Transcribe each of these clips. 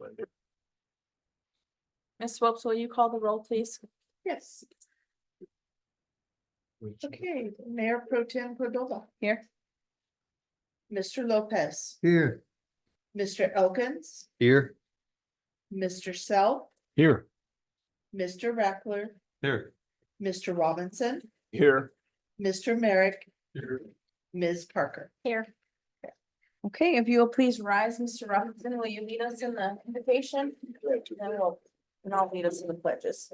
Monday. Ms. Swopes, will you call the roll, please? Yes. Okay, Mayor Pro Tem Cordova, Here. Mr. Lopez, Here. Mr. Elkins, Here. Mr. Self, Here. Mr. Reckler, Here. Mr. Robinson, Here. Mr. Merrick, Here. Ms. Parker. Here. Okay, if you will please rise, Mr. Robinson, will you lead us in the invitation? And I'll lead us in the pledges.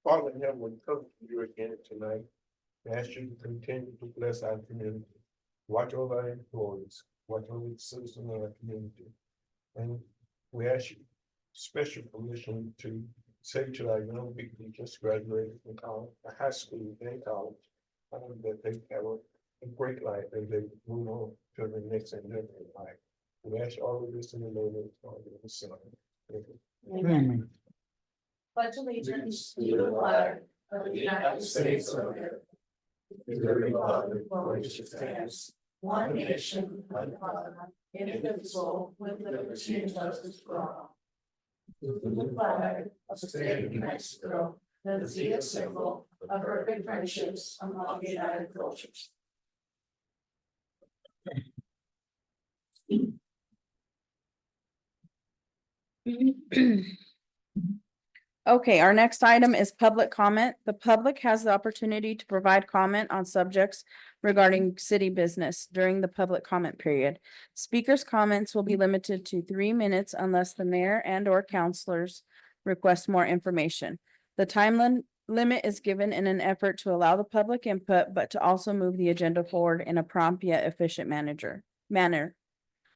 Father in heaven, we come to you again tonight. We ask you to continue to bless our community. Watch over our employees, watch over the citizens of our community. And we ask you special permission to say to our young people who just graduated from college, high school and college, that they have a great life and they move on to the next and different life. We ask all of this in the name of the Father and the Son. Amen. Pledge allegiance to the flag of the United States of America, to the republic for which it stands, one nation, under God, indivisible, with liberty and justice for all. To the flag of the state of New Mexico, and the a symbol of perfect friendships among the United cultures. Okay, our next item is public comment. The public has the opportunity to provide comment on subjects regarding city business during the public comment period. Speakers' comments will be limited to 3 minutes unless the mayor and or councilors request more information. The time limit is given in an effort to allow the public input, but to also move the agenda forward in a prompt yet efficient manner.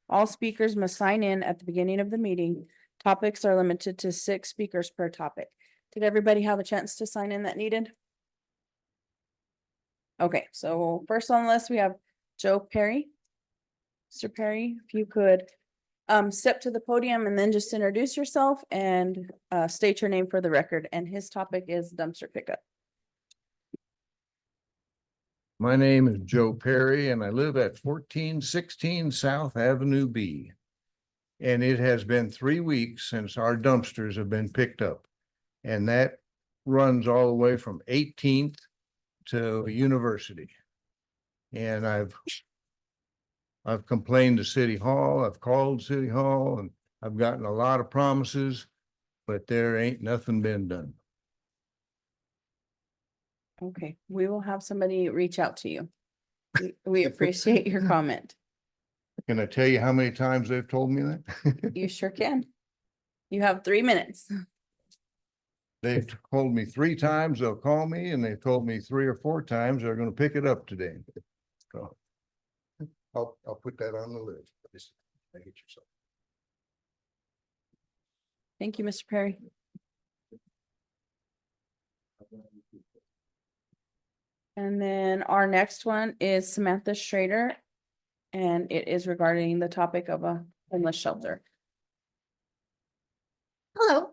All speakers must sign in at the beginning of the meeting. Topics are limited to 6 speakers per topic. Did everybody have a chance to sign in that needed? Okay, so first on the list, we have Joe Perry. Mr. Perry, if you could step to the podium and then just introduce yourself and state your name for the record. And his topic is dumpster pickup. My name is Joe Perry and I live at 1416 South Avenue B. And it has been 3 weeks since our dumpsters have been picked up. And that runs all the way from 18th to University. And I've complained to City Hall, I've called City Hall, and I've gotten a lot of promises, but there ain't nothing been done. Okay, we will have somebody reach out to you. We appreciate your comment. Can I tell you how many times they've told me that? You sure can. You have 3 minutes. They've told me 3 times they'll call me, and they've told me 3 or 4 times they're gonna pick it up today. So I'll put that on the list. Just make it yourself. Thank you, Mr. Perry. And then our next one is Samantha Schrader. And it is regarding the topic of a homeless shelter. Hello,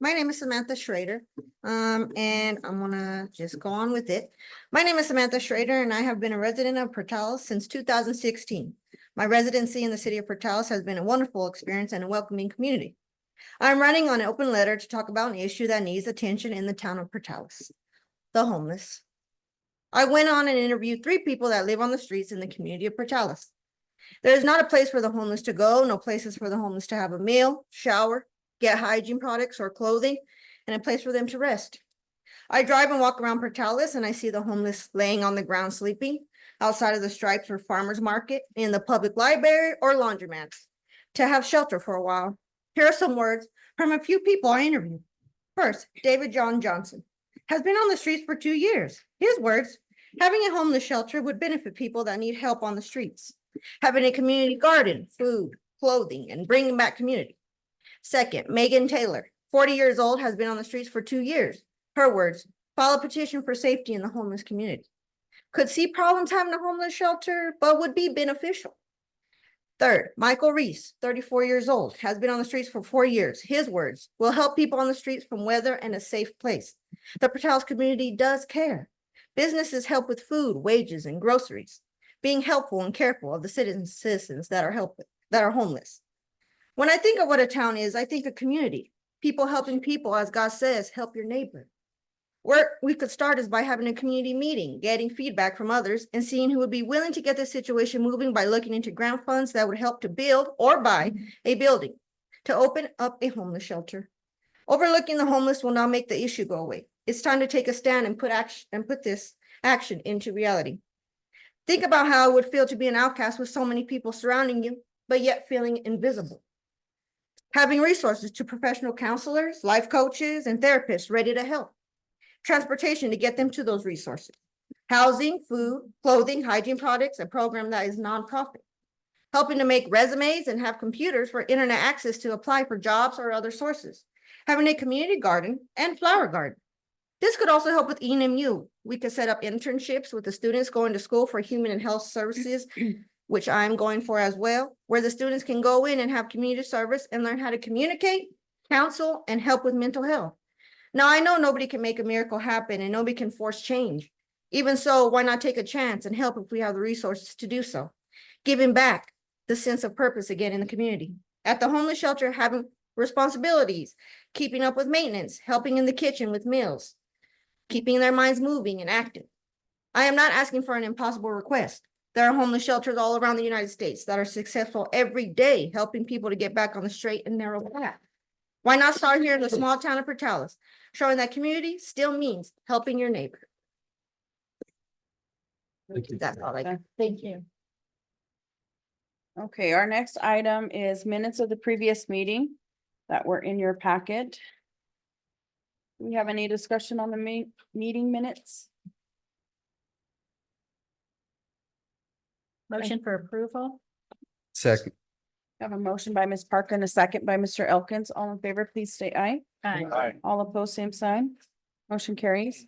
my name is Samantha Schrader, and I'm gonna just go on with it. My name is Samantha Schrader, and I have been a resident of Portales since 2016. My residency in the city of Portales has been a wonderful experience and a welcoming community. I'm running on an open letter to talk about an issue that needs attention in the town of Portales, the homeless. I went on and interviewed 3 people that live on the streets in the community of Portales. There is not a place for the homeless to go, no places for the homeless to have a meal, shower, get hygiene products or clothing, and a place for them to rest. I drive and walk around Portales and I see the homeless laying on the ground sleeping outside of the Stripes or Farmers Market, in the public library or laundromats to have shelter for a while. Here are some words from a few people I interviewed. First, David John Johnson has been on the streets for 2 years. His words: having a homeless shelter would benefit people that need help on the streets. Having a community garden, food, clothing, and bringing back community. Second, Megan Taylor, 40 years old, has been on the streets for 2 years. Her words: file a petition for safety in the homeless community. Could see problems having a homeless shelter, but would be beneficial. Third, Michael Reese, 34 years old, has been on the streets for 4 years. His words: will help people on the streets from weather and a safe place. The Portales community does care. Businesses help with food, wages, and groceries, being helpful and careful of the citizens that are homeless. When I think of what a town is, I think of community, people helping people, as God says, help your neighbor. Where we could start is by having a community meeting, getting feedback from others, and seeing who would be willing to get the situation moving by looking into grant funds that would help to build or buy a building, to open up a homeless shelter. Overlooking the homeless will not make the issue go away. It's time to take a stand and put this action into reality. Think about how it would feel to be an outcast with so many people surrounding you, but yet feeling invisible. Having resources to professional counselors, life coaches, and therapists ready to help. Transportation to get them to those resources. Housing, food, clothing, hygiene products, a program that is nonprofit. Helping to make resumes and have computers for internet access to apply for jobs or other sources. Having a community garden and flower garden. This could also help with ENMU. We could set up internships with the students going to school for human and health services, which I'm going for as well, where the students can go in and have community service and learn how to communicate, counsel, and help with mental health. Now, I know nobody can make a miracle happen and nobody can force change. Even so, why not take a chance and help if we have the resources to do so? Giving back the sense of purpose again in the community. At the homeless shelter, having responsibilities, keeping up with maintenance, helping in the kitchen with meals, keeping their minds moving and active. I am not asking for an impossible request. There are homeless shelters all around the United States that are successful every day, helping people to get back on the straight and narrow path. Why not start here in the small town of Portales, showing that community still means helping your neighbor? That's all I got. Thank you. Okay, our next item is minutes of the previous meeting that were in your packet. Do we have any discussion on the meeting minutes? Motion for approval? Second. I have a motion by Ms. Parker and a second by Mr. Elkins. All in favor, please state aye. Aye. All opposed, same sign. Motion carries.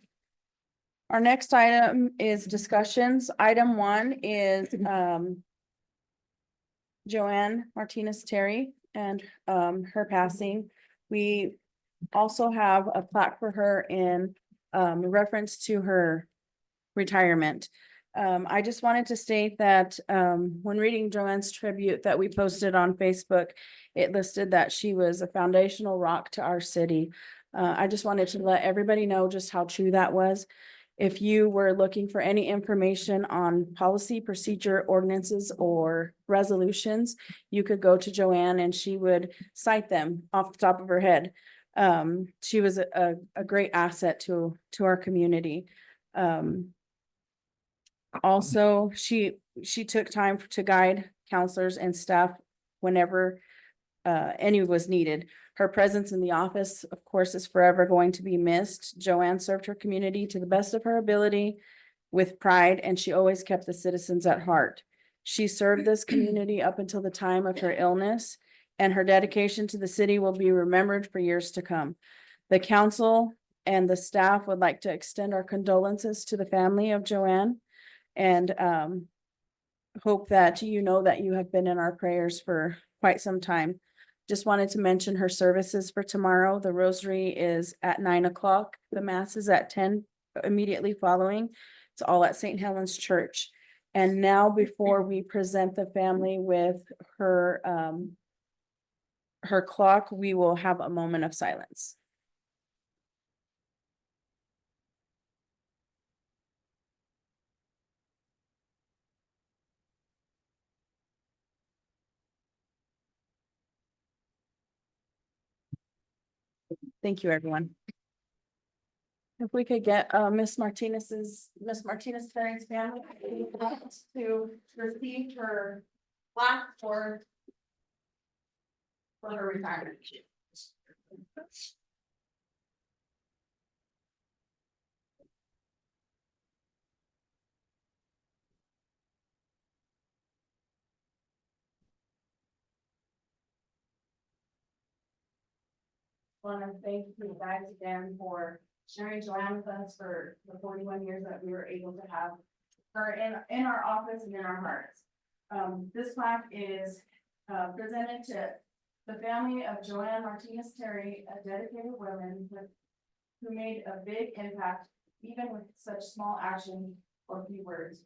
Our next item is discussions. Item 1 is Joanne Martinez Terry and her passing. We also have a plaque for her in reference to her retirement. I just wanted to state that when reading Joanne's tribute that we posted on Facebook, it listed that she was a foundational rock to our city. I just wanted to let everybody know just how true that was. If you were looking for any information on policy, procedure, ordinances, or resolutions, you could go to Joanne and she would cite them off the top of her head. She was a great asset to our community. Also, she took time to guide counselors and staff whenever any was needed. Her presence in the office, of course, is forever going to be missed. Joanne served her community to the best of her ability with pride, and she always kept the citizens at heart. She served this community up until the time of her illness, and her dedication to the city will be remembered for years to come. The council and the staff would like to extend our condolences to the family of Joanne and hope that you know that you have been in our prayers for quite some time. Just wanted to mention her services for tomorrow. The rosary is at 9 o'clock. The mass is at 10 immediately following. It's all at St. Helens Church. And now before we present the family with her clock, we will have a moment of silence. Thank you, everyone. If we could get Miss Martinez Terry's family to receive her plaque for her retirement. Want to thank you guys again for sharing Joanne with us for the 41 years that we were able to have her in our office and in our hearts. This plaque is presented to the family of Joanne Martinez Terry, a dedicated woman who made a big impact, even with such small action or few words.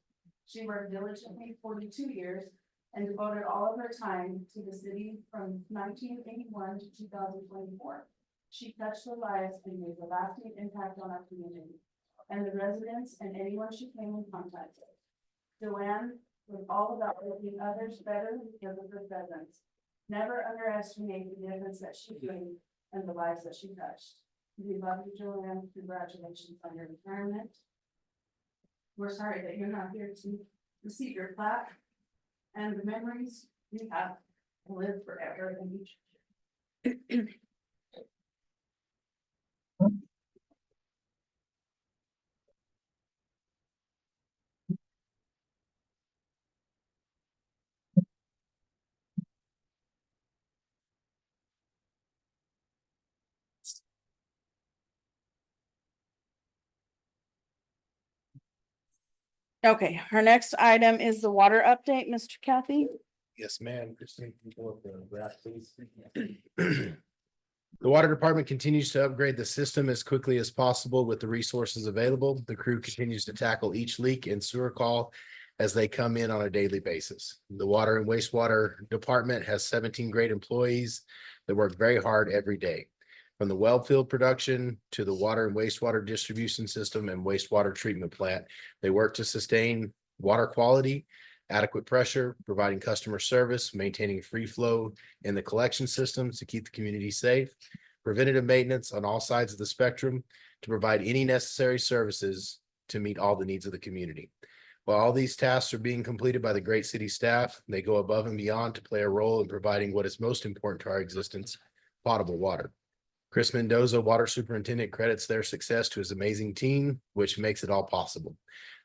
She worked diligently 42 years and devoted all of her time to the city from 1981 to 2024. She touched the lives and made a lasting impact on our community and the residents and anyone she came in contact with. Joanne was all about making others better because of her presence. Never underestimate the difference that she made and the lives that she touched. We love you, Joanne. Congratulations on your retirement. We're sorry that you're not here to receive your plaque and the memories you have will live forever in each. Okay, our next item is the water update, Mr. Kathy. Yes, ma'am. Christine, can you pull up the graph, please? The water department continues to upgrade the system as quickly as possible with the resources available. The crew continues to tackle each leak and sewer call as they come in on a daily basis. The water and wastewater department has 17 great employees that work very hard every day. From the well field production to the water and wastewater distribution system and wastewater treatment plant, they work to sustain water quality, adequate pressure, providing customer service, maintaining free flow in the collection systems to keep the community safe, preventative maintenance on all sides of the spectrum to provide any necessary services to meet all the needs of the community. While all these tasks are being completed by the great city staff, they go above and beyond to play a role in providing what is most important to our existence, potable water. Chris Mendoza, water superintendent, credits their success to his amazing team, which makes it all possible.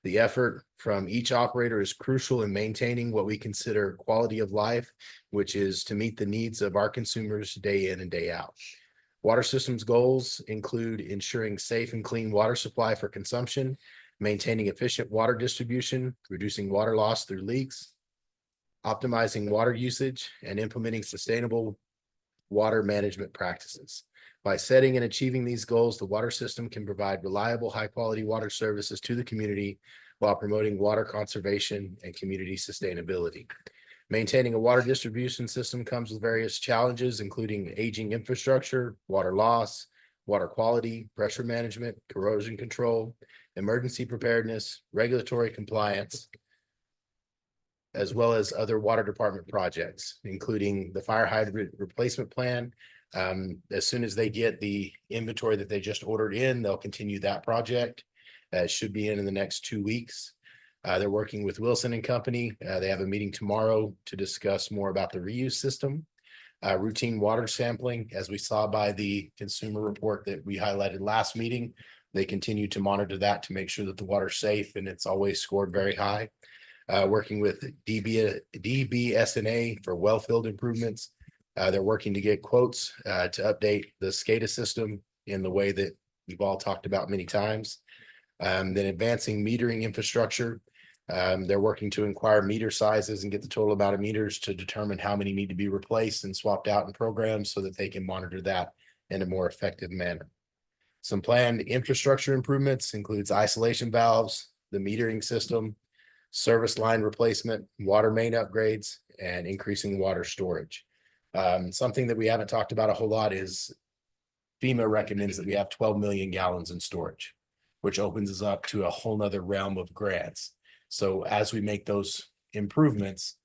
The effort from each operator is crucial in maintaining what we consider quality of life, which is to meet the needs of our consumers day in and day out. Water systems goals include ensuring safe and clean water supply for consumption, maintaining efficient water distribution, reducing water loss through leaks, optimizing water usage, and implementing sustainable water management practices. By setting and achieving these goals, the water system can provide reliable, high-quality water services to the community while promoting water conservation and community sustainability. Maintaining a water distribution system comes with various challenges, including aging infrastructure, water loss, water quality, pressure management, corrosion control, emergency preparedness, regulatory compliance, as well as other water department projects, including the fire hydrant replacement plan. As soon as they get the inventory that they just ordered in, they'll continue that project. It should be in the next 2 weeks. They're working with Wilson and Company. They have a meeting tomorrow to discuss more about the reuse system. Routine water sampling, as we saw by the consumer report that we highlighted last meeting, they continue to monitor that to make sure that the water's safe and it's always scored very high. Working with DBSNA for well field improvements. They're working to get quotes to update the SCADA system in the way that we've all talked about many times. Then advancing metering infrastructure. They're working to inquire meter sizes and get the total amount of meters to determine how many need to be replaced and swapped out in programs so that they can monitor that in a more effective manner. Some planned infrastructure improvements includes isolation valves, the metering system, service line replacement, water main upgrades, and increasing water storage. Something that we haven't talked about a whole lot is FEMA recommends that we have 12 million gallons in storage, which opens us up to a whole nother realm of grants. So as we make those improvements,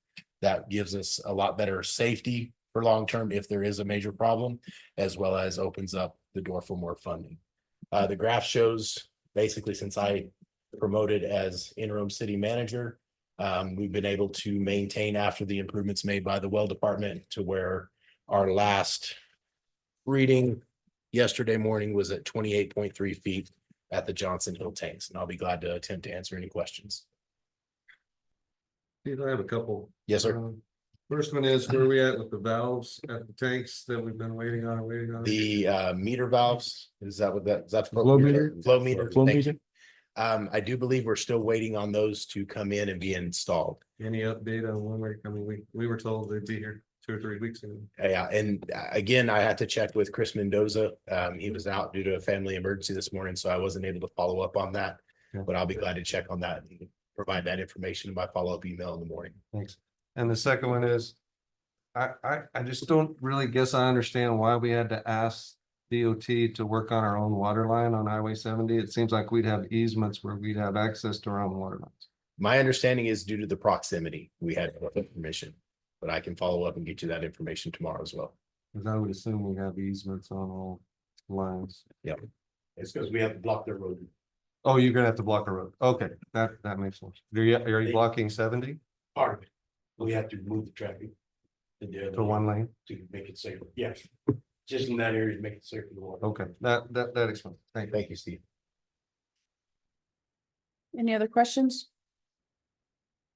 that gives us a lot better safety for long-term if there is a major problem, as well as opens up the door for more funding. The graph shows basically since I promoted as interim city manager, we've been able to maintain after the improvements made by the well department to where our last reading yesterday morning was at 28.3 feet at the Johnson Hill tanks. And I'll be glad to attempt to answer any questions. Steve, I have a couple. Yes, sir. First one is where are we at with the valves at the tanks that we've been waiting on? The meter valves, is that what that, is that? Flow meter? Flow meter. Flow thank you. meter? I do believe we're still waiting on those to come in and be installed. Any update on when we're coming? We were told they'd be here 2 or 3 weeks ago. Yeah, and again, I had to check with Chris Mendoza. He was out due to a family emergency this morning, so I wasn't able to follow up on that. Yeah. But I'll be glad to check on that and provide that information in my follow-up email in the morning. Thanks. And the second one is, I just don't really guess I understand why we had to ask DOT to work on our own water line on Highway 70. It seems like we'd have easements where we'd have access to our own water lines. My understanding is due to the proximity, we had permission, but I can follow up and get you that information tomorrow as well. Cause I would assume we have easements on all lines. It's because we have to block the road. Oh, you're gonna have to block a road. Okay, that makes sense. Are you blocking 70 Part of it. We have to move the traffic. To the other to one lane? to make it safer. Yes. Just in that area to make it safer to walk. Okay, that explains. Thank you. Thank you, Steve. Any other questions?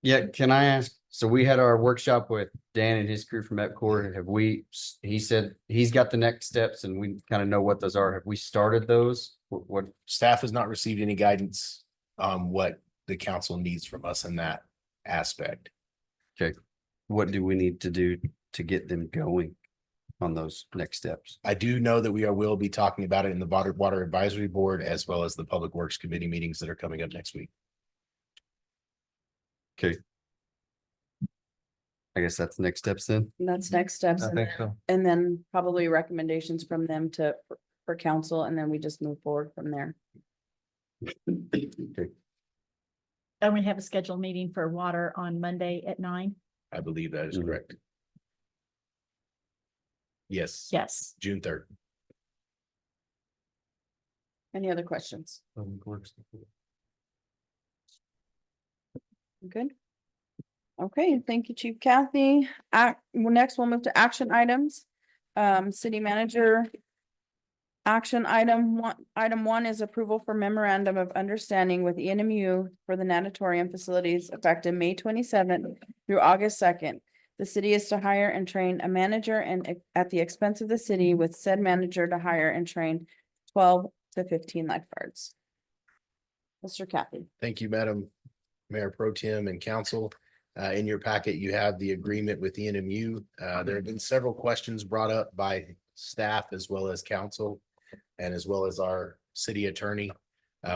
Yeah, can I ask, so we had our workshop with Dan and his crew from EPCOR, have we, he said he's got the next steps and we kind of know what those are, have we started those? What, Staff has not received any guidance on what the council needs from us in that aspect. what do we need to do to get them going on those next steps? I do know that will be talking about it in the Water Advisory Board as well as the Public Works Committee meetings that are coming up next week. I guess that's the next steps then. That's next steps. I think so. And then probably recommendations from them for council, and then we just move forward from there. And we have a scheduled meeting for water on Monday at 9. I believe that is Mhm. correct. Yes. Yes. June 3rd. Any other questions? Good. Okay, thank you, Chief Kathy. Next we'll move to action items. City manager. Action item one is approval for memorandum of understanding with ENMU for the natatorium facilities effective May 27th through August 2nd. The city is to hire and train a manager and at the expense of the city with said manager to hire and train 12 to 15 lifeguards. Mr. Kathy. Thank you, Madam Mayor Pro Tem and Council. In your packet, you have the agreement with ENMU. There have been several questions brought up by staff as well as council and as well as our city attorney.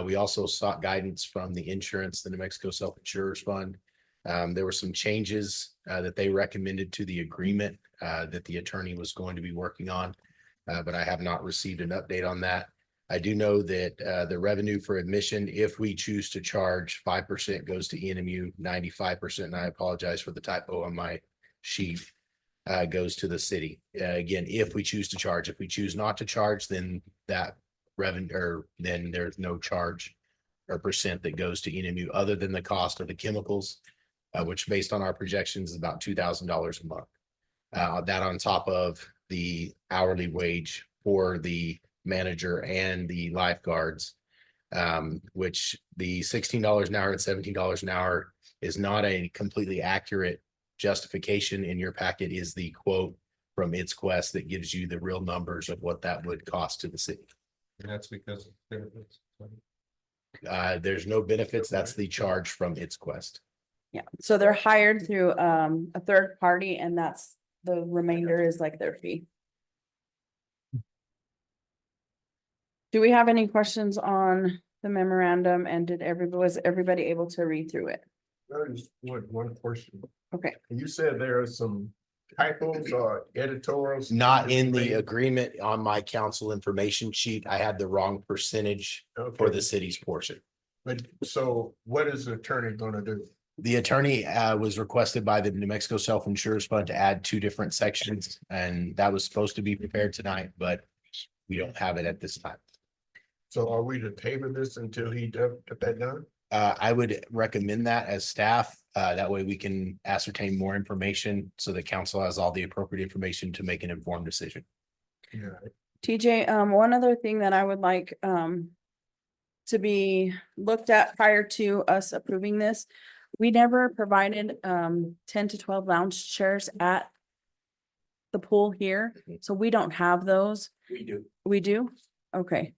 We also sought guidance from the insurance, the New Mexico Self-Insurers Fund. There were some changes that they recommended to the agreement that the attorney was going to be working on, but I have not received an update on that. I do know that the revenue for admission, if we choose to charge 5% goes to ENMU, 95%, and I apologize for the typo on my sheet, goes to the city. Again, if we choose to charge, if we choose not to charge, then that revenue, or then there's no charge or percent that goes to ENMU other than the cost of the chemicals, which based on our projections is about $2,000 a month. That on top of the hourly wage for the manager and the lifeguards, which the $16 an hour and $17 an hour is not a completely accurate justification. In your packet is the quote from It's Quest that gives you the real numbers of what that would cost to the city. And that's because of benefits. There's no benefits. That's the charge from It's Quest. Yeah, so they're hired through a third party, and that's the remainder is like their fee. Do we have any questions on the memorandum, and was everybody able to read through it? There's one question. Okay. You said there are some typos or editorials. Not in the agreement on my council information sheet. I had the wrong percentage for Okay, the city's portion. but so what is the attorney gonna do? The attorney was requested by the New Mexico Self-Insurers Fund to add 2 different sections, and that was supposed to be prepared tonight, but we don't have it at this time. So are we to table this until he does get that done? I would recommend that as staff. That way we can ascertain more information so the council has all the appropriate information to make an informed decision. Yeah. TJ, one other thing that I would like to be looked at prior to us approving this. We never provided 10 to 12 lounge chairs at the pool here, so we don't have those. We do. We do? Okay.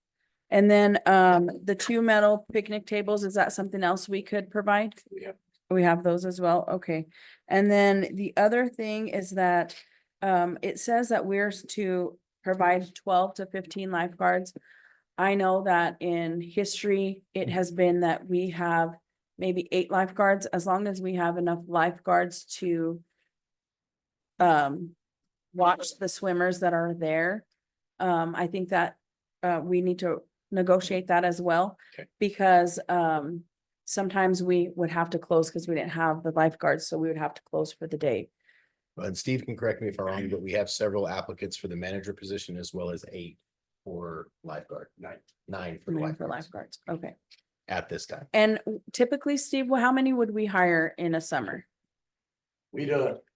And then the 2 metal picnic tables, is that something else we could provide? We have. We have those as well, okay. And then the other thing is that it says that we're to provide 12 to 15 lifeguards. I know that in history, it has been that we have maybe 8 lifeguards, as long as we have enough lifeguards to watch the swimmers that are there. I think that, we need to negotiate that as well. Okay. Because, sometimes we would have to close because we didn't have the lifeguards, so we would have to close for the day. And Steve can correct me if I'm wrong, but we have several applicants for the manager position as well as 8 for lifeguard, 9 for For lifeguards lifeguards, okay. at this time. And typically, Steve, how many would we hire in a summer? We'd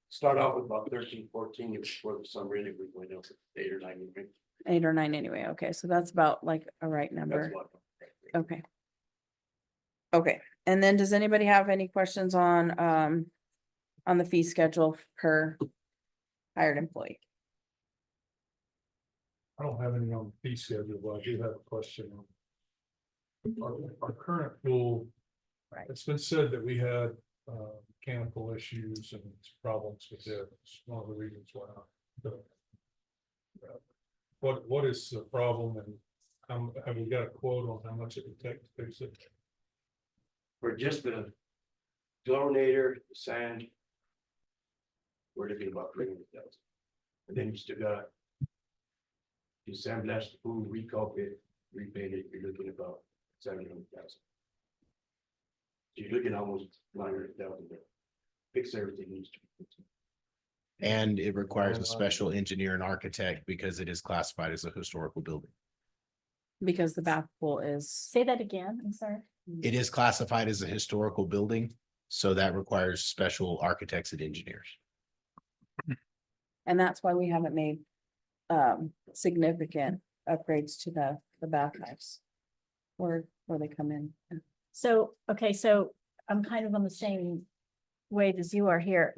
start off with about 13, 14 before the summer ended, we went up to 8 or 9. 8 or 9 anyway, okay, so that's about like a right That's number, what. okay. Okay, and then does anybody have any questions on the fee schedule per hired employee? I don't have any on the fee schedule, but I do have a question on. Our current pool. Right. It's been said that we had mechanical issues and problems with it. It's one of the reasons why. What is the problem and have we got a quote on how much it would take to fix it? For just the chlorinator, the sand. We're looking about 300,000. And then you still got. You sandblast the pool, recalk it, repaint it, you're looking about 700,000. You're looking almost 900,000 to fix everything needs to be fixed. And it requires a special engineer and architect because it is classified as a historical building. Because the bath pool is, Say that again, I'm sorry. It is classified as a historical building, so that requires special architects and engineers. and that's why we haven't made significant upgrades to the bathhouse. Where they come in. So, okay, so I'm kind of on the same wave as you are here.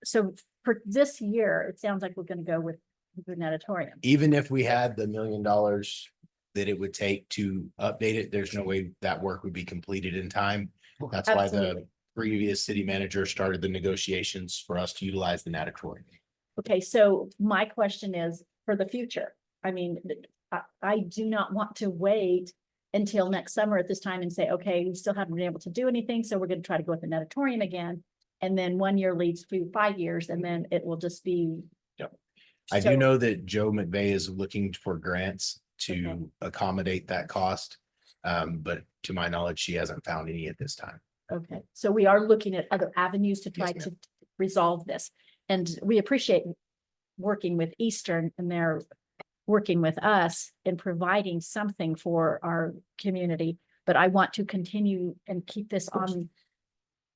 So for this year, it sounds like we're gonna go with the natatorium. Even if we had the $1 million that it would take to update it, there's no way that work would be completed in time. That's why the Absolutely. previous city manager started the negotiations for us to utilize the natatorium. Okay, so my question is for the future. I mean, I do not want to wait until next summer at this time and say, okay, we still haven't been able to do anything, so we're gonna try to go with the natatorium again. And then 1 year leads to 5 years, and then it will just be. I So- do know that Joe McVeigh is looking for grants Okay. to accommodate that cost. But to my knowledge, she hasn't found any at this time. Okay, so we are looking at other avenues to try Yes, to resolve this. And we appreciate working with Eastern, and they're working with us in providing something for our community. But I want to continue and keep this on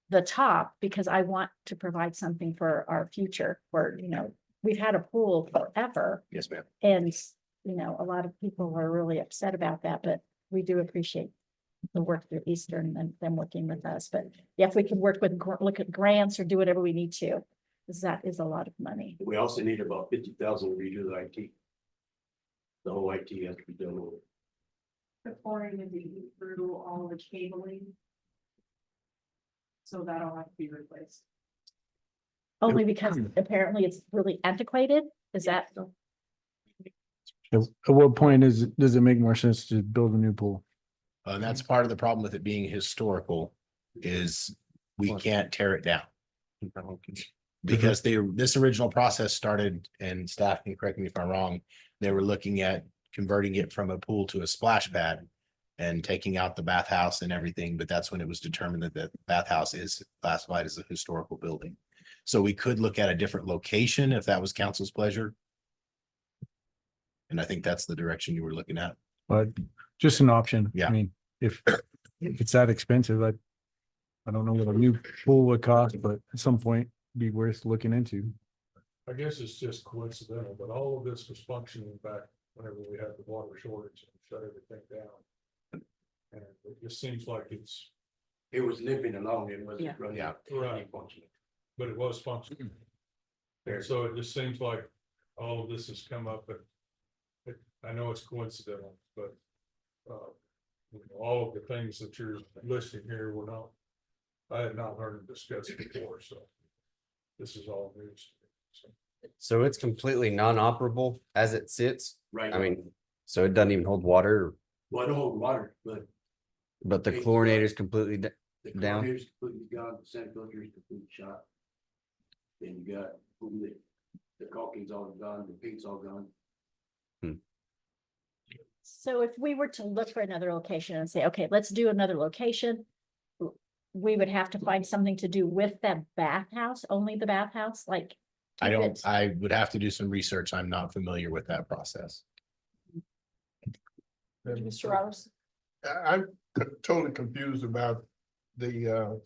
the top because I want to provide something for our future where, we've had a pool forever. Yes, ma'am. And, a lot of people are really upset about that, but we do appreciate the work through Eastern and them working with us. But yeah, if we can work with, look at grants or do whatever we need to, because that is a lot of money. We also need about 50,000 to redo the IT. The whole IT has to be done over. The pouring and digging through all the cabling. So that'll have to be replaced. Only because apparently it's really antiquated. Is that, At what point does it make more sense to build a new pool? And that's part of the problem with it being historical is we can't tear it down. Because this original process started, and staff can correct me if I'm wrong, they were looking at converting it from a pool to a splash pad and taking out the bathhouse and everything, but that's when it was determined that the bathhouse is classified as a historical building. So we could look at a different location if that was council's pleasure. And I think that's the direction you were looking at. But just an option. Yeah. I mean, if it's that expensive, I don't know what a new pool would cost, but at some point be worth looking into. I guess it's just coincidental, but all of this was functioning back whenever we had the water shortage and shut everything down. And it just seems like it's, It was limping along, it wasn't Yeah. running. Yeah. Right. Functioning. but it was functioning. And so it just seems like all of this has come up and I know it's coincidental, but all of the things that you're listing here were not, I had not heard them discussed before, so this is all news. So, So it's completely non-operable as it sits. Right. I mean, so it doesn't even hold water, Well, I don't hold water, but but the chlorinator is completely, the Down. chlorinator's completely gone, the sand filter is completely shot. Then you got, The caulking's all gone, the paint's all gone. So if we were to look for another location and say, okay, let's do another location. We would have to find something to do with that bathhouse, only the bathhouse, like. I keep don't, it- I would have to do some research. I'm not familiar with that process. Mr. Roberts? I'm totally confused about the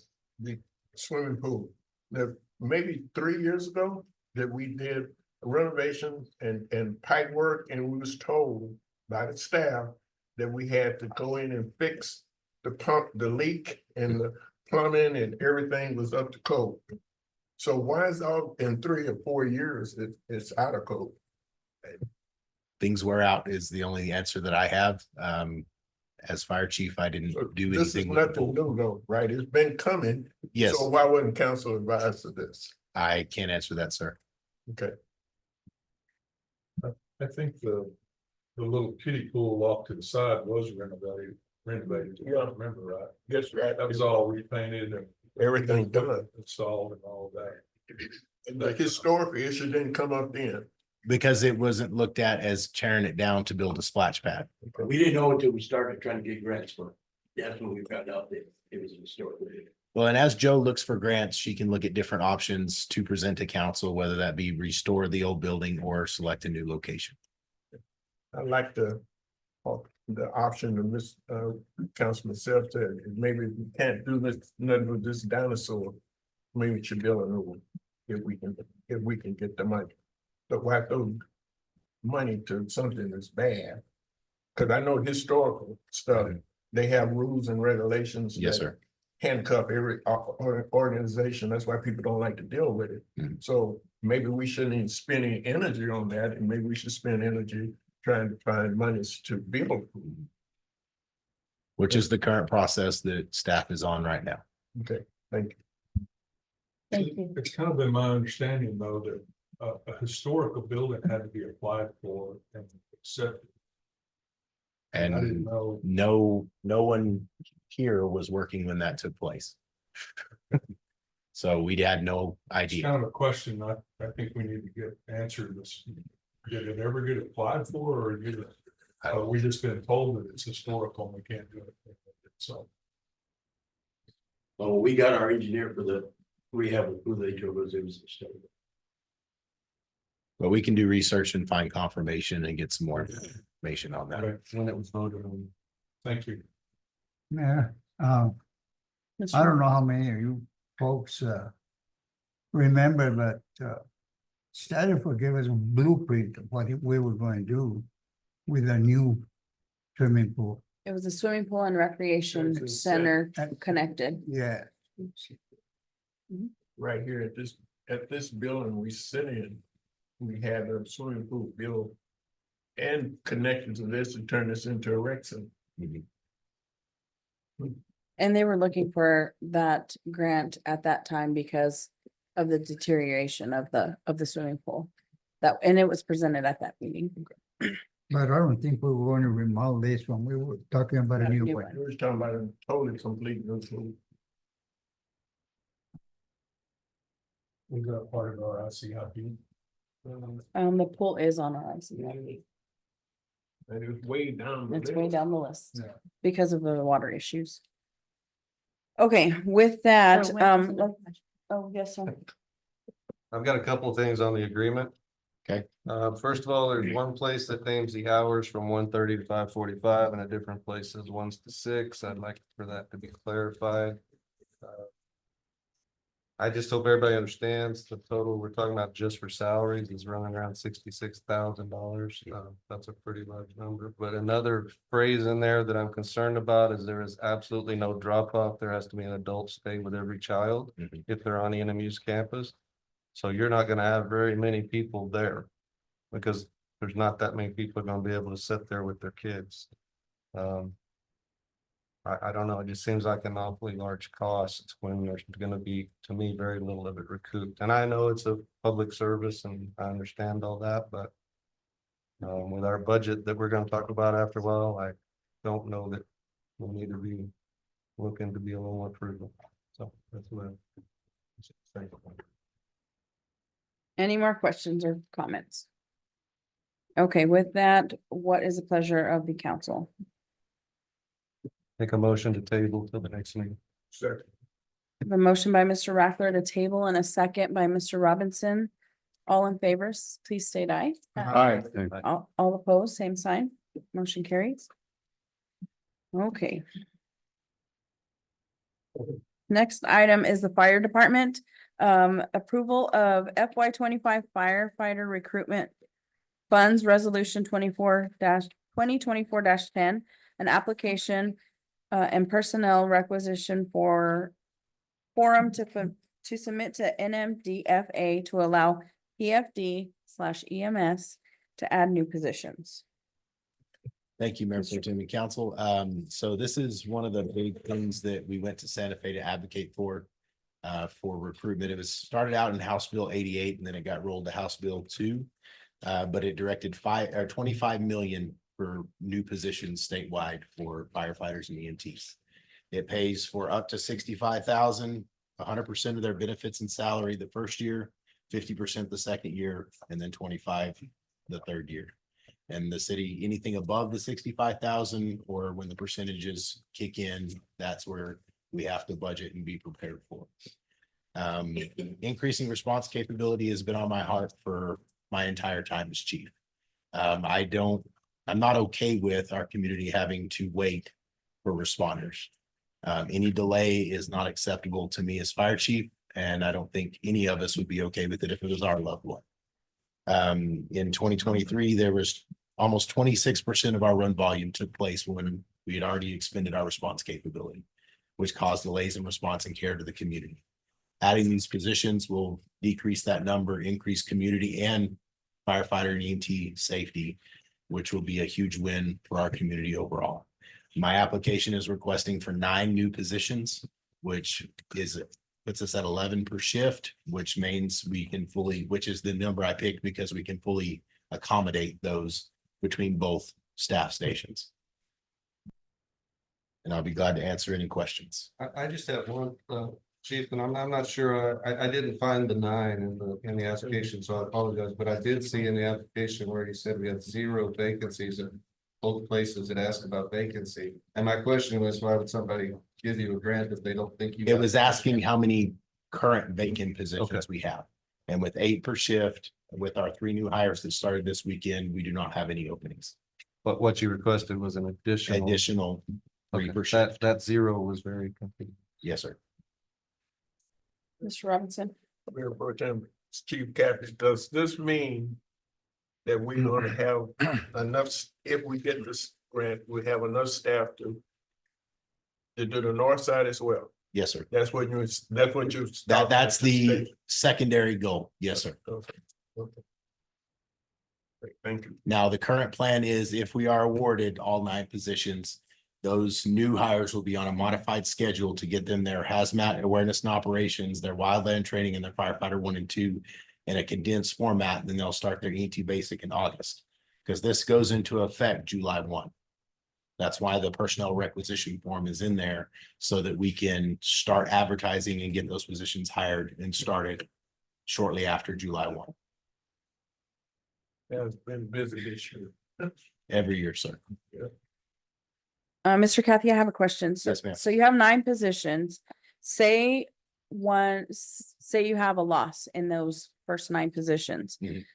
swimming pool. That maybe 3 years ago that we did renovation and pipe work, and we was told by the staff that we had to go in and fix the pump, the leak and the plumbing and everything was up to code. So why is all in 3 or 4 years it's out of code? Things wear out is the only answer that I have. As fire chief, I didn't do This is anything with the nothing pool. new though, right? It's been coming. Yes, So why wasn't council advised of this? I can't answer that, sir. Okay. I think the little kiddie pool off to the side was renovated, if I remember right. That's right. That was all repainted and Everything done. installed and all of that. The historic issue didn't come up then. Because it wasn't looked at as tearing it down to build a splash pad. We didn't know until we started trying to get grants for it. That's when we found out that it was a historic. Well, and as Joe looks for grants, she can look at different options to present to council, whether that be restore the old building or select a new location. I like the option of Miss Councilman Self said, maybe we can't do this, nothing with this dinosaur. Maybe we should build a new one if we can get the money. But why throw money to something that's bad? Cause I know historical stuff, they have rules and regulations. Yes, that sir. handcuff every organization. That's why people don't like to deal with it. Mhm. So maybe we shouldn't even spend any energy on that, and maybe we should spend energy trying to find monies to build. Which is the current process that staff is on right now. Okay, thank you. Thank you. It's kind of been my understanding though that a historical building had to be applied for and accepted. I didn't And know. no one here was working when that took place. So we had no It's idea. kind of a question I think we need to get answered. Did it ever get applied for or did it? We just been told that it's historical and we can't do it. So. Well, we got our engineer for the rehab of who they told us it was historic. But we can do research and find confirmation and get some more information on that. When it was voted on. Thank you. Yeah, Mr. I don't know how many of you folks remember, but Stafford gave us a blueprint of what we were going to do with a new swimming pool. It was a swimming pool and recreation It's a center set. connected. Yeah, Right here at this building we sit in, we had a swimming pool built and connected to this to turn this into a rec center. And they were looking for that grant at that time because of the deterioration of the swimming pool. And it was presented at that meeting. but I don't think we were going to remodel this one. We were talking about a new New one. one. We were talking about a totally complete new pool. Was that part of our ICIP? The pool is on our ICIP. And it was way down. the It's way list. down the list Yeah. because of the water issues. Okay, with that, So when is it? oh, yes, sir. I've got a couple of things on the agreement. Okay. First of all, there's one place that names the hours from 1:30 to 5:45 and a different place says 1 to 6. I'd like for that to be clarified. I just hope everybody understands the total we're talking about just for salaries is running around $66,000. That's a pretty large number, but another phrase in there that I'm concerned about is there is absolutely no drop off. There has to be an adult stay with every child Mhm. if they're on ENMU's campus. So you're not gonna have very many people there because there's not that many people gonna be able to sit there with their kids. I don't know, it just seems like an awfully large cost when there's gonna be, to me, very little of it recouped. And I know it's a public service and I understand all that, but with our budget that we're gonna talk about after a while, I don't know that we need to be looking to be a little more frugal. So that's what I'm saying. Any more questions or comments? Okay, with that, what is the pleasure of the council? Make a motion to table till the next meeting. Second. A motion by Mr. Rackler to table and a second by Mr. Robinson. All in favors, please state aye. Aye. All opposed, same sign. Motion carries. Okay. Next item is the fire department. Approval of FY 25 firefighter recruitment funds resolution 2024-10, an application and personnel requisition for forum to submit to NMDFA to allow PFD/EMS to add new positions. Thank you, Mayor Pro Tem and Council. So this is one of the big things that we went to Santa Fe to advocate for recruitment. It was started out in House Bill 88 and then it got rolled to House Bill 2. But it directed 25 million for new positions statewide for firefighters and EMTs. It pays for up to 65,000, 100% of their benefits and salary the first year, 50% the second year, and then 25 the third year. And the city, anything above the 65,000 or when the percentages kick in, that's where we have to budget and be prepared for. Increasing response capability has been on my heart for my entire time as chief. I'm not okay with our community having to wait for responders. Any delay is not acceptable to me as fire chief, and I don't think any of us would be okay with it if it was our loved one. In 2023, there was almost 26% of our run volume took place when we had already expended our response capability, which caused delays in response and care to the community. Adding these positions will decrease that number, increase community and firefighter and EMT safety, which will be a huge win for our community overall. My application is requesting for 9 new positions, which puts us at 11 per shift, which means which is the number I picked because we can fully accommodate those between both staff stations. And I'll be glad to answer any questions. I just have one, chief, and I'm not sure, I didn't find the 9 in the application, so I apologize, but I did see in the application where he said we had 0 vacancies in both places that asked about vacancy. And my question was, why would somebody give you a grant if they don't think you? It was asking how many current vacant positions we have. And with 8 per shift, with our 3 new hires that started this weekend, we do not have any openings. But what you requested was an additional 3 okay, per shift. that 0 was very confusing. Yes, sir. Mr. Robinson? Mayor Pro Tem, Chief Captain, does this mean that we're gonna have enough, if we get this grant, we have enough staff to do the north side as well? Yes, sir. That's what you. That's the secondary goal. Yes, sir. Okay. Okay. Great, thank you. Now, the current plan is if we are awarded all 9 positions, those new hires will be on a modified schedule to get them their hazmat awareness and operations, their wildland training, and their firefighter 1 and 2 in a condensed format. And then they'll start their EMT basic in August because this goes into effect July 1. That's why the personnel requisition form is in there so that we can start advertising and get those positions hired and started shortly after July 1. Has been busy this year. Every year, sir. Mr. Kathy, I have a question. Yes, ma'am. So you have 9 positions. Say you have a loss in those first 9 positions. Mhm.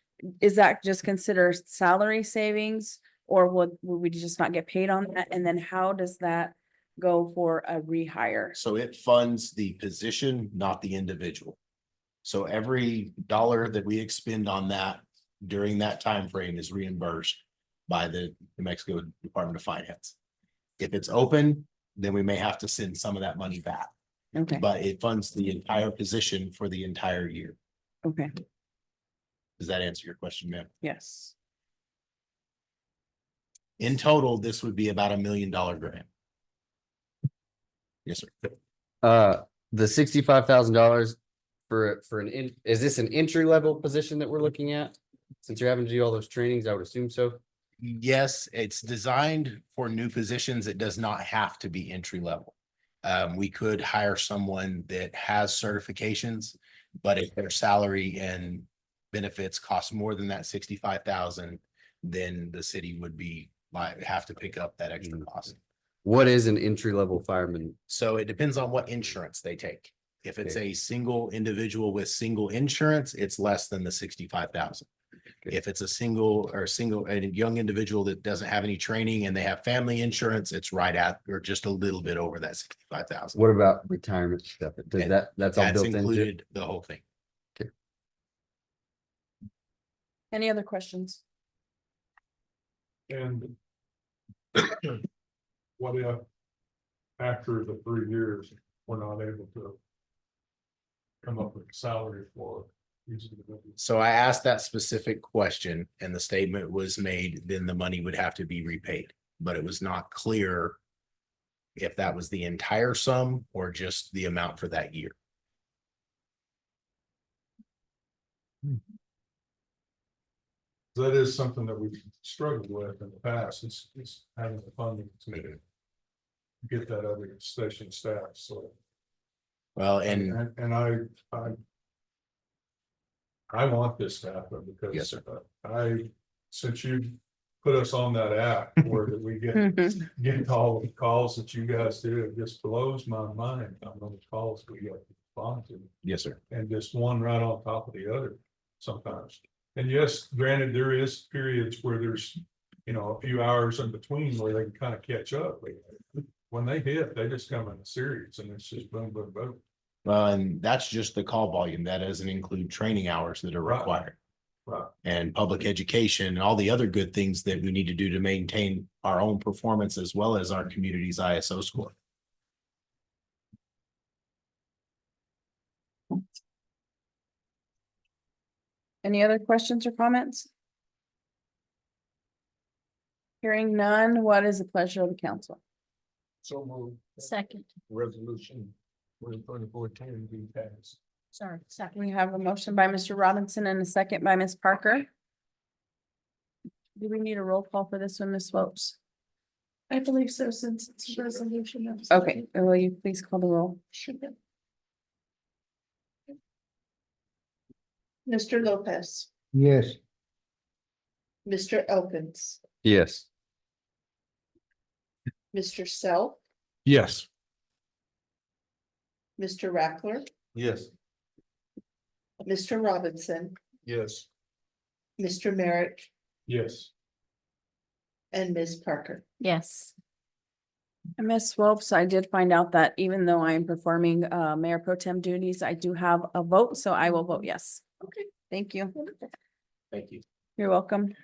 Is that just considered salary savings or would we just not get paid on that? And then how does that go for a rehire? So it funds the position, not the individual. So every dollar that we expend on that during that time frame is reimbursed by the New Mexico Department of Finance. If it's open, then we may have to send some of that money back, Okay, but it funds the entire position for the entire year. okay, Does that answer your question, ma'am? yes. In total, this would be about $1 million grant. Yes, sir. The $65,000 is this an entry level position that we're looking at? Since you're having to do all those trainings, I would assume so. Yes, it's designed for new positions. It does not have to be entry level. We could hire someone that has certifications, but if their salary and benefits cost more than that 65,000, then the city would have to pick up that extra cost. What is an entry level fireman? So it depends on what insurance they take. If it's a single individual with single insurance, it's less than the 65,000. If it's a a young individual that doesn't have any training and they have family insurance, it's right at or just a little bit over that 65,000. What about retirement stuff? Does And that's all That's built into it? included the whole thing. Any other questions? And what if after the 3 years, we're not able to come up with a salary for these individuals? So I asked that specific question and the statement was made, then the money would have to be repaid. But it was not clear if that was the entire sum or just the amount for that year. That is something that we've struggled with in the past, is having the funding to get that other station staff, so. Well, and And I want this to happen because. Yes, sir. Since you put us on that app where that we get all the calls that you guys do, it just blows my mind on those calls we get to respond to. yes, sir. And just one right on top of the other sometimes. And yes, granted, there is periods where there's, a few hours in between where they can kind of catch up. But when they hit, they just come in a series and it's just boom, boom, boom. Well, and that's just the call volume. That doesn't include training hours that are Right. required. Right. And public education and all the other good things that we need to do to maintain our own performance as well as our community's ISO score. Any other questions or comments? Hearing none, what is the pleasure of the council? So move Second, resolution 2024-10 be passed. sorry, second. We have a motion by Mr. Robinson and a second by Ms. Parker. Do we need a roll call for this one, Ms. Swopes? I believe so, since it's a resolution. Okay, will you please call the roll? Mr. Lopez, Yes. Mr. Elkins, Yes. Mr. Self, Yes. Mr. Rackler, Yes. Mr. Robinson, Yes. Mr. Merrick, Yes. and Ms. Parker. Yes, And Ms. Swopes, I did find out that even though I am performing Mayor Pro Tem duties, I do have a vote, so I will vote yes. Okay. Thank you. Thank you. You're welcome.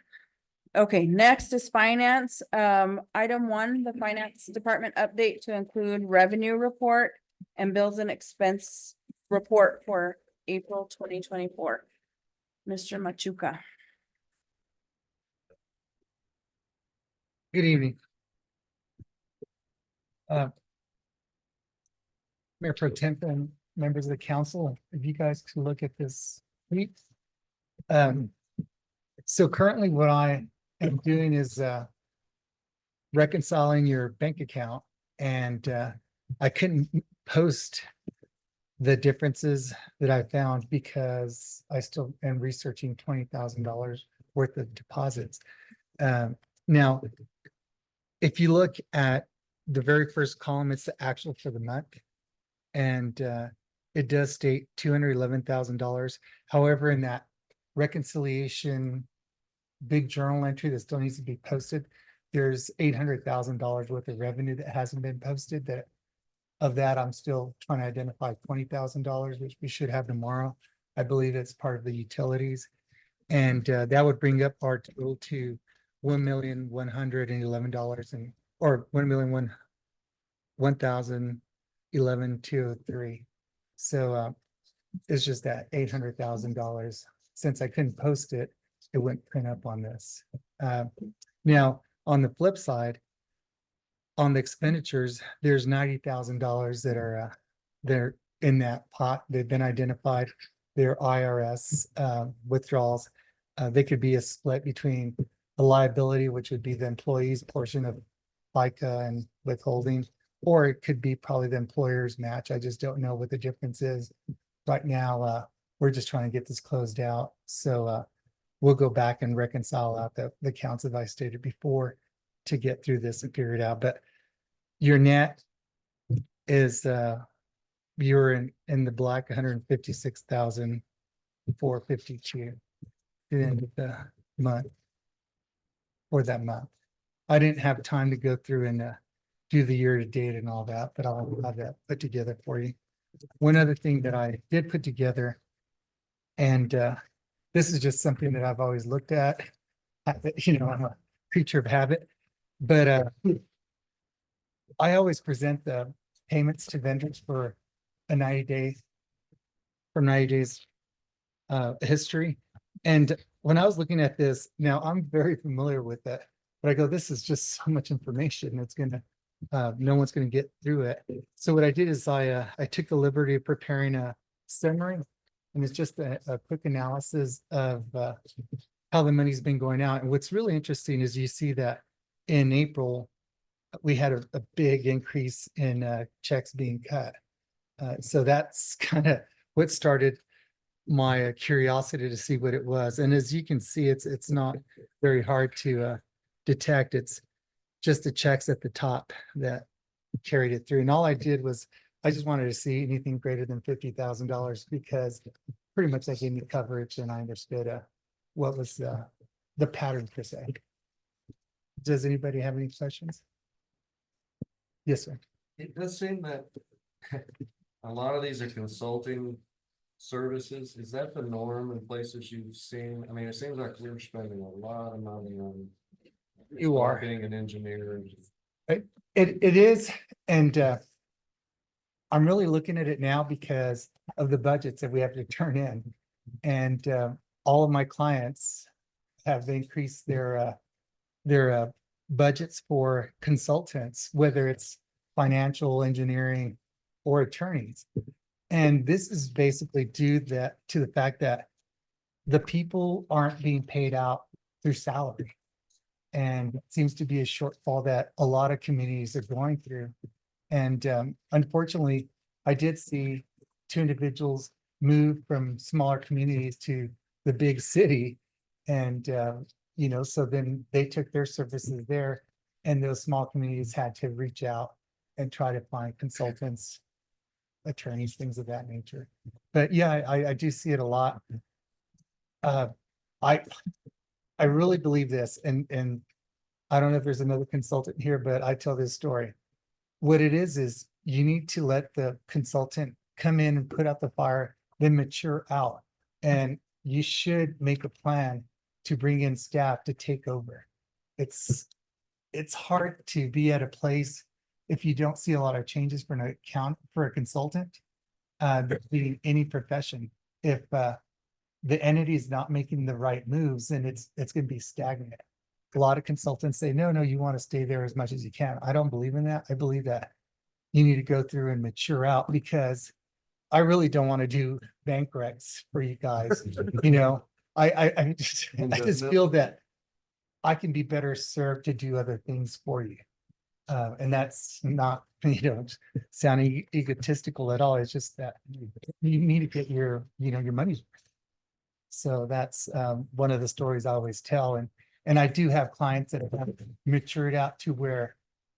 Okay, next is finance. Item 1, the finance department update to include revenue report and bills and expense report for April 2024. Mr. Machuca. Good evening. Mayor Pro Tem and members of the council, if you guys could look at this, please. So currently what I am doing is reconciling your bank account, and I couldn't post the differences that I found because I still am researching $20,000 worth of deposits. Now, if you look at the very first column, it's the actual for the month. And it does state $211,000. However, in that reconciliation big journal entry that still needs to be posted, there's $800,000 worth of revenue that hasn't been posted. That of that, I'm still trying to identify $20,000, which we should have tomorrow. I believe it's part of the utilities. And that would bring up our total to $1,111 and or $1,011,203. So it's just that $800,000. Since I couldn't post it, it wouldn't print up on this. Now, on the flip side, on the expenditures, there's $90,000 that are they're in that pot. They've been identified. They're IRS withdrawals. They could be a split between the liability, which would be the employee's portion of FICA and withholding, or it could be probably the employer's match. I just don't know what the difference is. Right now, we're just trying to get this closed out. So we'll go back and reconcile out the counts that I stated before to get through this and figure it out. But your net is you're in the black 156,452 the end of the month for that month. I didn't have time to go through and do the year to date and all that, but I'll have that put together for you. One other thing that I did put together, and this is just something that I've always looked at. You know, I'm a creature of habit, but I always present the payments to vendors for a 90 days history. And when I was looking at this, now I'm very familiar with that, but I go, this is just so much information. It's gonna, no one's gonna get through it. So what I did is I took the liberty of preparing a summary, and it's just a quick analysis of how the money's been going out. And what's really interesting is you see that in April, we had a big increase in checks being cut. So that's kind of what started my curiosity to see what it was. And as you can see, it's not very hard to detect. It's just the checks at the top that carried it through. And all I did was, I just wanted to see anything greater than $50,000 because pretty much that gave me coverage and I understood what was the pattern per se. Does anybody have any questions? Yes, sir. It does seem that a lot of these are consulting services. Is that the norm in places you've seen? I mean, it seems like we're spending a lot of money on. You are. Being an engineer. It is, and I'm really looking at it now because of the budgets that we have to turn in. And all of my clients have increased their budgets for consultants, whether it's financial, engineering, or attorneys. And this is basically due to the fact that the people aren't being paid out through salary. And it seems to be a shortfall that a lot of communities are going through. And unfortunately, I did see 2 individuals move from smaller communities to the big city. And, you know, so then they took their services there, and those small communities had to reach out and try to find consultants, attorneys, things of that nature. But yeah, I do see it a lot. I really believe this, and I don't know if there's another consultant here, but I tell this story. What it is you need to let the consultant come in and put out the fire, then mature out. And you should make a plan to bring in staff to take over. It's hard to be at a place if you don't see a lot of changes for an account for a consultant, being any profession. If the entity is not making the right moves, then it's going to be stagnant. A lot of consultants say, no, you want to stay there as much as you can. I don't believe in that. I believe that you need to go through and mature out, because I really don't want to do bank recs for you guys. You know, I just feel that I can be better served to do other things for you. And that's not, you know, sounding egotistical at all. It's just that you need to get your money's worth. So that's one of the stories I always tell. And I do have clients that have matured out to where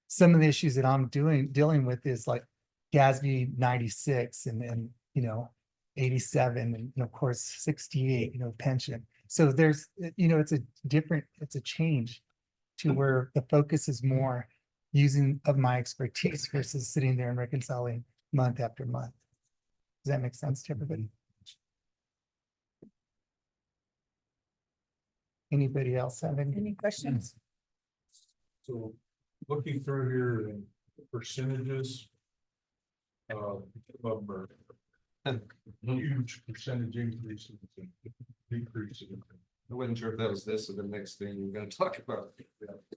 some of the issues that I'm dealing with is like GASB 96 and you know, 87 and of course 68, you know, pension. So there's, you know, it's a change to where the focus is more using of my expertise versus sitting there and reconciling month after month. Does that make sense to everybody? Anybody else have any questions? So looking through here and percentages. Huge percentage increases and decreases. I wasn't sure if that was this or the next thing you're gonna talk about.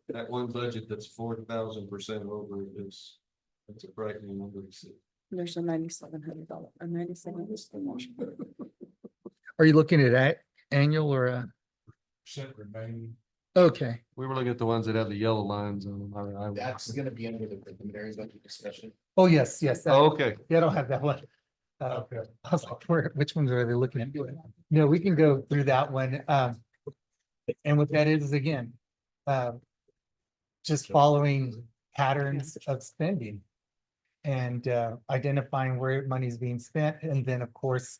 That one budget that's 4,000% over is, that's a frightening number to see. There's a $9,700, a $9,700. Are you looking at annual or Percent remaining. okay? We were looking at the ones that have the yellow lines on them. That's gonna be under the preliminary budget discussion. Oh, yes. Oh, okay. Yeah, I don't have that one. Okay. I was like, which ones are they looking at? No, we can go through that one. And what that is again, just following patterns of spending. And identifying where money is being spent, and then, of course,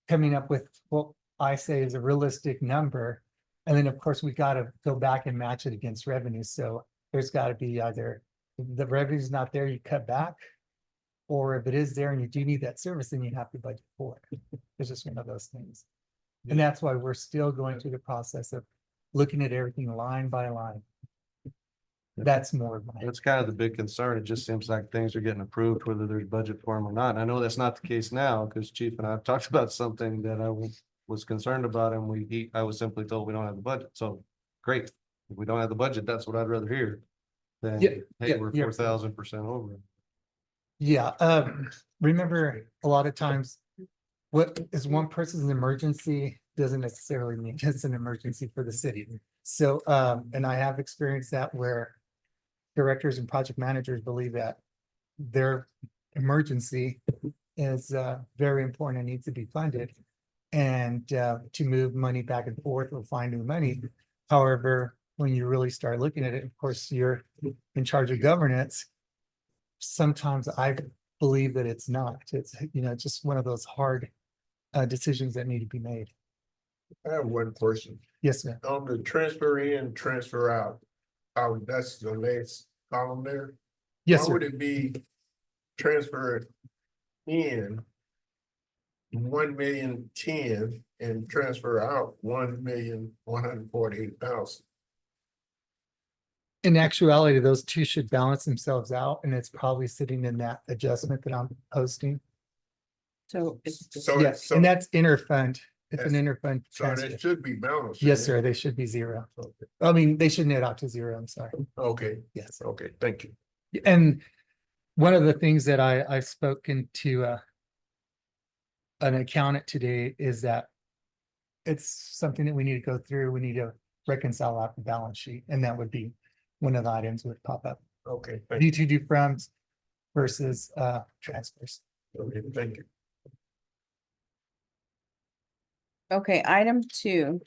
coming up with what I say is a realistic number. And then, of course, we gotta go back and match it against revenue. So there's gotta be either the revenue's not there, you cut back. Or if it is there and you do need that service, then you have to budget for it. It's just one of those things. And that's why we're still going through the process of looking at everything line by line. That's more of my. That's kind of the big concern. It just seems like things are getting approved, whether there's budget for them or not. And I know that's not the case now, because Chief and I have talked about something that I was concerned about, and I was simply told we don't have the budget. So, great. If we don't have the budget, that's what I'd rather hear. Than, Yeah, hey, yeah, we're yeah. 4,000% over. Yeah, remember, a lot of times, what is one person's emergency doesn't necessarily mean it's an emergency for the city. So, and I have experienced that where directors and project managers believe that their emergency is very important and needs to be funded. And to move money back and forth or find new money. However, when you really start looking at it, of course, you're in charge of governance. Sometimes I believe that it's not. It's, just one of those hard decisions that need to be made. I have one question. Yes, sir. On the transfer in, transfer out, that's the last column there. Yes, Why sir. would it be transferred in 1,000,010 and transfer out 1,148,000? In actuality, those two should balance themselves out, and it's probably sitting in that adjustment that I'm posting. So it's just, So, Yes, so, and that's interfund. It's an Yes. interfund so transfer. that should be balanced. Yes, sir. They should be zero. I mean, they should net out to zero. I'm sorry. Okay, Yes. okay, thank you. And one of the things that I've spoken to an accountant today is that it's something that we need to go through. We need to reconcile out the balance sheet, and that would be one of the items would pop up. Okay, thank you. Do to do froms versus transfers. Okay, thank you. okay, item 2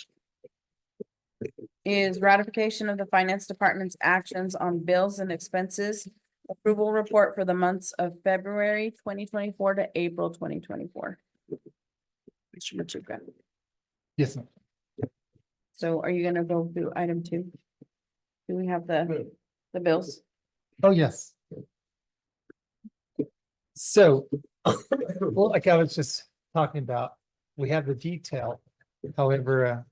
is ratification of the finance department's actions on bills and expenses. Approval report for the months of February 2024 to April 2024. Yes, ma'am. So are you gonna go through item 2? Do we have the bills? Oh, yes. So, well, like I was just talking about, we have the detail, however,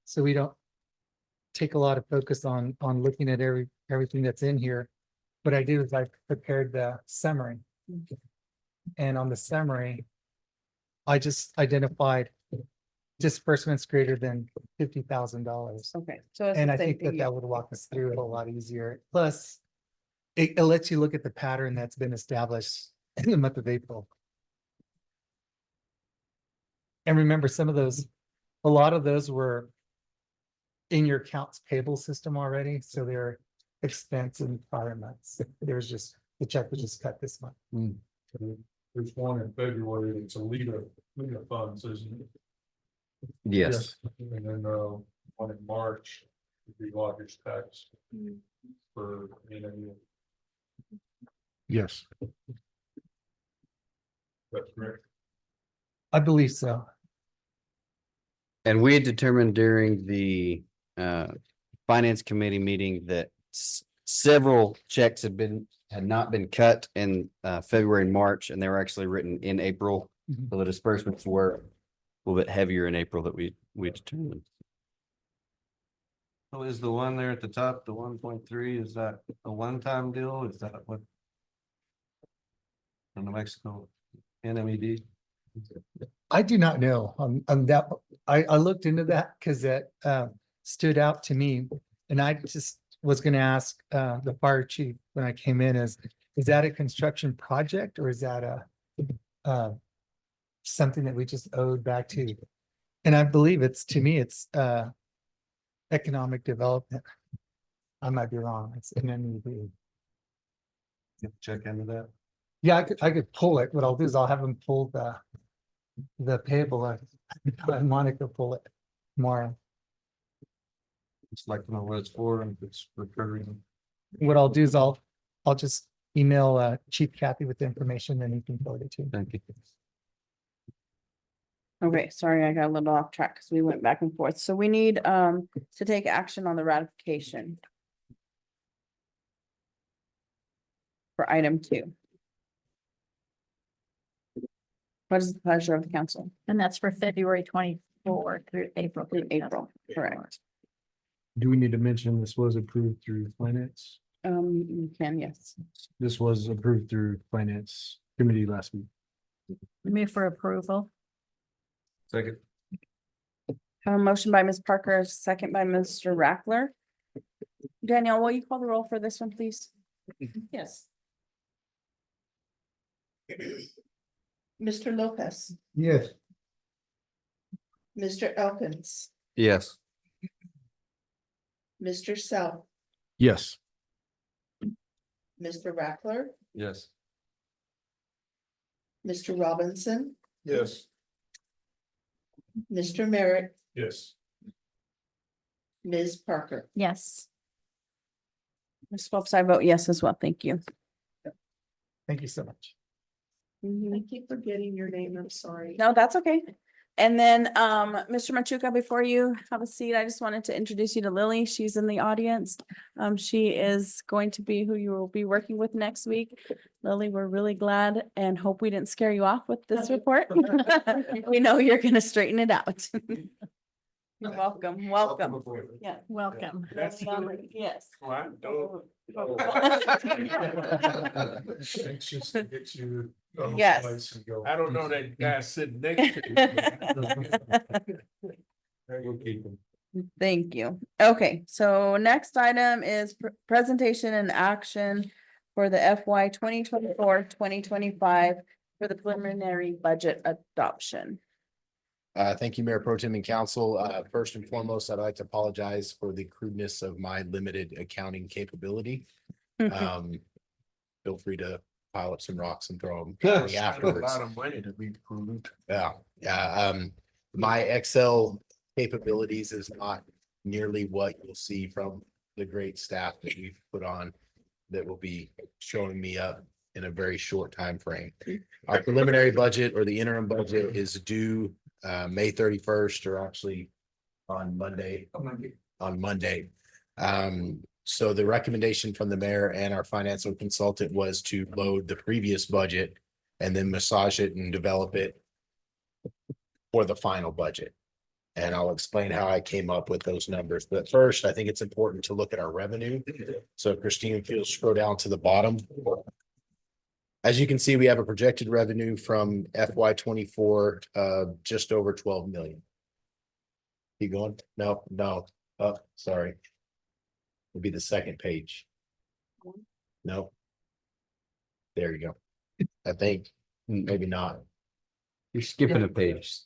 so we don't take a lot of focus on looking at everything that's in here. What I do is I prepared the summary. And on the summary, I just identified disbursements greater than $50,000. Okay, so it's And the I same think thing. that would walk us through it a lot easier. Plus, it lets you look at the pattern that's been established in the month of April. And remember, a lot of those were in your accounts payable system already, so they're expense in prior months. The check was just cut this month. There's one in February, it's a Lita funds, isn't it? Yes. And then, one in March, would be lodger's tax. For, Yes. that's correct. I believe so. And we had determined during the finance committee meeting that several checks had not been cut in February and March, and they were actually written in April. Mhm. So the disbursements were a little bit heavier in April that we determined. So is the one there at the top, the 1.3, is that a one-time deal? Is that what? From New Mexico, NMED? I do not know on that. I looked into that because that stood out to me. And I just was gonna ask the fire chief when I came in is that a construction project or is that a something that we just owed back to? And I believe to me, it's economic development. I might be wrong. It's an NEB. Check into that. Yeah, I could pull it. What I'll do is I'll have them pull the payable, and Monica pull it tomorrow. Just like to know what it's for and if it's recurring. What I'll do is I'll just email Chief Kathy with the information and he can forward it to you. Thank you. Okay, sorry, I got a little off track because we went back and forth. So we need to take action on the ratification. For item 2. What is the pleasure of the council? And that's for February 24 through April. Through April, correct. Do we need to mention this was approved through finance? You can, yes. This was approved through finance committee last week. Move for approval. Second. A motion by Ms. Parker, a second by Mr. Rackler. Danielle, will you call the roll for this one, please? Yes. Mr. Lopez, Yes. Mr. Elkins, Yes. Mr. South, Yes. Mr. Rackler, Yes. Mr. Robinson, Yes. Mr. Merritt, Yes. Ms. Parker. Yes. Ms. Phelps, I vote yes as well. Thank you. Thank you so much. I keep forgetting your name, I'm sorry. No, that's okay. And then, Mr. Machuca, before you have a seat, I just wanted to introduce you to Lily. She's in the audience. She is going to be who you will be working with next week. Lily, we're really glad and hope we didn't scare you off with this report. We know you're gonna straighten it out. Welcome, welcome. Yeah. Welcome. That's Yes. Anxious to get you on the Yes. place and go. I don't know that guy sitting next to you. We'll keep him. Thank you. Okay, so next item is presentation and action for the FY 2024-2025 for the preliminary budget adoption. Thank you, Mayor Pro Tem and Council. First and foremost, I'd like to apologize for the crudeness of my limited accounting capability. Feel free to pile up some rocks and throw them at me A afterwards. lot of money to be proved. Yeah, my Excel capabilities is not nearly what you'll see from the great staff that we've put on that will be showing me up in a very short time frame. Our preliminary budget or the interim budget is due May 31st, or actually on Monday. So the recommendation from the mayor and our financial consultant was to load the previous budget and then massage it and develop it for the final budget. And I'll explain how I came up with those numbers. But first, I think it's important to look at our revenue. So Christine, if you'll scroll down to the bottom. As you can see, we have a projected revenue from FY 24 just over 12 million. Keep going. No. Oh, sorry. Will be the second page. No. There you go. I think maybe not. You're skipping a page.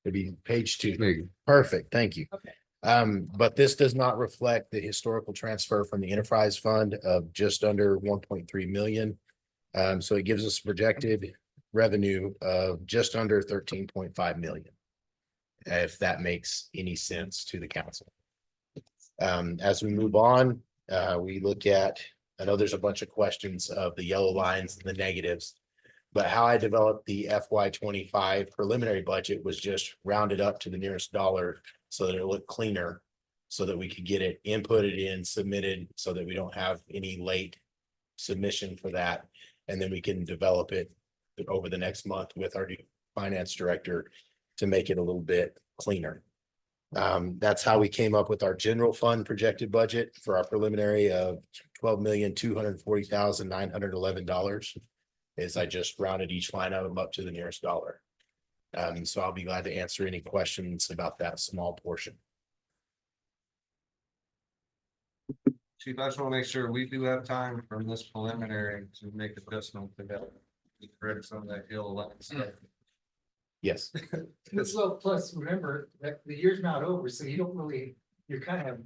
Maybe page 2. There you go. Perfect, thank you. But this does not reflect the historical transfer from the enterprise fund of just under 1.3 million. So it gives us projected revenue of just under 13.5 million. If that makes any sense to the council. As we move on, we look at, I know there's a bunch of questions of the yellow lines and the negatives. But how I developed the FY 25 preliminary budget was just rounded up to the nearest dollar so that it looked cleaner. So that we could get it inputted in, submitted, so that we don't have any late submission for that. And then we can develop it over the next month with our new finance director to make it a little bit cleaner. That's how we came up with our general fund projected budget for our preliminary of $12,240,911. Is I just rounded each line item up to the nearest dollar. So I'll be glad to answer any questions about that small portion. Chief, I just want to make sure we do have time from this preliminary to make adjustments to that. Read some of that hill stuff. Yes. So plus, remember that the year's not over, so you don't really, you're kind of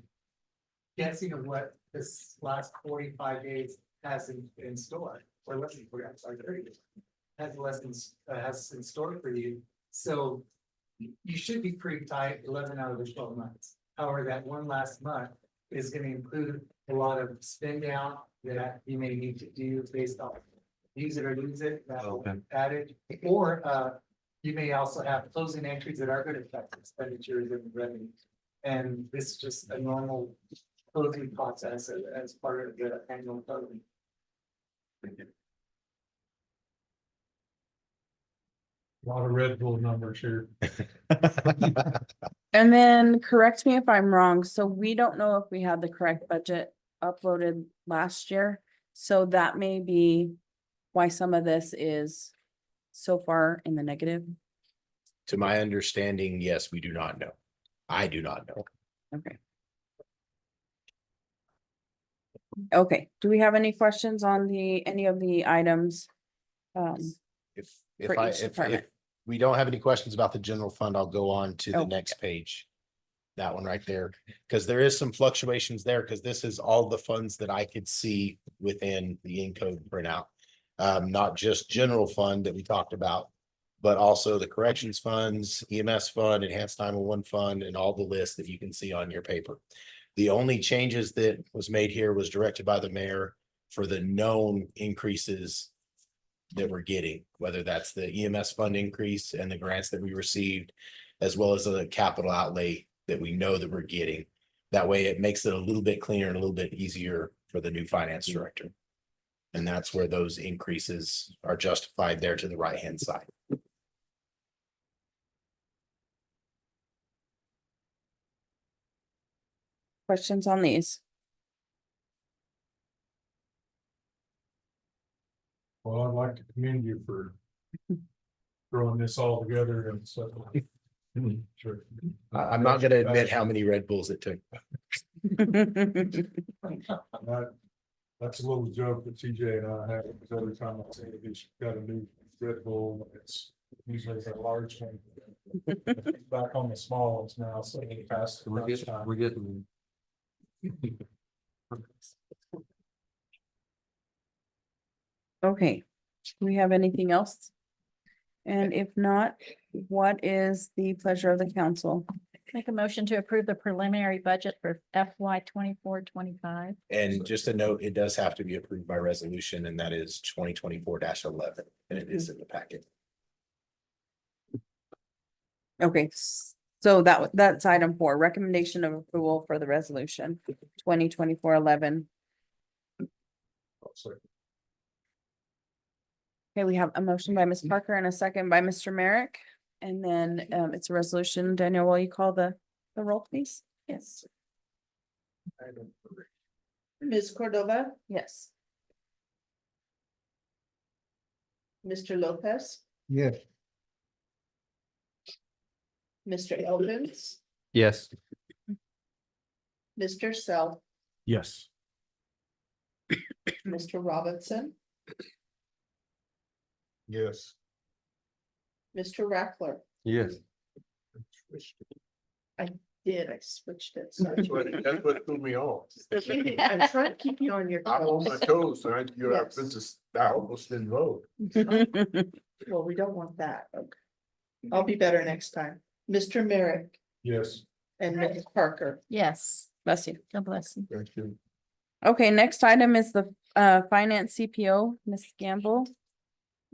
guessing of what this last 45 days has in store. or lesson for you, I'm sorry, has lessons, has in store for you. So you should be pretty tight 11 out of the 12 months. However, that one last month is going to include a lot of spend down that you may need to do based on use it or lose it, that will be added, or you may also have closing entries that are going to affect expenditures and revenue. And this is just a normal closing process as part of the annual closing. A lot of Red Bull numbers here. And then correct me if I'm wrong, so we don't know if we had the correct budget uploaded last year. So that may be why some of this is so far in the negative. To my understanding, yes, we do not know. I do not know. Okay. Okay, do we have any questions on any of the items? If, For each if department. we don't have any questions about the general fund, I'll go on to the Okay. next page. That one right there, because there is some fluctuations there, because this is all the funds that I could see within the Encode printout. Not just general fund that we talked about, but also the corrections funds, EMS fund, enhanced 911 fund, and all the lists that you can see on your paper. The only changes that was made here was directed by the mayor for the known increases that we're getting, whether that's the EMS fund increase and the grants that we received, as well as the capital outlay that we know that we're getting. That way it makes it a little bit cleaner and a little bit easier for the new finance director. And that's where those increases are justified there to the right-hand side. Questions on these? Well, I'd like to commend you for throwing this all together and so. Sure. I'm not gonna admit how many Red Bulls it took. That- That's a little joke that TJ and I have, because every time I say that he's got a new Red Bull, it's usually a large one. Back on the small ones now, so he passed. the We're getting, lunchtime. we're getting. Okay, do we have anything else? And if not, what is the pleasure of the council? Make a motion to approve the preliminary budget for FY 24-25. And just a note, it does have to be approved by resolution, and that is 2024-11, and it is in the packet. Okay, so that's item 4, recommendation of approval for the resolution 2024-11. Okay, we have a motion by Ms. Parker and a second by Mr. Merrick. And then it's a resolution. Daniel, will you call the roll, please? Yes. Ms. Cordova, Yes. Mr. Lopez, Yes. Mr. Elkins, Yes. Mr. Self, Yes. Mr. Robinson, Yes. Mr. Rackler. Yes. I switched it. That's what threw me off. I'm trying to keep you on your. I'm on my toes, so you're, Yes. this is, I almost didn't vote. Well, we don't want that. Okay. I'll be better next time. Mr. Merrick Yes. and Mrs. Parker. Yes, Bless you. God bless you. Thank you. Okay, next item is the finance CPO, Ms. Gamble.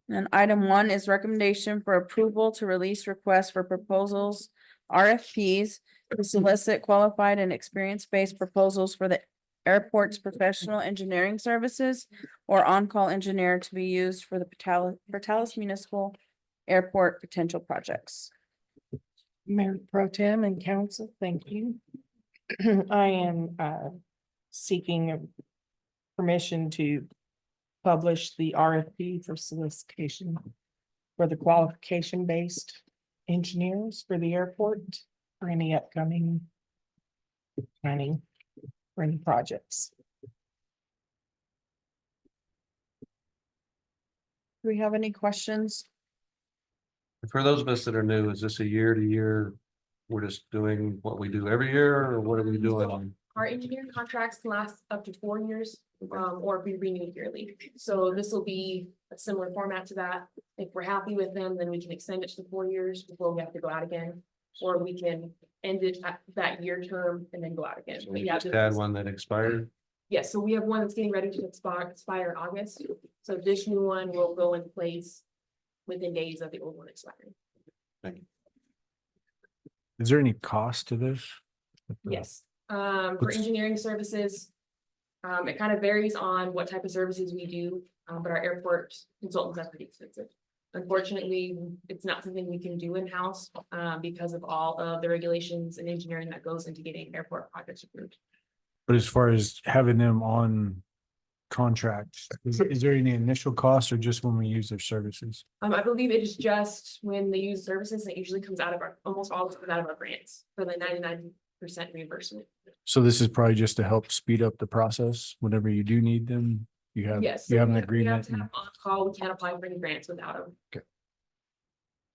And item 1 is recommendation for approval to release requests for proposals, RFPs, to solicit qualified and experience-based proposals for the airport's professional engineering services or on-call engineer to be used for the Portales Municipal Airport potential projects. Mayor Pro Tem and Council, thank you. I am seeking permission to publish the RFP for solicitation for the qualification-based engineers for the airport for any upcoming planning for any projects. Do we have any questions? For those of us that are new, is this a year to year? We're just doing what we do every year, or what are we doing? Our engineering contracts can last up to 4 years, or be renewed yearly. So this will be a similar format to that. If we're happy with them, then we can extend it to 4 years before we have to go out again. Or we can end it at that year term and then go out again. So But we yeah, just this had is- one that expired. Yes, so we have one that's getting ready to expire in August. So this new one will go in place within days of the old one expiring. Is there any cost to this? Yes, for What's- engineering services. It kind of varies on what type of services we do, but our airport consultants are pretty expensive. Unfortunately, it's not something we can do in-house, because of all of the regulations and engineering that goes into getting airport projects approved. But as far as having them on contract, is there any initial cost or just when we use their services? I believe it is just when they use services, it usually comes out of our, almost all comes out of our grants for the 99% reimbursement. So this is probably just to help speed up the process whenever you do need them. You have, Yes. you so have an we agreement. to have on call, we can't apply for any grants without them.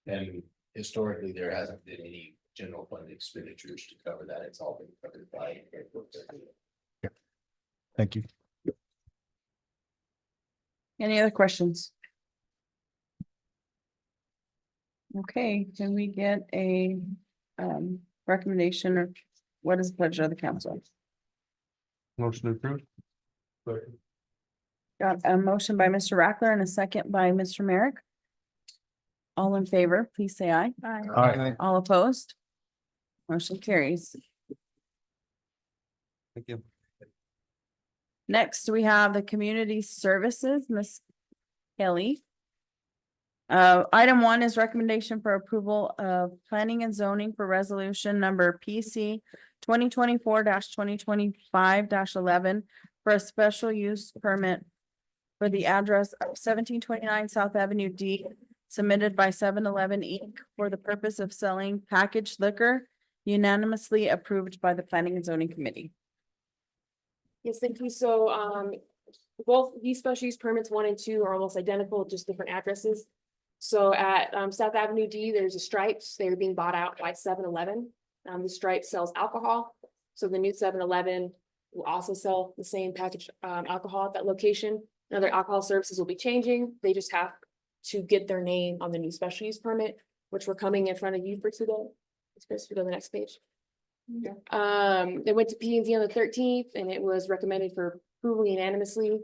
And historically, there hasn't been any general fund expenditures to cover that. It's all been covered by. Thank you. Any other questions? Okay, can we get a recommendation or what is the pleasure of the council? Motion approved. Got a motion by Mr. Rackler and a second by Mr. Merrick. All in favor, please say aye. Aye. All opposed? Motion carries. Thank you. Next, we have the community services, Ms. Kelly. Item 1 is recommendation for approval of planning and zoning for resolution number PC 2024-2025-11 for a special use permit for the address of 1729 South Avenue D submitted by 7-Eleven Inc. for the purpose of selling packaged liquor, unanimously approved by the Planning and Zoning Committee. Yes, thank you. So, both these special use permits 1 and 2 are almost identical, just different addresses. So at, South Avenue D, there's a Stripes. They're being bought out by 7-Eleven. The Stripes sells alcohol. So the new 7-Eleven will also sell the same packaged, alcohol at that location. Now their alcohol services will be changing. They just have to get their name on the new special use permit, which we're coming in front of you for today. Let's go to the next page. They went to P and Z on the 13th and it was recommended for approval unanimously.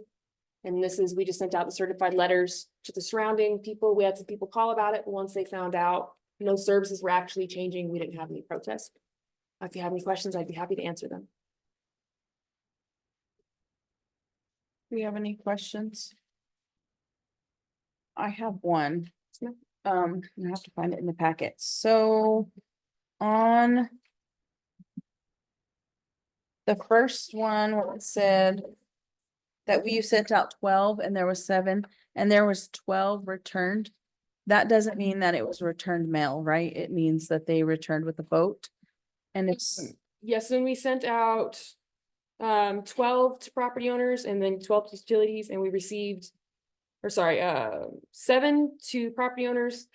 And this is, we just sent out the certified letters to the surrounding people. We had some people call about it. Once they found out no services were actually changing, we didn't have any protests. If you have any questions, I'd be happy to answer them. Do you have any questions? I have one. I have to find it in the packet. So on the first one, where it said that you sent out 12 and there was 7 and there was 12 returned. That doesn't mean that it was returned mail, right? It means that they returned with a boat. And it's, Yes, and we sent out 12 to property owners and then 12 to utilities, and we received, or sorry, 7 to property owners,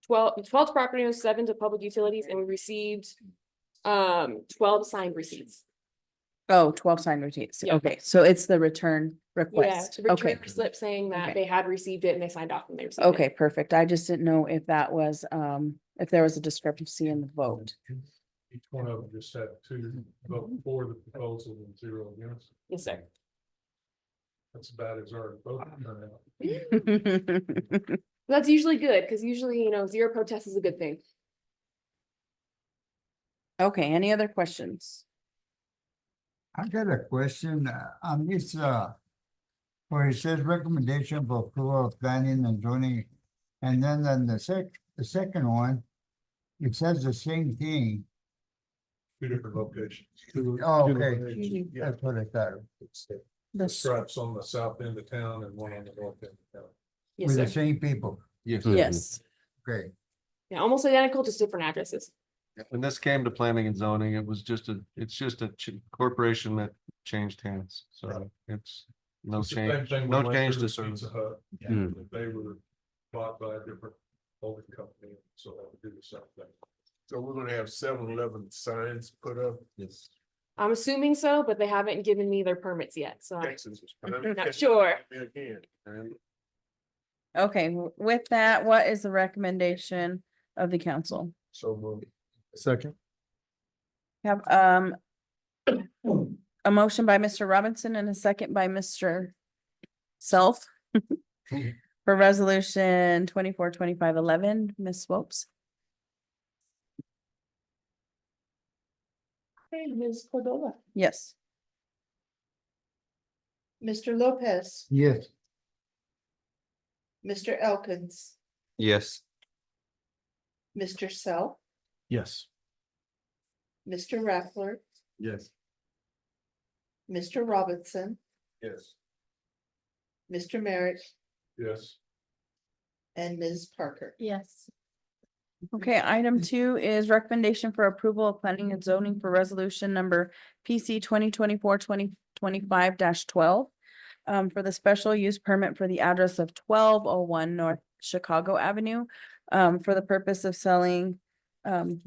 12 to property owners, 7 to public utilities, and we received 12 signed receipts. 12 signed receipts. Yeah. Okay, so it's the return Yeah, request. to Okay. return slip saying that Okay. they had received it and they signed off when they received it. Okay, perfect. I just didn't know if that was, if there was a discrepancy in the vote. Each one of them just had 2 vote for the proposal and 0 against. Yes, sir. That's about as our vote turnout. That's usually good, because usually, 0 protests is a good thing. Okay, any other questions? I got a question on this, where it says recommendation for approval of planning and zoning. And then on the second one, it says the same thing. 2 different locations. Oh, okay, that's what I thought. The Stripes on the south end of town and one on the north end of town. Yes, With sir. the same people. Yes. Yes. Okay. Yeah, almost identical, just different addresses. When this came to planning and zoning, it's just a corporation that changed hands, so it's no It's the same change, thing no we went change through to with Pizza service. Hut. Hmm. They were bought by a different holding company, so I would do the same thing. So we're gonna have 7-Eleven signs put up. Yes. I'm assuming so, but they haven't given me their permits yet, so I'm Texas is not sure. Again, and Okay, with that, what is the recommendation of the council? so moved. Second. Have, a motion by Mr. Robinson and a second by Mr. Self. For resolution 24-25-11, Ms. Swopes. Hey, Ms. Cordova, Yes. Mr. Lopez, Yes. Mr. Elkins, Yes. Mr. Self, Yes. Mr. Raffler, Yes. Mr. Robinson, Yes. Mr. Merrick, Yes. and Ms. Parker. Yes. Okay, item 2 is recommendation for approval of planning and zoning for resolution number PC 2024-2025-12. For the special use permit for the address of 1201 North Chicago Avenue. For the purpose of selling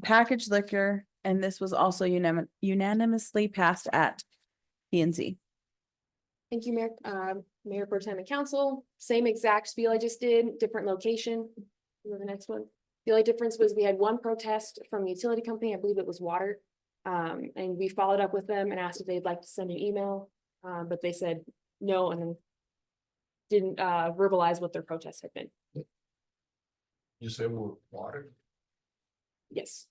packaged liquor, and this was also unanimously passed at P and Z. Thank you, Mayor, Mayor Pro Tem and Council. Same exact spiel I just did, different location. You know, the next one. The only difference was we had one protest from the utility company, I believe it was water. And we followed up with them and asked if they'd like to send an email, but they said no, and then didn't verbalize what their protest had been. You said we're water? Yes.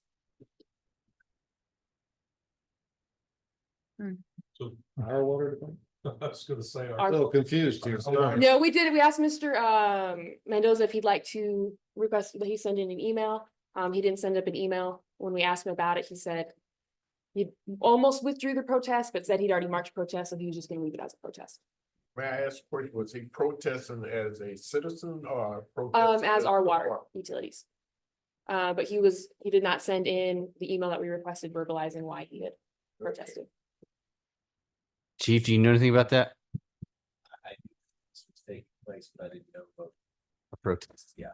So our water department? I was gonna say. Our- our- A little confused here. No, we did. We asked Mr. Mendoza if he'd like to request that he send in an email. He didn't send up an email. When we asked him about it, he said he almost withdrew the protest, but said he'd already marked protest, so he was just gonna leave it as a protest. May I ask, a question? Was he protesting as a citizen or? As our water utilities. But he did not send in the email that we requested verbalizing why he had protested. Chief, do you know anything about that? This was taking place, but I didn't know about. A protest. Yeah.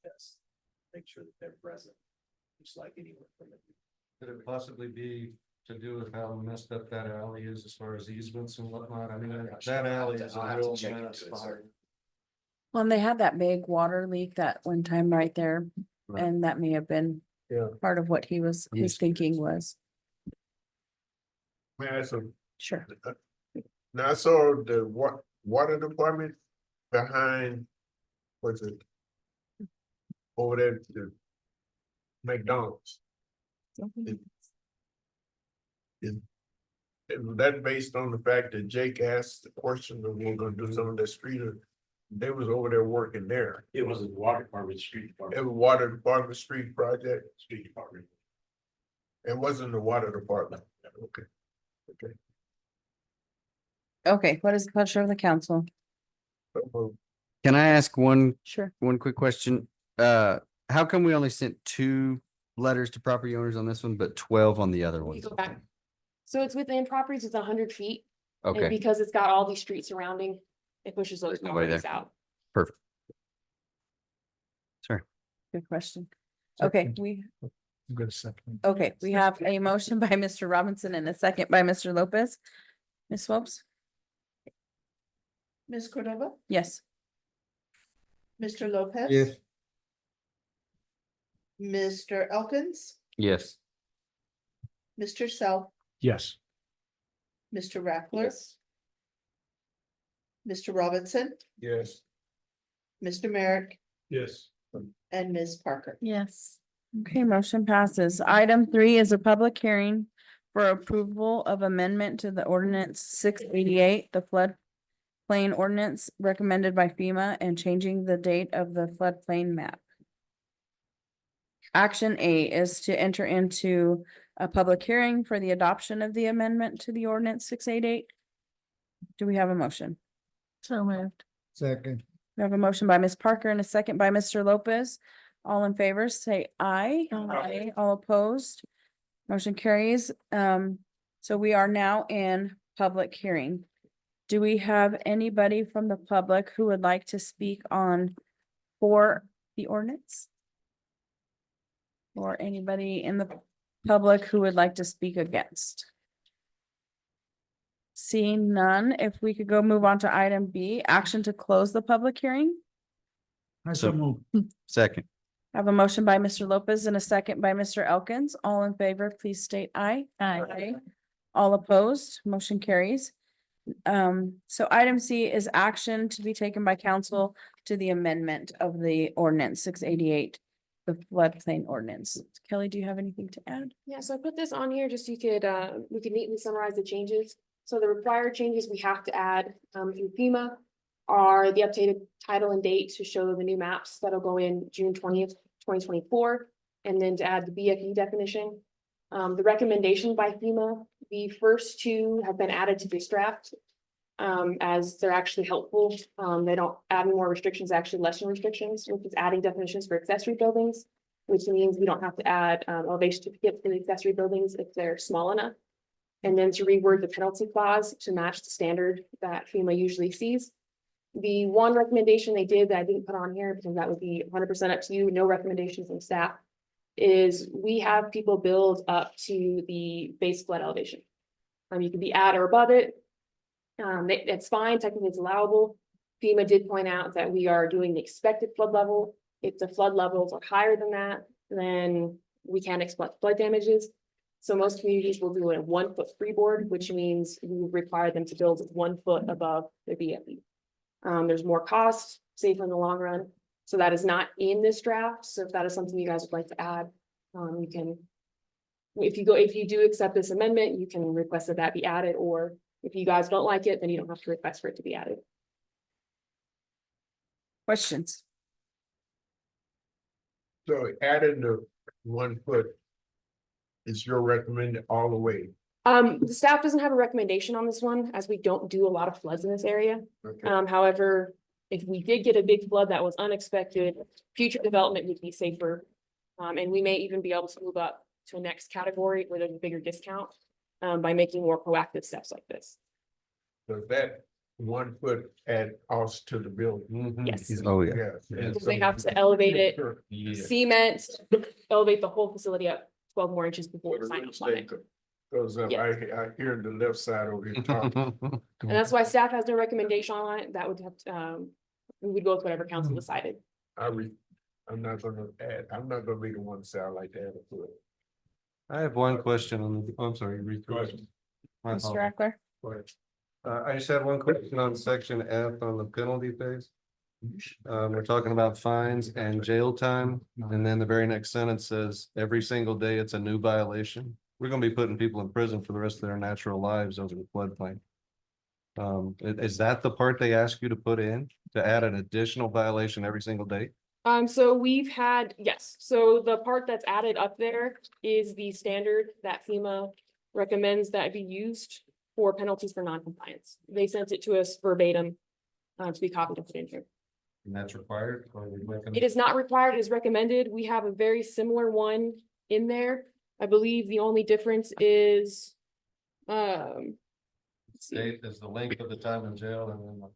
Yes, make sure that they're present, just like anywhere from it. Could it possibly be to do with how messed up that alley is as far as easements and whatnot? I mean, that alley is a I'll have to real check into mess. it, sir. Well, and they had that big water leak that one time right there, Right. and that may have been Yeah. part of what his Yes. thinking was. May I ask a Sure. Now, I saw the water department behind, what's it? Over there, the McDonald's. Is that based on the fact that Jake asked the question that we're gonna do some of the street, or they was over there working there? It was a water department, street It department, was water department street project, street department. it wasn't the water department, okay. Okay. Okay, what is the pleasure of the council? So, Can I ask one Sure. quick question? How come we only sent 2 letters to property owners on this one, but 12 on the other You ones? go back. So it's within properties, it's 100 feet. And Okay, because it's got all these streets surrounding, it pushes those There's nobody properties there. out. perfect. Sorry. Good question. Okay, Second. we I'm gonna second. Okay, we have a motion by Mr. Robinson and a second by Mr. Lopez. Ms. Swopes? Ms. Cordova, Yes. Mr. Lopez. Yes. Mr. Elkins, Yes. Mr. Self, Yes. Mr. Raffler. Mr. Robinson, yes, Mr. Merrick, Yes. and Ms. Parker. Yes. Okay, motion passes. Item 3 is a public hearing for approval of amendment to the ordinance 688, the floodplain ordinance recommended by FEMA and changing the date of the floodplain map. Action A is to enter into a public hearing for the adoption of the amendment to the ordinance 688. Do we have a motion? So moved. Second. We have a motion by Ms. Parker and a second by Mr. Lopez. All in favor, say aye. Aye. All opposed. Motion carries. So we are now in public hearing. Do we have anybody from the public who would like to speak on for the ordinance? or anybody in the public who would like to speak against? Seeing none, if we could go move on to item B, action to close the public hearing. I So- so move. Second. I have a motion by Mr. Lopez and a second by Mr. Elkins. All in favor, please state aye. Aye. All opposed, motion carries. So item C is action to be taken by council to the amendment of the ordinance 688, the floodplain ordinance. Kelly, do you have anything to add? Yeah, so I put this on here just so you could, we could neatly summarize the changes. So the required changes we have to add, through FEMA are the updated title and date to show the new maps that'll go in June 20th, 2024, and then to add the BFE definition. The recommendation by FEMA, the first two have been added to this draft. As they're actually helpful. They don't add any more restrictions, actually lessen restrictions, which is adding definitions for accessory buildings. Which means we don't have to add elevation certificates for the accessory buildings if they're small enough. And then to reword the penalty clause to match the standard that FEMA usually sees. The one recommendation they did that I didn't put on here, because that would be 100% up to you, no recommendations from staff, is we have people build up to the base flood elevation. You can be at or above it. It's fine, technically it's allowable. FEMA did point out that we are doing the expected flood level. If the flood levels are higher than that, then we can't expect flood damages. So most communities will do a 1 foot freeboard, which means we require them to build 1 foot above their BFE. There's more cost, safer in the long run. So that is not in this draft. So if that is something you guys would like to add, you can. If you do accept this amendment, you can request that that be added, or if you guys don't like it, then you don't have to request for it to be added. Questions? So adding the 1 foot is your recommended all the way. The staff doesn't have a recommendation on this one, as we don't do a lot of floods in this area. Okay. However, if we did get a big flood that was unexpected, future development would be safer. And we may even be able to move up to a next category where there's a bigger discount, by making more proactive steps like this. So that 1 foot add cost to the building. Mhm. Yes. Oh, yeah. Yeah. Because they have to elevate it, Yeah. cement, elevate the whole facility up 12 more inches before the sign off on it. Goes up, Yes. I hear the left side over here talking. And that's why staff has no recommendation on it. That would have to, we would go with whatever council decided. I'm not gonna add, I'm not gonna be the one to say I like to add a foot. I have one question on the, I'm sorry, read Go ahead. My Mr. apologies. Eckler? Go ahead. I just had one question on section F on the penalty phase. We're talking about fines and jail time, and then the very next sentence says, every single day it's a new violation. We're gonna be putting people in prison for the rest of their natural lives over the floodplain. Is that the part they ask you to put in, to add an additional violation every single day? So we've had, yes, so the part that's added up there is the standard that FEMA recommends that be used for penalties for non-compliance. They sent it to us verbatim, to be copied and put in here. And that's required? Or we recommend- It is not required, it is recommended. We have a very similar one in there. I believe the only difference is, let's see. State is the length of the time in jail and then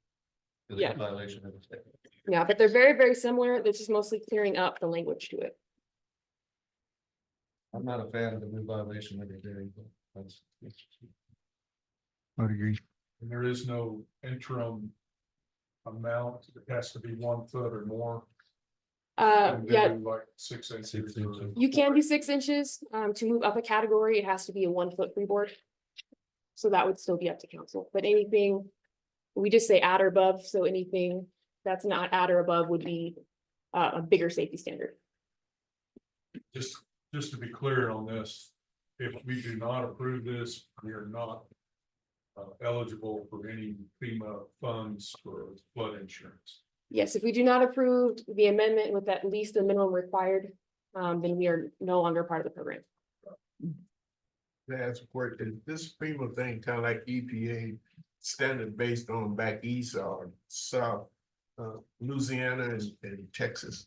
the Yeah. violation of the state. Yeah, but they're very, very similar. This is mostly clearing up the language to it. I'm not a fan of the new violation every day, but that's. I would agree. And there is no interim amount. It has to be 1 foot or more. And Yeah, then like 6 inches. or- you can do 6 inches. To move up a category, it has to be a 1 foot freeboard. So that would still be up to council, but anything, we just say at or above, so anything that's not at or above would be a bigger safety standard. Just to be clear on this, if we do not approve this, we are not eligible for any FEMA funds for flood insurance. Yes, if we do not approve the amendment with at least the minimum required, then we are no longer part of the program. That's where, is this FEMA thing kind of like EPA standard based on back east or south, Louisiana and Texas?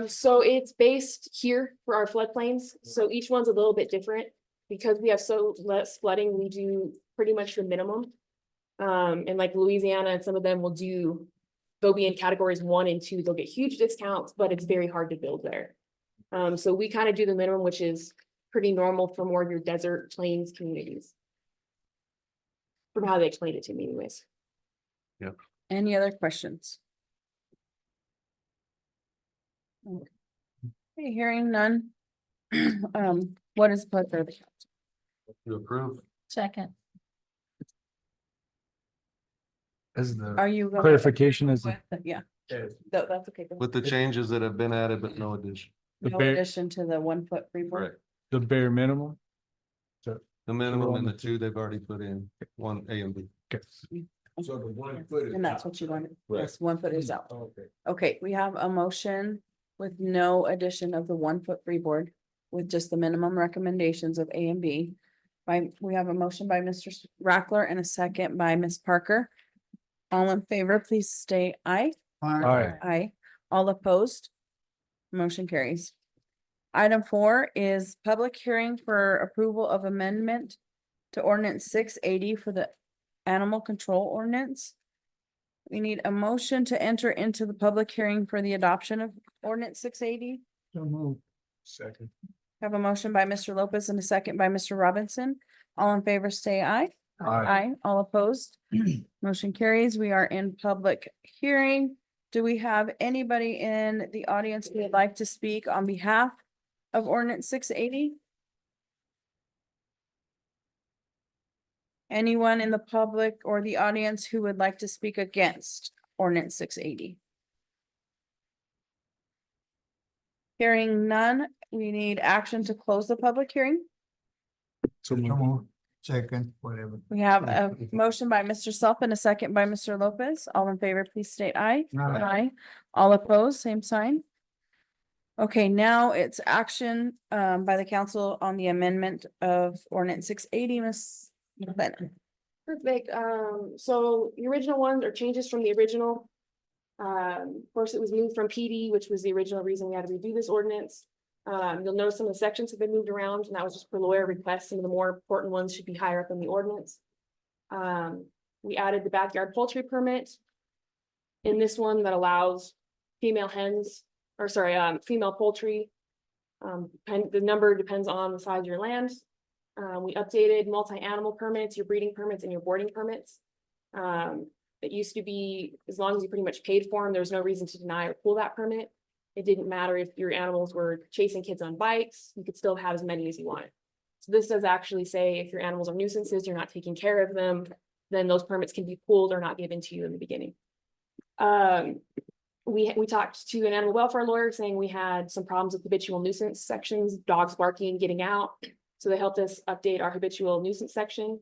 So it's based here for our floodplains, so each one's a little bit different. Because we have so less flooding, we do pretty much the minimum. And like Louisiana and some of them will do, they'll be in categories 1 and 2, they'll get huge discounts, but it's very hard to build there. So we kind of do the minimum, which is pretty normal for more of your desert plains communities. From how they explained it to me anyways. Any other questions? Okay, hearing none. What is the pleasure of the council? To approve. Second. As the Are you? going- clarification is the Yeah, Yes. that's okay. With the changes that have been added, but no addition. the No bare, addition to the 1 foot freeboard. Correct. the bare minimum. The minimum on and the the two they've already put in, one A and B. So the 1 foot is. And that's what you wanted. Right. Yes, 1 foot is out. Okay. Okay, we have a motion with no addition of the 1 foot freeboard with just the minimum recommendations of A and B. We have a motion by Mr. Rackler and a second by Ms. Parker. All in favor, please state aye. Aye. Aye. All opposed? Motion carries. Item 4 is public hearing for approval of amendment to ordinance 680 for the animal control ordinance. We need a motion to enter into the public hearing for the adoption of ordinance 680. So move. Second. Have a motion by Mr. Lopez and a second by Mr. Robinson. All in favor, say aye. Aye. All opposed? Motion carries. We are in public hearing. Do we have anybody in the audience who would like to speak on behalf of ordinance 680? Anyone in the public or the audience who would like to speak against ordinance 680? Hearing none, we need action to close the public hearing. So So moved. move. Second, whatever. We have a motion by Mr. Self and a second by Mr. Lopez. All in favor, please state aye. Aye. Aye. All opposed, same sign. Okay, now it's action by the council on the amendment of ordinance 680, Ms. Bennett. Perfect. So the original ones are changes from the original. Of course, it was moved from PD, which was the original reason we had to redo this ordinance. You'll notice some of the sections have been moved around, and that was just per lawyer request. Some of the more important ones should be higher up in the ordinance. We added the backyard poultry permit in this one that allows female hens, or sorry, female poultry. The number depends on the size of your land. We updated multi-animal permits, your breeding permits and your boarding permits. It used to be, as long as you pretty much paid for them, there was no reason to deny or pull that permit. It didn't matter if your animals were chasing kids on bikes, you could still have as many as you wanted. So this does actually say if your animals are nuisances, you're not taking care of them, then those permits can be pulled or not given to you in the beginning. We talked to an animal welfare lawyer saying we had some problems with habitual nuisance sections, dogs barking, getting out. So they helped us update our habitual nuisance section.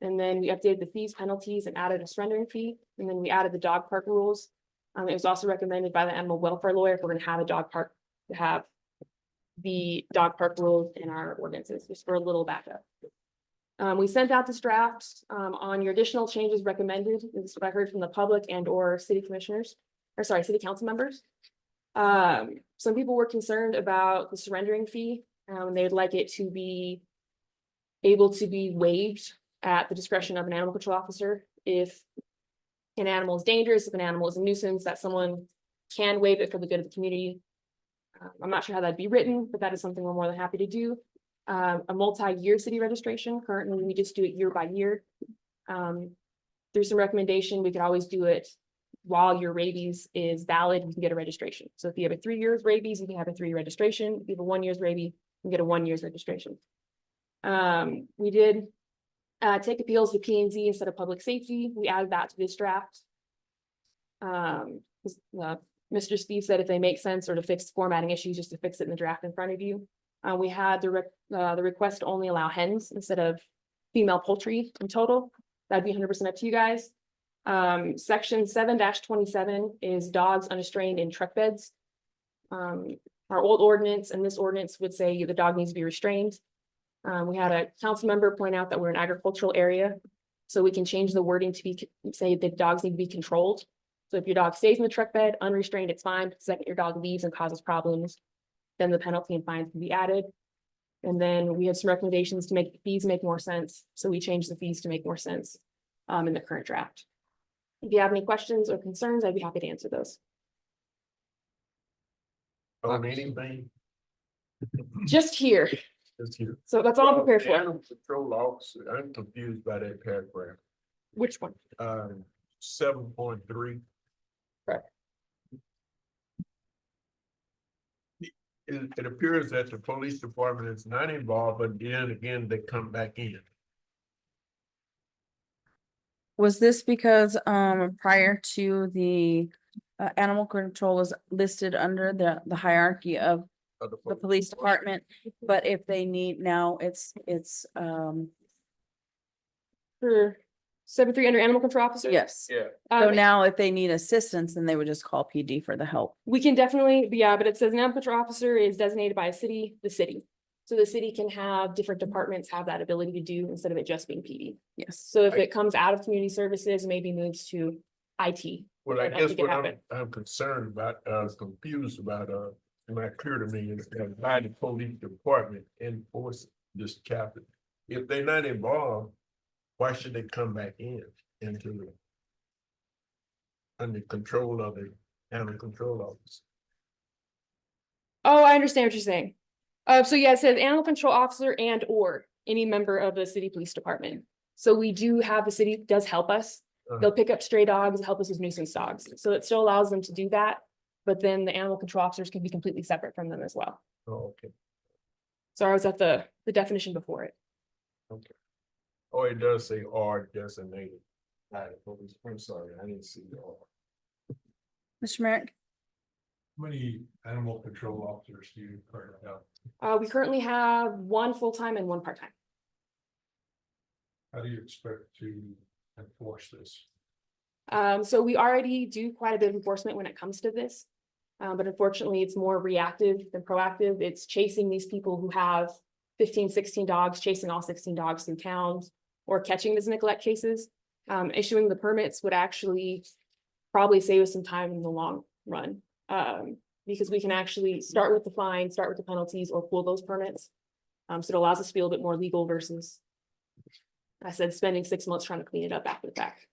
And then we updated the fees, penalties, and added a surrendering fee. And then we added the dog park rules. It was also recommended by the animal welfare lawyer if we're gonna have a dog park, to have the dog park rules in our ordinances, just for a little backup. We sent out this draft on your additional changes recommended. This is what I heard from the public and or city commissioners, or sorry, city council members. Some people were concerned about the surrendering fee. They'd like it to be able to be waived at the discretion of an animal control officer. If an animal is dangerous, if an animal is a nuisance, that someone can waive it for the good of the community. I'm not sure how that'd be written, but that is something we're more than happy to do. A multi-year city registration. Currently, we just do it year by year. Through some recommendation, we could always do it while your rabies is valid, you can get a registration. So if you have a 3 years rabies, you can have a 3-year registration. If you have a 1 year's rabies, you can get a 1 year's registration. We did take appeals to P&Z instead of public safety. We added that to this draft. Mr. Steve said if they make sense or to fix formatting issues, just to fix it in the draft in front of you. We had the request to only allow hens instead of female poultry in total. That'd be 100% up to you guys. Section 7-27 is dogs unrestrained in truck beds. Our old ordinance and this ordinance would say the dog needs to be restrained. We had a council member point out that we're an agricultural area, so we can change the wording to be say that dogs need to be controlled. So if your dog stays in the truck bed unrestrained, it's fine. But the second your dog leaves and causes problems, then the penalty and fines can be added. And then we had some recommendations to make the fees make more sense. So we changed the fees to make more sense in the current draft. If you have any questions or concerns, I'd be happy to answer those. On anything, just here. It's here. So that's all I'm prepared for. Animal control officer, I'm confused by that paragraph. Which one? 7.3. Correct. It appears that the police department is not involved, but then again, they come back in. Was this because, prior to the, animal control was listed under the hierarchy of Of the police department? But if they need, now it's, For 7.3 under animal control officer? yes. Yeah. So Um, now if they need assistance, then they would just call PD for the help. we can definitely, yeah, but it says an animal control officer is designated by a city, the city. So the city can have different departments have that ability to do instead of it just being PD. Yes. So if it comes out of community services, maybe moves to IT. Well, I I don't guess think it what happened. I'm concerned about, confused about, not clear to me is that why the police department enforce this chapter. If they're not involved, why should they come back into the under control of the animal control office? Oh, I understand what you're saying. So yeah, it says animal control officer and or any member of the city police department. So we do have, the city does help us. They'll pick up stray dogs, help us with nuisance dogs. So it still allows them to do that. But then the animal control officers can be completely separate from them as well. Oh, okay, So I was at the definition before it. okay. Oh, it does say are designated. I'm sorry, I didn't see the R. Mr. Merrick? How many animal control officers do you currently have? We currently have one full-time and one part-time. How do you expect to enforce this? So we already do quite a bit of enforcement when it comes to this. But unfortunately, it's more reactive than proactive. It's chasing these people who have 15, 16 dogs, chasing all 16 dogs through towns or catching these neglect cases. Issuing the permits would actually probably save us some time in the long run. Because we can actually start with the fine, start with the penalties, or pull those permits. So it allows us to be a little bit more legal versus, I said, spending 6 months trying to clean it up after the fact.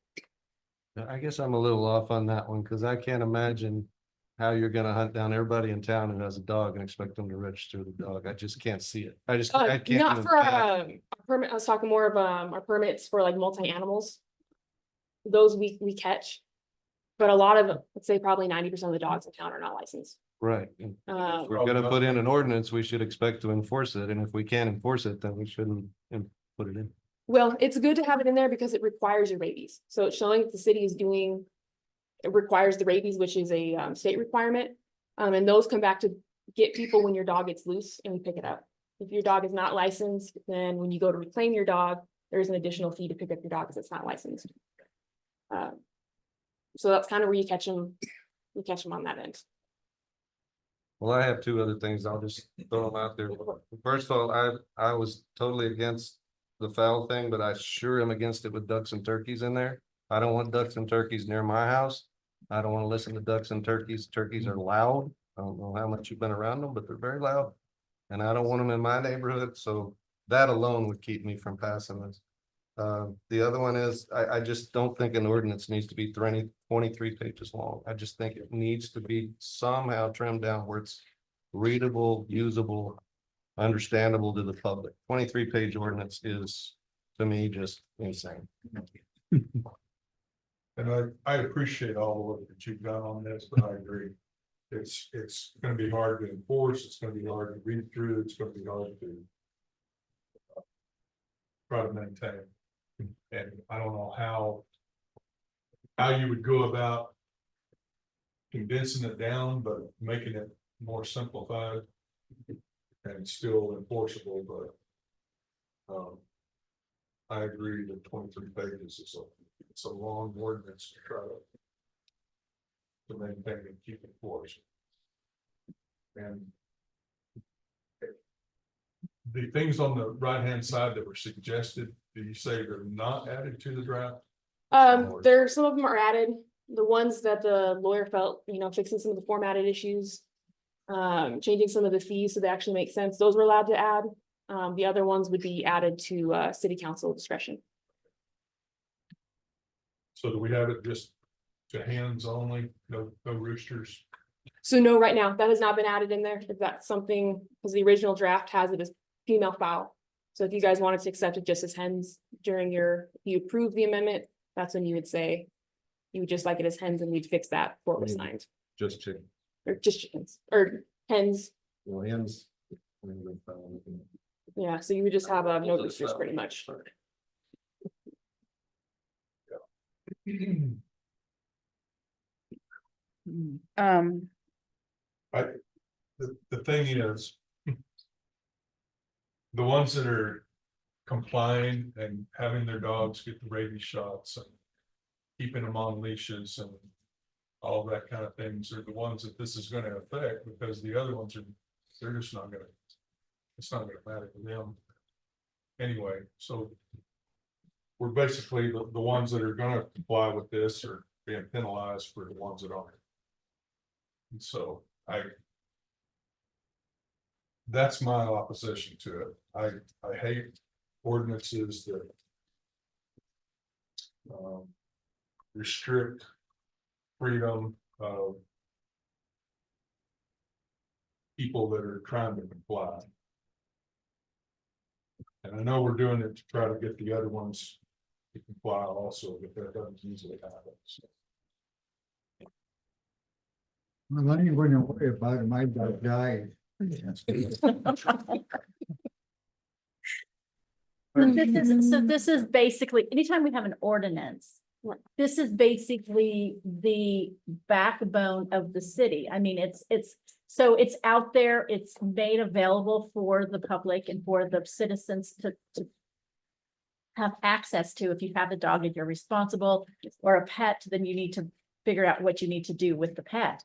I guess I'm a little off on that one, because I can't imagine how you're gonna hunt down everybody in town who has a dog and expect them to register the dog. I just can't see it. I can't. Not even for fathom. our permit, I was talking more of our permits for like multi-animals. Those we catch. But a lot of, let's say probably 90% of the dogs in town are not licensed. Right. And Um, if we're gonna put in an ordinance, we should expect to enforce it, and if we can't enforce it, then we shouldn't put it in. Well, it's good to have it in there because it requires your rabies. So it's showing that the city is doing, it requires the rabies, which is a state requirement. And those come back to get people when your dog gets loose and we pick it up. If your dog is not licensed, then when you go to reclaim your dog, there's an additional fee to pick up your dog because it's not licensed. So that's kind of where you catch them on that end. Well, I have two other things. I'll just throw them out there. First of all, I was totally against the fowl thing, but I sure am against it with ducks and turkeys in there. I don't want ducks and turkeys near my house. I don't want to listen to ducks and turkeys. Turkeys are loud. I don't know how much you've been around them, but they're very loud. And I don't want them in my neighborhood, so that alone would keep me from passing this. The other one is, I just don't think an ordinance needs to be 23 pages long. I just think it needs to be somehow trimmed down where it's readable, usable, understandable to the public. 23-page ordinance is, to me, just insane. And I appreciate all the work that you've done on this, but I agree. It's gonna be hard to enforce, it's gonna be hard to read through, it's gonna be hard to try to maintain. And I don't know how you would go about condensing it down, but making it more simplified and still enforceable, but I agree that 23 pages is it's a long ordinance to try to maintain and keep enforced. And the things on the right-hand side that were suggested, do you say they're not added to the draft? Some of them are added, the ones that the lawyer felt, fixing some of the formatted issues. Changing some of the fees so they actually make sense, those were allowed to add. The other ones would be added to city council discretion. So do we have it just to hands only, no roosters? So no, right now, that has not been added in there. If that's something, because the original draft has it as female fowl. So if you guys wanted to accept it just as hens during you approve the amendment, that's when you would say. You would just like it as hens and we'd fix that before it was signed, Just chicken. or just chickens, or hens. Well, hens. Yeah, so you would just have no roosters pretty much. Um, The thing is. The ones that are complying and having their dogs get the rabies shots and. Keeping them on leashes and all that kind of things are the ones that this is gonna affect, because the other ones are, they're just not gonna. It's not gonna matter to them. Anyway, so. We're basically the ones that are gonna comply with this are being penalized for the ones that aren't. And so that's my opposition to it. I hate ordinances that. Restrict freedom of people that are trying to comply. And I know we're doing it to try to get the other ones to comply also, but that doesn't usually happen. So. Well, I ain't gonna worry about it, my dog died. So this is basically, anytime we have an ordinance, this is basically the backbone of the city. I mean, so it's out there, it's made available for the public and for the citizens to have access to. If you have a dog and you're responsible, or a pet, then you need to figure out what you need to do with the pet.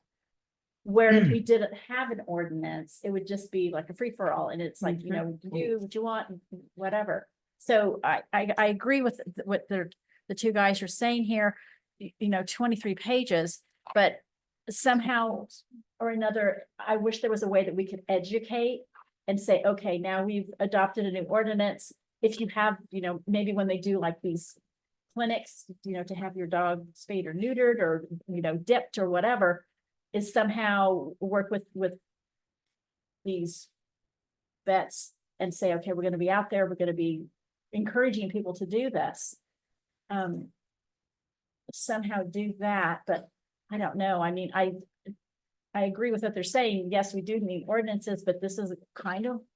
Where if we didn't have an ordinance, it would just be like a free-for-all, and it's like, you know, do what you want, whatever. So I agree with what the two guys are saying here, you know, 23 pages, but somehow or another, I wish there was a way that we could educate and say, okay, now we've adopted a new ordinance. If you have, you know, maybe when they do like these clinics, you know, to have your dog spayed or neutered or, you know, dipped or whatever, is somehow work with these vets and say, okay, we're going to be out there, we're going to be encouraging people to do this. Somehow do that, but I don't know. I mean, I agree with what they're saying. Yes, we do need ordinances, but this is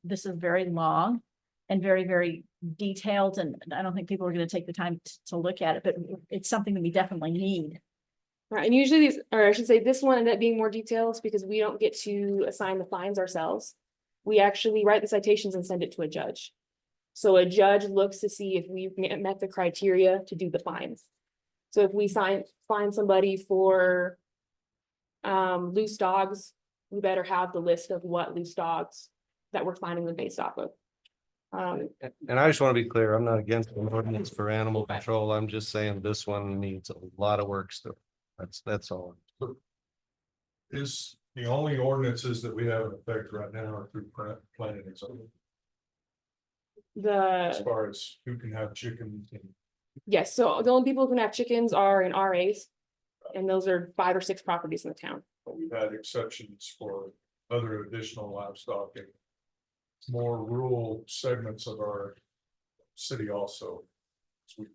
this is very long and very, very detailed. And I don't think people are going to take the time to look at it, but it's something that we definitely need. Right, and usually these, or I should say this one ended up being more detailed because we don't get to assign the fines ourselves. We actually write the citations and send it to a judge. So a judge looks to see if we've met the criteria to do the fines. So if we fine somebody for loose dogs, we better have the list of what loose dogs that we're finding them based off of. And I just want to be clear, I'm not against an ordinance for animal control. I'm just saying this one needs a lot of work still. That's all. Is the only ordinances that we have in effect right now are through planning and zoning, as far as who can have chickens and. Yes, so the only people who can have chickens are in RAs. And those are 5 or 6 properties in the town. But we've had exceptions for other additional livestock in more rural segments of our city also. So a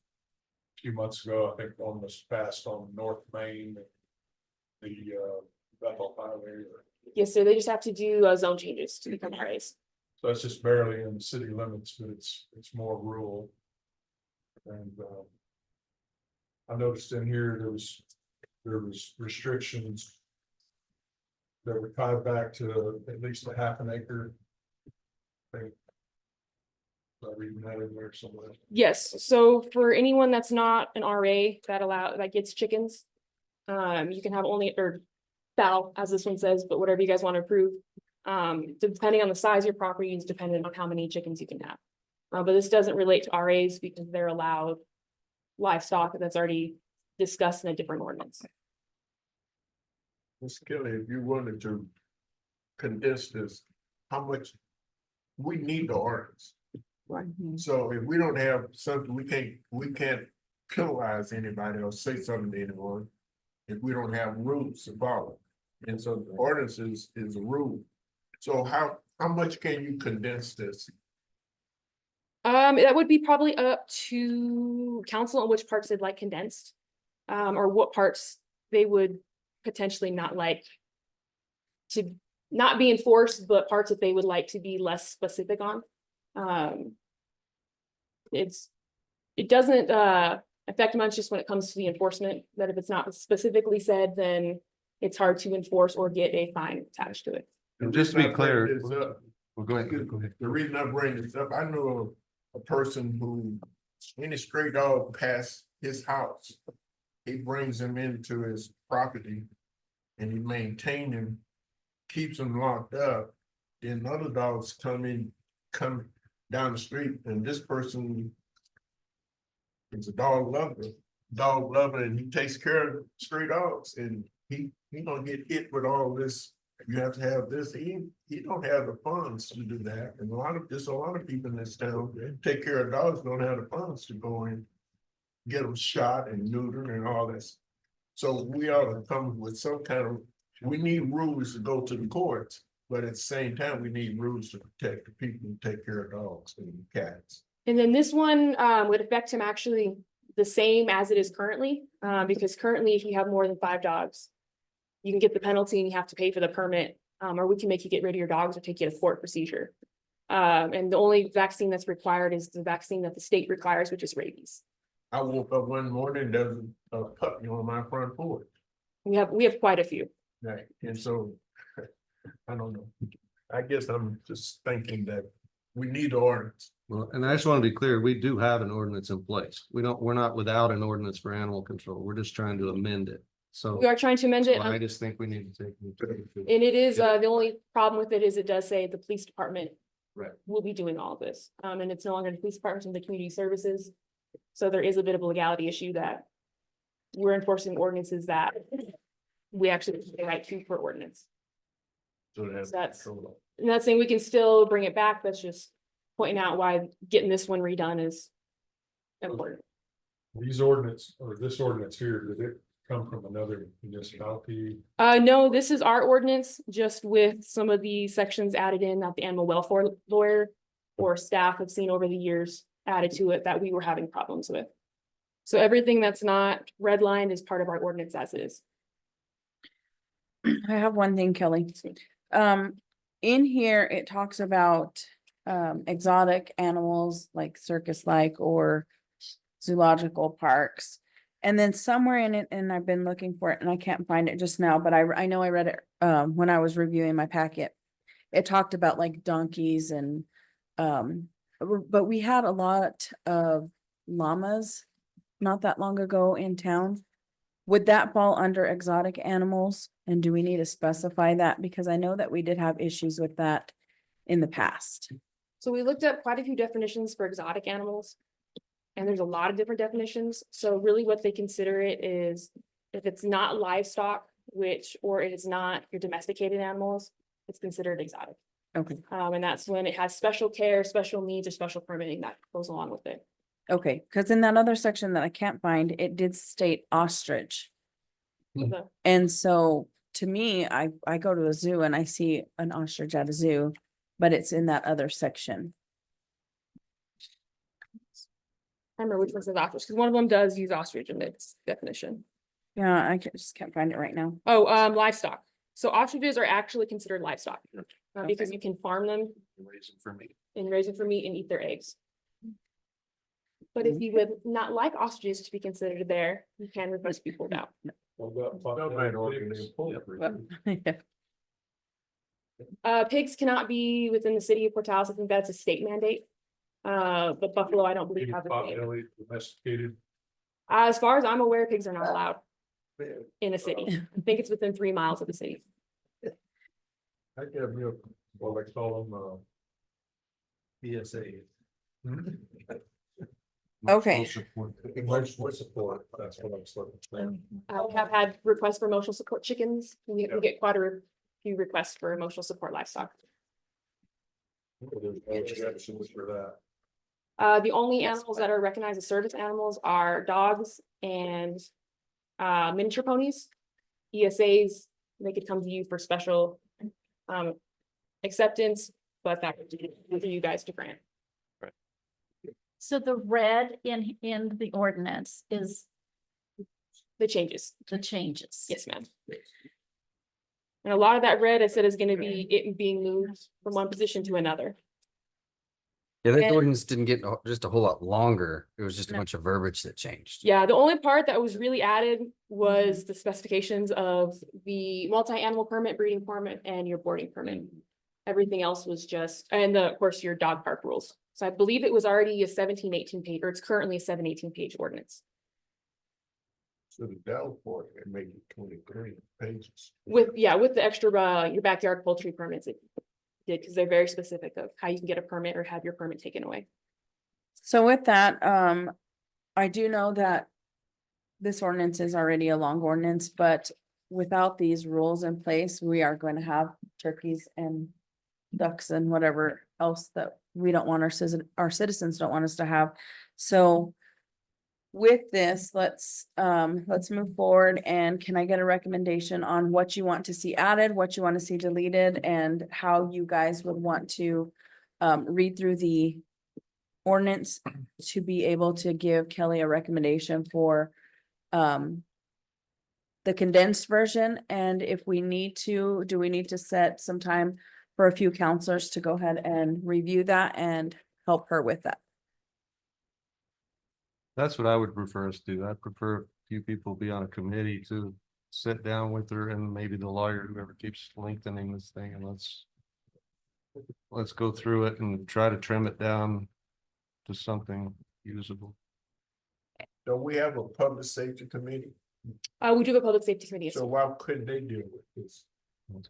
few months ago, I think one was passed on North Main, the Bethel Highway. Yes, so they just have to do zone changes to become RAs. So that's just barely in the city limits, but it's more rural. And I noticed in here, there was restrictions that were tied back to at least a half an acre. I think. I'm reading that in there somewhere. Yes, so for anyone that's not an RA that gets chickens, you can have only, or fowl, as this one says, but whatever you guys want to approve. Depending on the size of your property is dependent on how many chickens you can have. But this doesn't relate to RAs because they're allowed livestock that's already discussed in a different ordinance. Ms. Kelly, if you wanted to condense this, how much we need the ordinance. Right. So if we don't have something, we can't penalize anybody or say something to anyone if we don't have rules to follow. And so the ordinance is a rule. So how much can you condense this? That would be probably up to council on which parts they'd like condensed. Or what parts they would potentially not like to not be enforced, but parts that they would like to be less specific on. It doesn't affect much just when it comes to the enforcement, that if it's not specifically said, then it's hard to enforce or get a fine attached to it. And just to be The reason I bring clear, this up- well, go ahead, go ahead. The reason I bring this up, I know a person who, any stray dog past his house, he brings him into his property and he maintains him, keeps him locked up. Then other dogs come down the street, and this person is a dog lover, and he takes care of stray dogs, and he gonna get hit with all this. You have to have this, he don't have the funds to do that, and there's a lot of people in this town that take care of dogs, don't have the funds to go and get them shot and neutered and all this. So we ought to come with some kind of, we need rules to go to the courts, but at the same time, we need rules to protect the people who take care of dogs and cats. And then this one would affect him actually the same as it is currently, because currently if you have more than 5 dogs, you can get the penalty and you have to pay for the permit, or we can make you get rid of your dogs or take you to court for seizure. And the only vaccine that's required is the vaccine that the state requires, which is rabies. I woke up one morning, there was a puppy on my front porch. We have quite a few. Right, and so, I don't know. I guess I'm just thinking that we need ordinance. Well, and I just want to be clear, we do have an ordinance in place. We're not without an ordinance for animal control. We're just trying to amend it. So We are trying to amend it. I just think we need to take. And it is, the only problem with it is it does say the police department Right. will be doing all of this. And it's no longer the police department and the community services. So there is a bit of a legality issue that we're enforcing ordinances that we actually have the right to for ordinance. So That's- I'm not saying we can still bring it back, that's just pointing out why getting this one redone is important. These ordinance, or this ordinance here, did it come from another municipality? No, this is our ordinance, just with some of the sections added in that the animal welfare lawyer or staff have seen over the years added to it that we were having problems with. So everything that's not redlined is part of our ordinance as is. I have one thing, Kelly. In here, it talks about exotic animals like circus-like or zoological parks. And then somewhere in it, and I've been looking for it and I can't find it just now, but I know I read it when I was reviewing my packet. It talked about like donkeys and but we had a lot of llamas not that long ago in town. Would that fall under exotic animals? And do we need to specify that? Because I know that we did have issues with that in the past. So we looked up quite a few definitions for exotic animals. And there's a lot of different definitions. So really what they consider it is if it's not livestock, or it is not your domesticated animals, it's considered exotic. Okay, And that's when it has special care, special needs, or special permitting that goes along with it. okay, because in that other section that I can't find, it did state ostrich. The- And so to me, I go to a zoo and I see an ostrich at a zoo, but it's in that other section. I remember which one says ostrich, because one of them does use ostrich in its definition. Yeah, just can't find it right now. Oh, livestock. So ostriches are actually considered livestock, because you can farm them Raise it for me. and raise them for meat and eat their eggs. But if you would not like ostriches to be considered there, you can request to be pulled out. Pigs cannot be within the city of Portales. I think that's a state mandate. But buffalo, I don't believe have a mandate. Domesticated. As far as I'm aware, pigs are not allowed in a city. I think it's within 3 miles of the city. I get real, what they call them, PSA. Okay. Emotional support, that's what I'm looking for. We have had requests for emotional support chickens. We get quite a few requests for emotional support livestock. There's no exceptions for that. The only animals that are recognized as service animals are dogs and miniature ponies. ESAs they could come to you for special acceptance, but that would be for you guys to grant. So the red in the ordinance is The changes. the changes. Yes, ma'am. And a lot of that red I said is gonna be it being moved from one position to another. Yeah, that And- ordinance didn't get just a whole lot longer. It was just a No. bunch of verbiage that changed. Yeah, the only part that was really added was the specifications of the multi-animal permit, breeding permit, and your boarding permit. Everything else was just, and of course, your dog park rules. So I believe it was already a 17-18 page, or it's currently a 7-18 page ordinance. So the downpour and make it 23 pages. With the extra, your backyard poultry permits it did, because they're very specific of how you can get a permit or have your permit taken away. So with that, I do know that this ordinance is already a long ordinance, but without these rules in place, we are going to have turkeys and ducks and whatever else that we don't want our citizens don't want us to have. So with this, let's move forward, and can I get a recommendation on what you want to see added, what you want to see deleted, and how you guys would want to read through the ordinance to be able to give Kelly a recommendation for the condensed version, and if we need to, do we need to set some time for a few counselors to go ahead and review that and help her with that? That's what I would prefer us to do. I'd prefer a few people be on a committee to sit down with her and maybe the lawyer, whoever keeps lengthening this thing, and let's go through it and try to trim it down to something usable. Don't we have a public safety committee? We do have a public safety committee. So why couldn't they deal with this?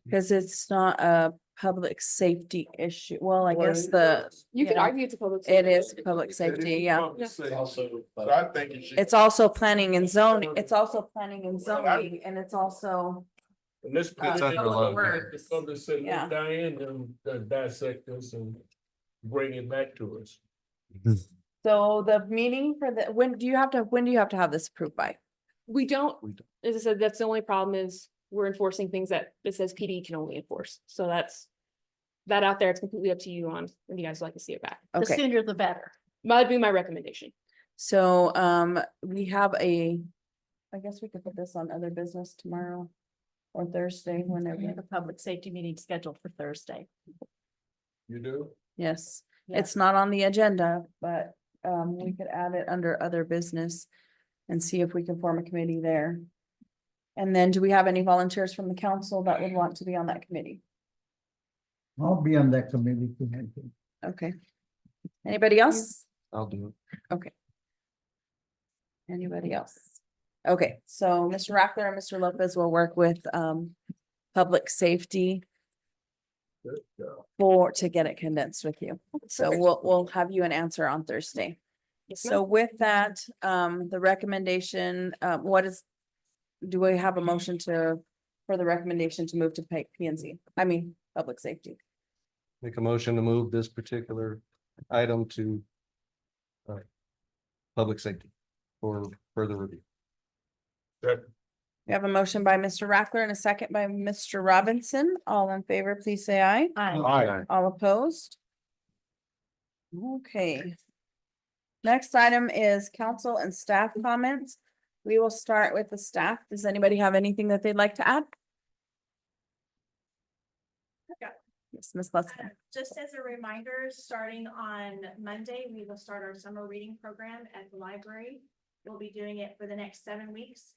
Because it's not a public safety issue. Well, I Well, guess it the, is. You could yeah. argue it's a public. it safety. is public It safety, is yeah. public safety. So I think it should. It's also planning and zoning, it's also planning and zoning, and it's also, And let's put It's it in under law. the words. Come to say, Yeah. let Diane dissect this and bring it back to us. so the meeting for the, when do you have to have this approved by? We don't, We don't. as I said, that's the only problem is we're enforcing things that it says PD can only enforce. So that's that out there. It's completely up to you on when you guys would like to see it back. The Okay, sooner the better. That'd be my recommendation. so, we have I guess we could put this on other business tomorrow or Thursday, We whenever. have a public safety meeting scheduled for Thursday. You do? Yes, Yeah. it's not on the agenda, but, we could add it under other business and see if we can form a committee there. And then do we have any volunteers from the council that would want to be on that committee? I'll be on that committee. Okay. Anybody else? I'll do it. Anybody else? Okay, so Mr. Rackler and Mr. Lopez will work with public safety Good job. to get it condensed with you. So we'll have you an answer on Thursday. Yes, So with that, the recommendation, do we have a motion for the recommendation to move to P and Z? I mean, public safety. Make a motion to move this particular item to public safety for further review. We have a motion by Mr. Rackler and a second by Mr. Robinson. All in favor, please say aye. Aye. All opposed? Okay. Next item is council and staff comments. We will start with the staff. Does anybody have anything that they'd like to add? Yes, Ms. Lester. Just as a reminder, starting on Monday, we will start our summer reading program at the library. We'll be doing it for the next 7 weeks.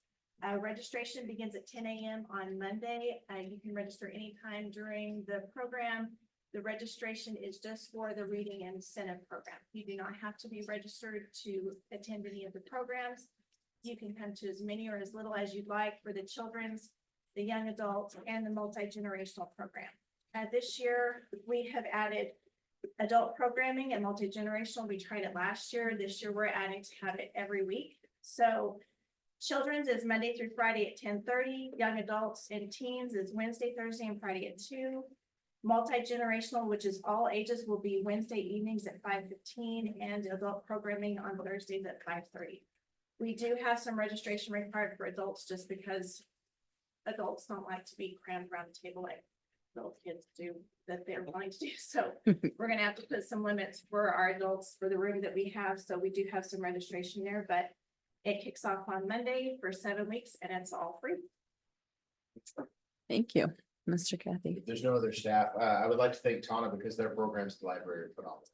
Registration begins at 10 a.m. on Monday. You can register anytime during the program. The registration is just for the reading and incentive program. You do not have to be registered to attend any of the programs. You can come to as many or as little as you'd like for the children's, the young adults, and the multi-generational program. This year, we have added adult programming and multi-generational. We tried it last year. This year, we're adding to have it every week. So children's is Monday through Friday at 10:30. Young adults and teens is Wednesday, Thursday, and Friday at 2. Multi-generational, which is all ages, will be Wednesday evenings at 5:15 and adult programming on Thursdays at 5:30. We do have some registration required for adults just because adults don't like to be crammed around the table like little kids do that they're wanting to do. So we're gonna have to put some limits for our adults for the room that we have. So we do have some registration there, but it kicks off on Monday for 7 weeks and it's all free. Thank you, Mr. Kathy. If there's no other staff, I would like to thank Tana because their programs at the library are phenomenal.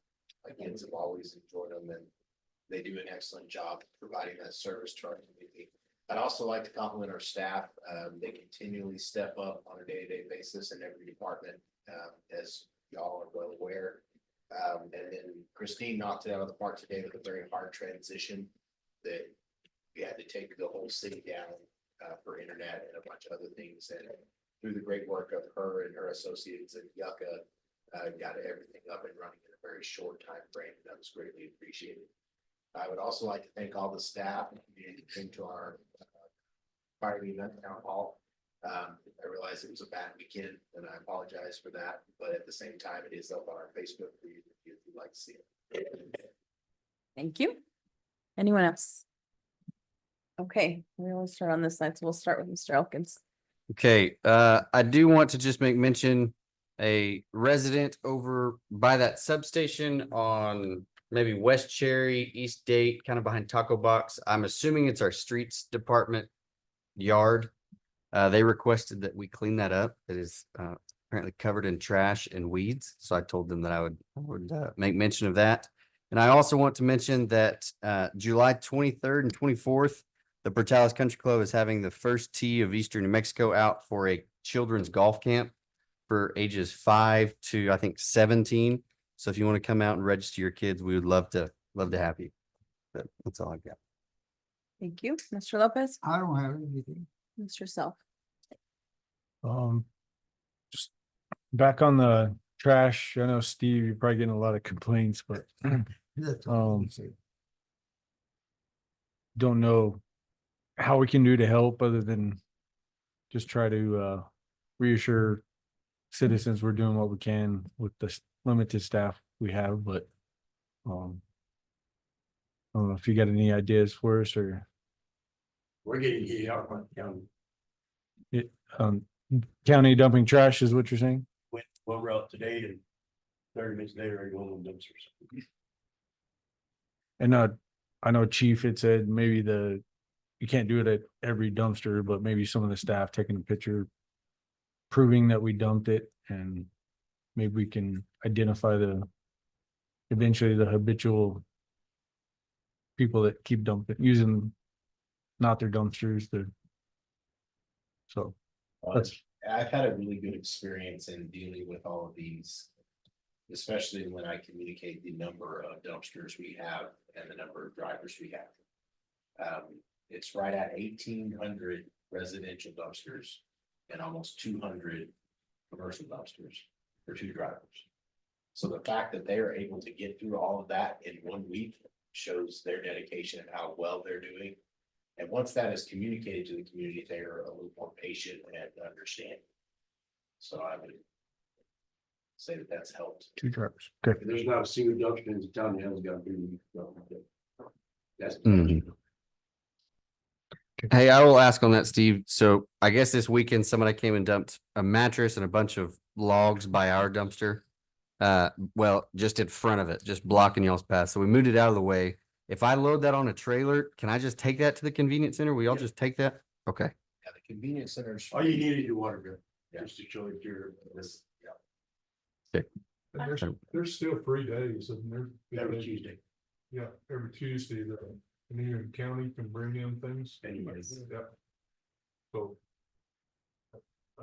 My kids have always enjoyed them and they do an excellent job providing that service to our community. I'd also like to compliment our staff. They continually step up on a day-to-day basis in every department, as y'all are well aware. And then Christine knocked it out of the park today with a very hard transition that we had to take the whole city down for internet and a bunch of other things. And through the great work of her and her associates at Yucca, got everything up and running in a very short time frame. That was greatly appreciated. I would also like to thank all the staff and community who came to our fire event town hall. I realize it was a bad weekend and I apologize for that, but at the same time, it is up on our Facebook feed if you'd like to see it. Thank you. Anyone else? Okay, we always start on this side, so we'll start with Mr. Elkins. Okay, I do want to just make mention, a resident over by that substation on maybe West Cherry, East Date, kind of behind Taco Box. I'm assuming it's our streets department yard. They requested that we clean that up. It is apparently covered in trash and weeds. So I told them that I would make mention of that. And I also want to mention that July 23rd and 24th, the Portales Country Club is having the first tee of Eastern New Mexico out for a children's golf camp for ages 5 to, I think, 17. So if you want to come out and register your kids, we would love to have you. But that's all I've got. Thank you. Mr. Lopez, I don't have anything. Mr. Self. Just back on the trash. I know, Steve, you're probably getting a lot of complaints, but That's all I can say. don't know how we can do to help other than just try to reassure citizens we're doing what we can with the limited staff we have, but I don't know if you got any ideas for us or We're getting heat out on county. county dumping trash is what you're saying? Went one route today and 30 minutes later, I go on dumpsters. And I know Chief had said maybe you can't do it at every dumpster, but maybe some of the staff taking a picture proving that we dumped it, and maybe we can identify eventually the habitual people that keep dumping, using not their dumpsters. So that's, I've had a really good experience in dealing with all of these, especially when I communicate the number of dumpsters we have and the number of drivers we have. It's right at 1,800 residential dumpsters and almost 200 commercial dumpsters for 2 drivers. So the fact that they are able to get through all of that in 1 week shows their dedication and how well they're doing. And once that is communicated to the community, they are a little more patient and understanding. So I would say that that's helped. 2 drivers. Okay. There's not a single dumpster in the town that hasn't got a big. That's. Hey, I will ask on that, Steve. So I guess this weekend, somebody came and dumped a mattress and a bunch of logs by our dumpster. Well, just in front of it, just blocking y'all's path. So we moved it out of the way. If I load that on a trailer, can I just take that to the convenience center? We all just take that? Okay. Yeah, the convenience centers. All you need is your water bill, just to show that you're this, And there's still 3 days and they're every Tuesday. Yeah, every Tuesday, the Canadian County can bring in things. Anyways. Yeah. So.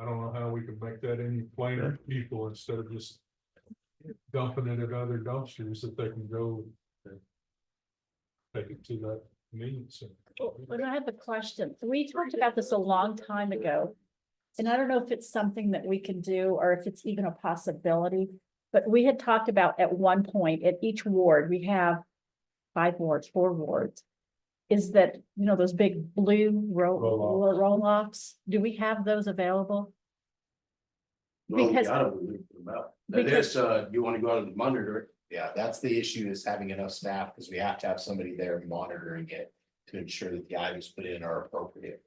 I don't know how we can make that any plainer to people instead of just dumping it at other dumpsters that they can go and take it to that convenience center. But I have a question. We talked about this a long time ago. And I don't know if it's something that we can do or if it's even a possibility. But we had talked about at one point at each ward, we have 5 wards, 4 wards. Is that, those big blue roll-offs? Do we have those available? Well, Because- This, you wanna go out and monitor it? Yeah, that's the issue, is having enough staff, because we have to have somebody there monitoring it to ensure that the items put in are appropriate.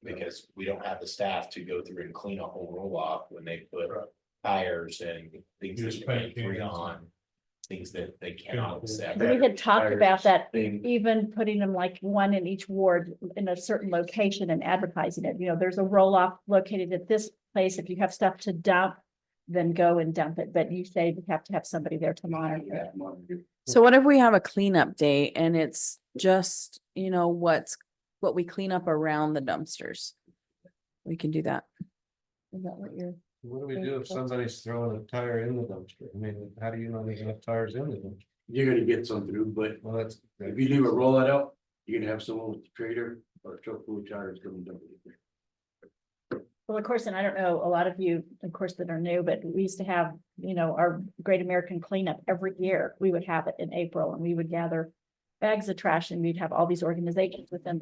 Because we don't have the staff to go through and clean a whole roll off when they put tires and things Just that they paint free cans. on. Things that they cannot accept. We had talked about that, Thing. even putting them like one in each ward in a certain location and advertising it. You know, there's a roll off located at this place. If you have stuff to dump, then go and dump it. But you say we have to have somebody there to monitor it. So what if we have a cleanup day and it's just, you know, what we clean up around the dumpsters? We can do that. Is that what you're? What do we do if somebody's throwing a tire in the dumpster? I mean, how do you know there's enough tires in the dumpster? You're gonna get some through, but Well, that's. if you leave a rollout out, you're gonna have someone with the trailer or a truck full of tires coming dump it. Well, of course, and I don't know, a lot of you, of course, that are new, but we used to have, you know, our Great American Cleanup every year. We would have it in April and we would gather bags of trash and we'd have all these organizations within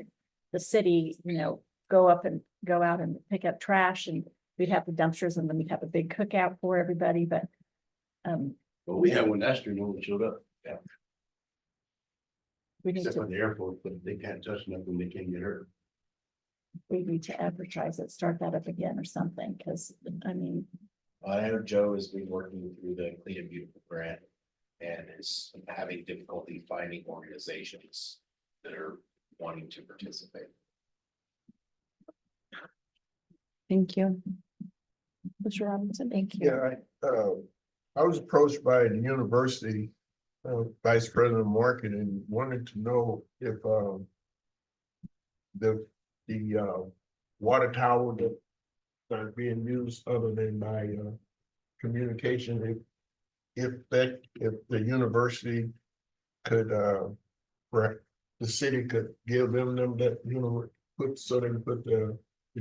the city, you know, go out and pick up trash and we'd have the dumpsters and then we'd have a big cookout for everybody, but Well, we had one last year, no one showed up, we need except to, for the airport, but they can't touch nothing, they can't get hurt. we need to advertise it, start that up again or something, because I mean, I know Joe has been working through the Clean and Beautiful grant and is having difficulty finding organizations that are wanting to participate. Thank you. Mr. Robinson, thank you. Yeah, I was approached by the university, vice president of marketing, wanted to know if, the water tower that are being used other than by, communication, if the university could, the city could give them that, you know, so they can put the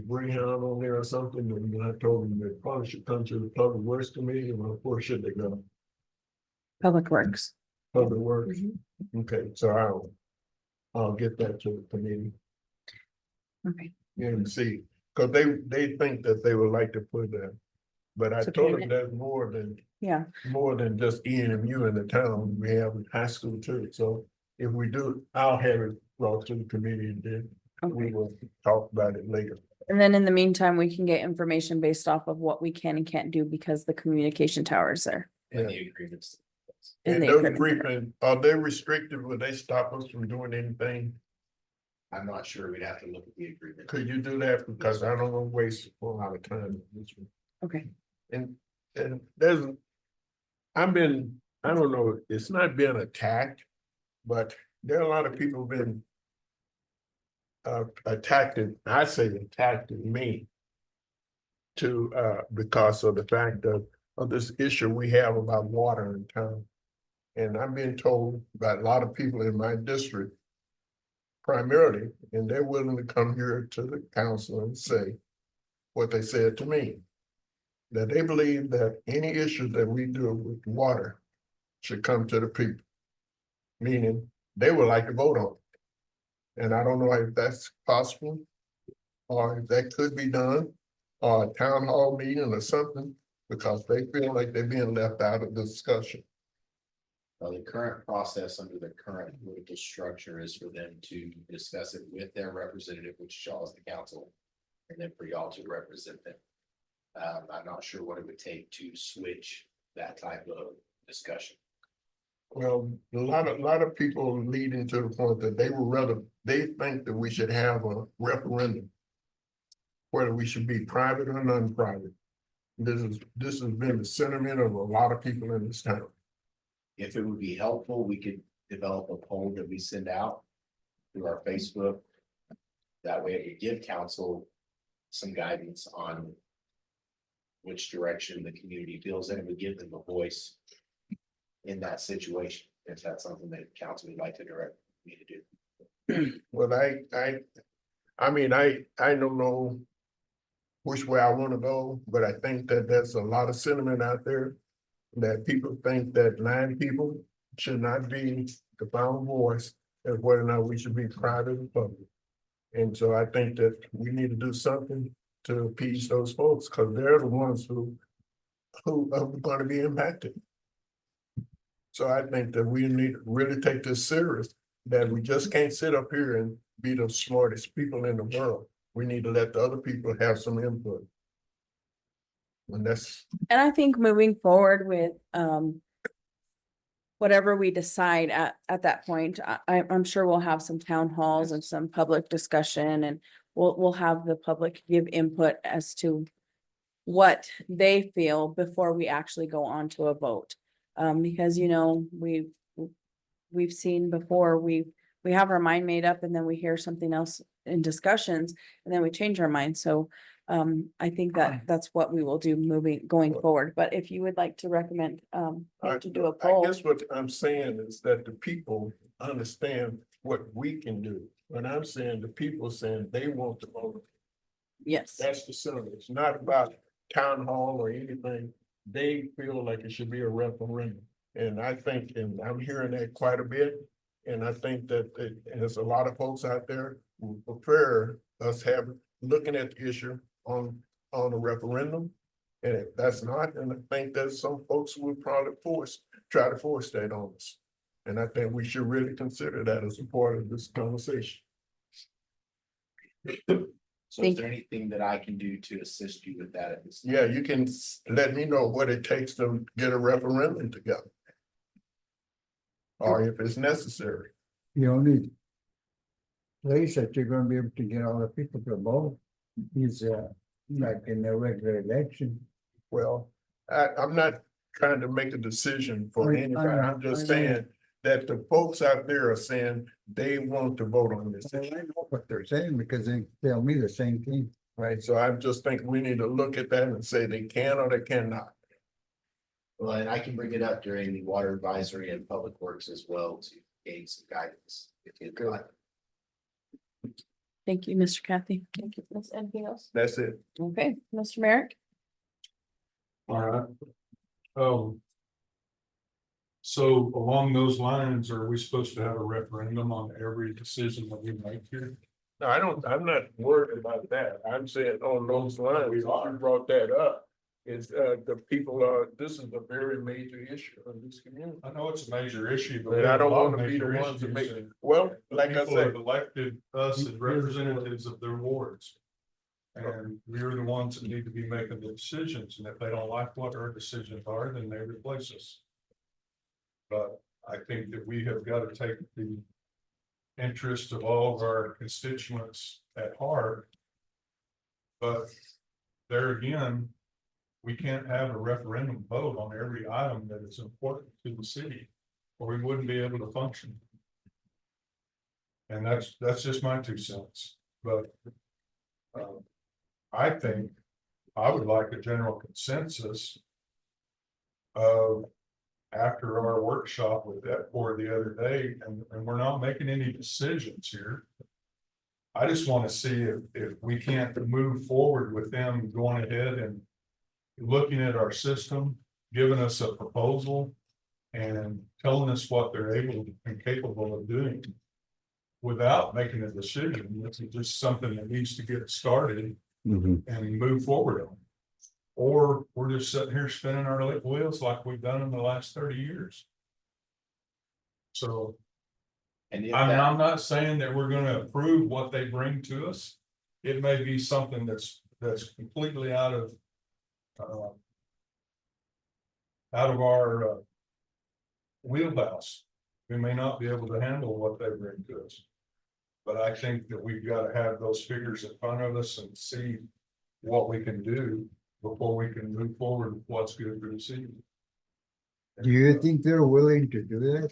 Greyhound on there or something, and I told them they probably should come to the Public Works Committee, and where should they go? Public Works. Public Works, okay, so I'll get that to the committee Okay. and see, cause they think that they would like to put that. But I So told can them that's more than just ENMU in the town, we have a high school too, so if we do, I'll have it brought to the committee and then we will talk about it later. And then in the meantime, we can get information based off of what we can and can't do because the communication tower is there. And the agreements. in And the those agreement. agreements, are they restricted? Will they stop us from doing anything? I'm not sure, we'd have to look at the agreement. Could you do that? Because I don't want to waste a whole lot of time. on this one. Okay. And there's, I don't know, it's not been attacked, but there are a lot of people been attacked me to, because of the fact of this issue we have about water in town. And I'm being told by a lot of people in my district primarily, and they're willing to come here to the council and say what they said to me. That they believe that any issue that we do with water should come to the people. Meaning, they would like to vote on it. And I don't know if that's possible, or if that could be done, or a town hall meeting or something, because they feel like they're being left out of the discussion. The current process under the current political structure is for them to discuss it with their representative, which y'all is the council, and then for y'all to represent them. I'm not sure what it would take to switch that type of discussion. Well, a lot of people leading to the point that they think that we should have a referendum. Whether we should be private or non-private. This has been the sentiment of a lot of people in this town. If it would be helpful, we could develop a poll that we send out through our Facebook. That way it would give council some guidance on which direction the community feels, and it would give them a voice in that situation, if that's something that council would like to direct me to do. Well, I mean, I don't know which way I want to go, but I think that there's a lot of sentiment out there that people think that 9 people should not be the final voice as whether or not we should be private or public. And so I think that we need to do something to appease those folks, because they're the ones who are going to be impacted. So I think that we need to really take this serious, that we just can't sit up here and be the smartest people in the world. we need to let the other people have some input. And that's, And I think moving forward with, whatever we decide at that point, I'm sure we'll have some town halls and some public discussion, and we'll have the public give input as to what they feel before we actually go on to a vote. Because, you know, we've seen before, we have our mind made up and then we hear something else in discussions and then we change our mind. So I think that's what we will do going forward. But if you would like to recommend to do a I poll. guess what I'm saying is that the people understand what we can do. When I'm saying the people saying they want to vote, Yes, that's the center. It's not about town hall or anything. They feel like it should be a referendum. And I think, and I'm hearing that quite a bit. And I think that there's a lot of folks out there who prefer us looking at the issue on a referendum. And if that's not, and I think there's some folks who would probably try to force that on us. And I think we should really consider that as a part of this conversation. So is there anything that I can do to assist you with that at this? Yeah, you can let me know what it takes to get a referendum together. Or if it's necessary. The only place that you're gonna be able to get all the people to vote is, like in the regular election. Well, I'm not trying to make a decision for I anybody. know, I'm just I know. saying that the folks out there are saying they want to vote on this Well, issue. I know what they're saying because they tell me the same thing. Right, so I'm just thinking we need to look at that and say they can or they cannot. Well, and I can bring it up during the water advisory and public works as well to gain some guidance. If you'd like. thank you, Mr. Kathy. Thank you. Miss, anything else? That's it. Okay, Mr. Merrick? All right. So along those lines, are we supposed to have a referendum on every decision that we make here? No, I'm not worried about that. I'm saying on those lines, you brought that up. Is the people this is a very major issue in this community. I know it's a major issue, but. But we I have a don't lot of want to be the major ones that issues make, and well, like I people said. have elected us as representatives of their wards. And we're the ones that need to be making the decisions, and if they don't like what our decisions are, then they replace us. But I think that we have got to take the interest of all of our constituents at heart. But there again, we can't have a referendum vote on every item that is important to the city, or we wouldn't be able to function. And that's just my 2 cents, but I think I would like a general consensus of after our workshop with that board the other day, and we're not making any decisions here. I just want to see if we can't move forward with them going ahead and looking at our system, giving us a proposal and telling us what they're able and capable of doing without making a decision. This is just something that needs to get started and move forward on. Or we're just sitting here spinning our wheels like we've done in the last 30 years. So I'm not saying that we're going to approve what they bring to us. It may be something that's completely out of our wheelhouse. We may not be able to handle what they bring to us. But I think that we've got to have those figures in front of us and see what we can do before we can move forward with what's good for the city. Do you think they're willing to do that?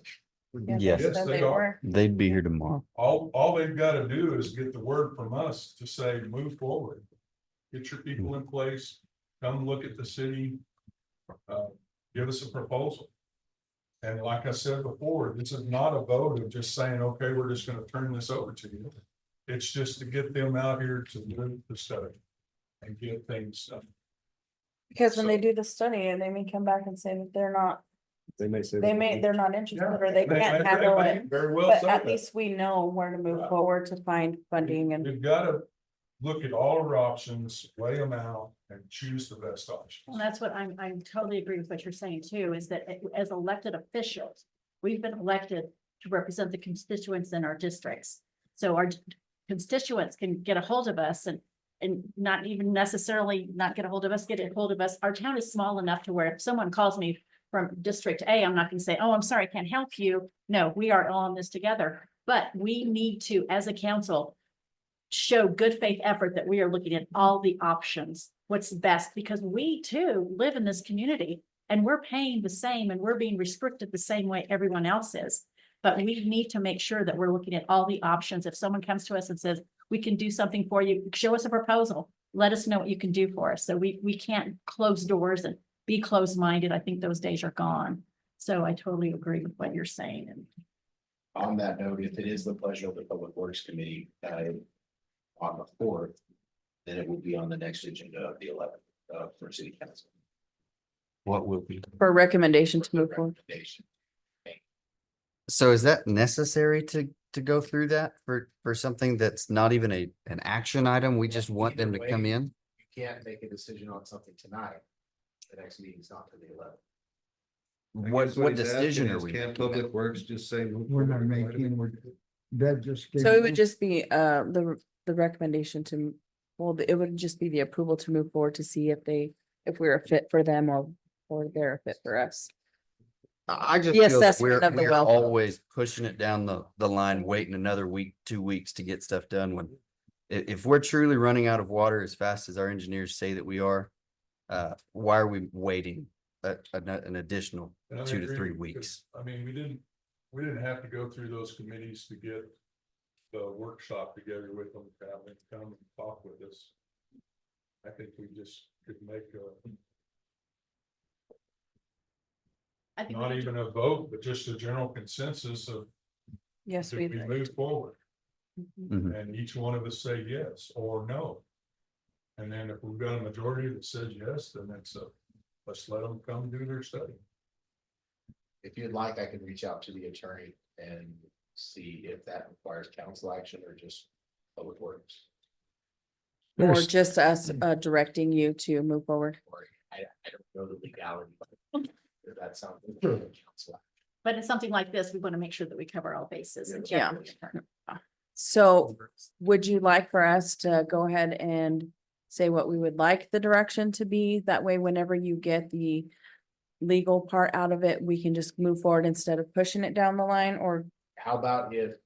Yes, Yes, they are. they'd be here tomorrow. All they've got to do is get the word from us to say, move forward. Get your people in place, come look at the city. Give us a proposal. And like I said before, this is not a vote of just saying, okay, we're just gonna turn this over to you. It's just to get them out here to do the study and get things done. Because when they do the study, and they may come back and say that they're not, They may say. they're not interested, or they can't They handle may it. very well But say at that. least we know where to move forward to find funding and. We've gotta look at all our options, weigh them out, and choose the best options. Well, that's what I totally agree with what you're saying too, is that as elected officials, we've been elected to represent the constituents in our districts. So constituents can get a hold of us and not even necessarily not get a hold of us, get a hold of us. Our town is small enough to where if someone calls me from District A, I'm not gonna say, oh, I'm sorry, I can't help you. No, we are all in this together, but we need to, as a council, show good faith effort that we are looking at all the options, what's best, because we too live in this community and we're paying the same and we're being restricted the same way everyone else is. But we need to make sure that we're looking at all the options. If someone comes to us and says, we can do something for you, show us a proposal, let us know what you can do for us. So we can't close doors and be closed-minded. I think those days are gone. So I totally agree with what you're saying. And On that note, if it is the pleasure of the Public Works Committee, on the fourth, then it will be on the next agenda of the 11th, for city council. What will be? For recommendation to move forward. Recommendation. So is that necessary to go through that for something that's not even an action item? We just want them to come in? You can't make a decision on something tonight. The next meeting's not to the 11th. What decision are we Can't making now? Public Works just say? We're not making, that just. So it would just be, the recommendation to, well, it would just be the approval to move forward to see if we're a fit for them or they're a fit for us. I just The feel that assessment of the we're welfare. always pushing it down the line, waiting another week, 2 weeks to get stuff done when if we're truly running out of water as fast as our engineers say that we are, why are we waiting an additional And I 2 to agree, 3 because, weeks? I mean, we didn't have to go through those committees to get the workshop together with them, to have them come and talk with us. I think we just could make I think not we- even a vote, but just a general consensus of Yes, if we. we move forward. Mhm. And each one of us say yes or no. And then if we've got a majority that says yes, then let's let them come do their study. If you'd like, I can reach out to the attorney and see if that requires council action or just Public Works. Or There's- just us, directing you to move forward. Or I don't know the legality. If that's something. Council. But in something like this, we want to make sure that we cover all bases. and Yeah. check with the attorney. So would you like for us to go ahead and say what we would like the direction to be? That way, whenever you get the legal part out of it, we can just move forward instead of pushing it down the line, or How about if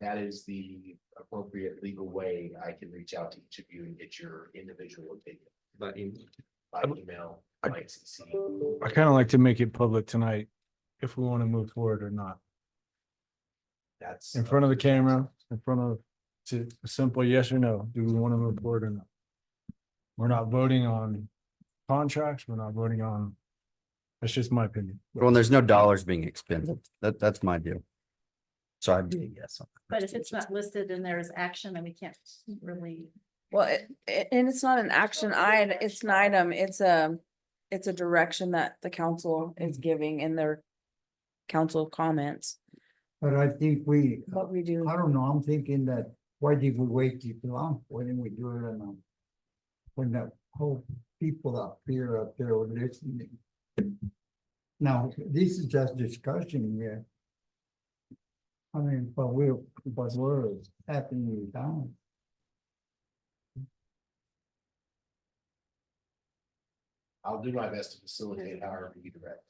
that is the appropriate legal way, I can reach out to each of you and get your individual opinion by email, by CC. I kind of like to make it public tonight if we want to move forward or not. That's. In front of the camera, in front of, to a simple yes or no, do we want to move forward or not? We're not voting on contracts, we're not voting on, that's just my opinion. Well, there's no dollars being expended. That's my deal. So I'd be a yes. But if it's not listed and there's action, then we can't really. well, and it's not an action item, it's an item, it's a direction that the council is giving in their council comments. But I think What we do. I don't know, I'm thinking that, why did we wait too long? Why didn't we do it when the whole people up there were listening? Now, this is just discussion here. I mean, but we're happening down. I'll do my best to facilitate however you direct.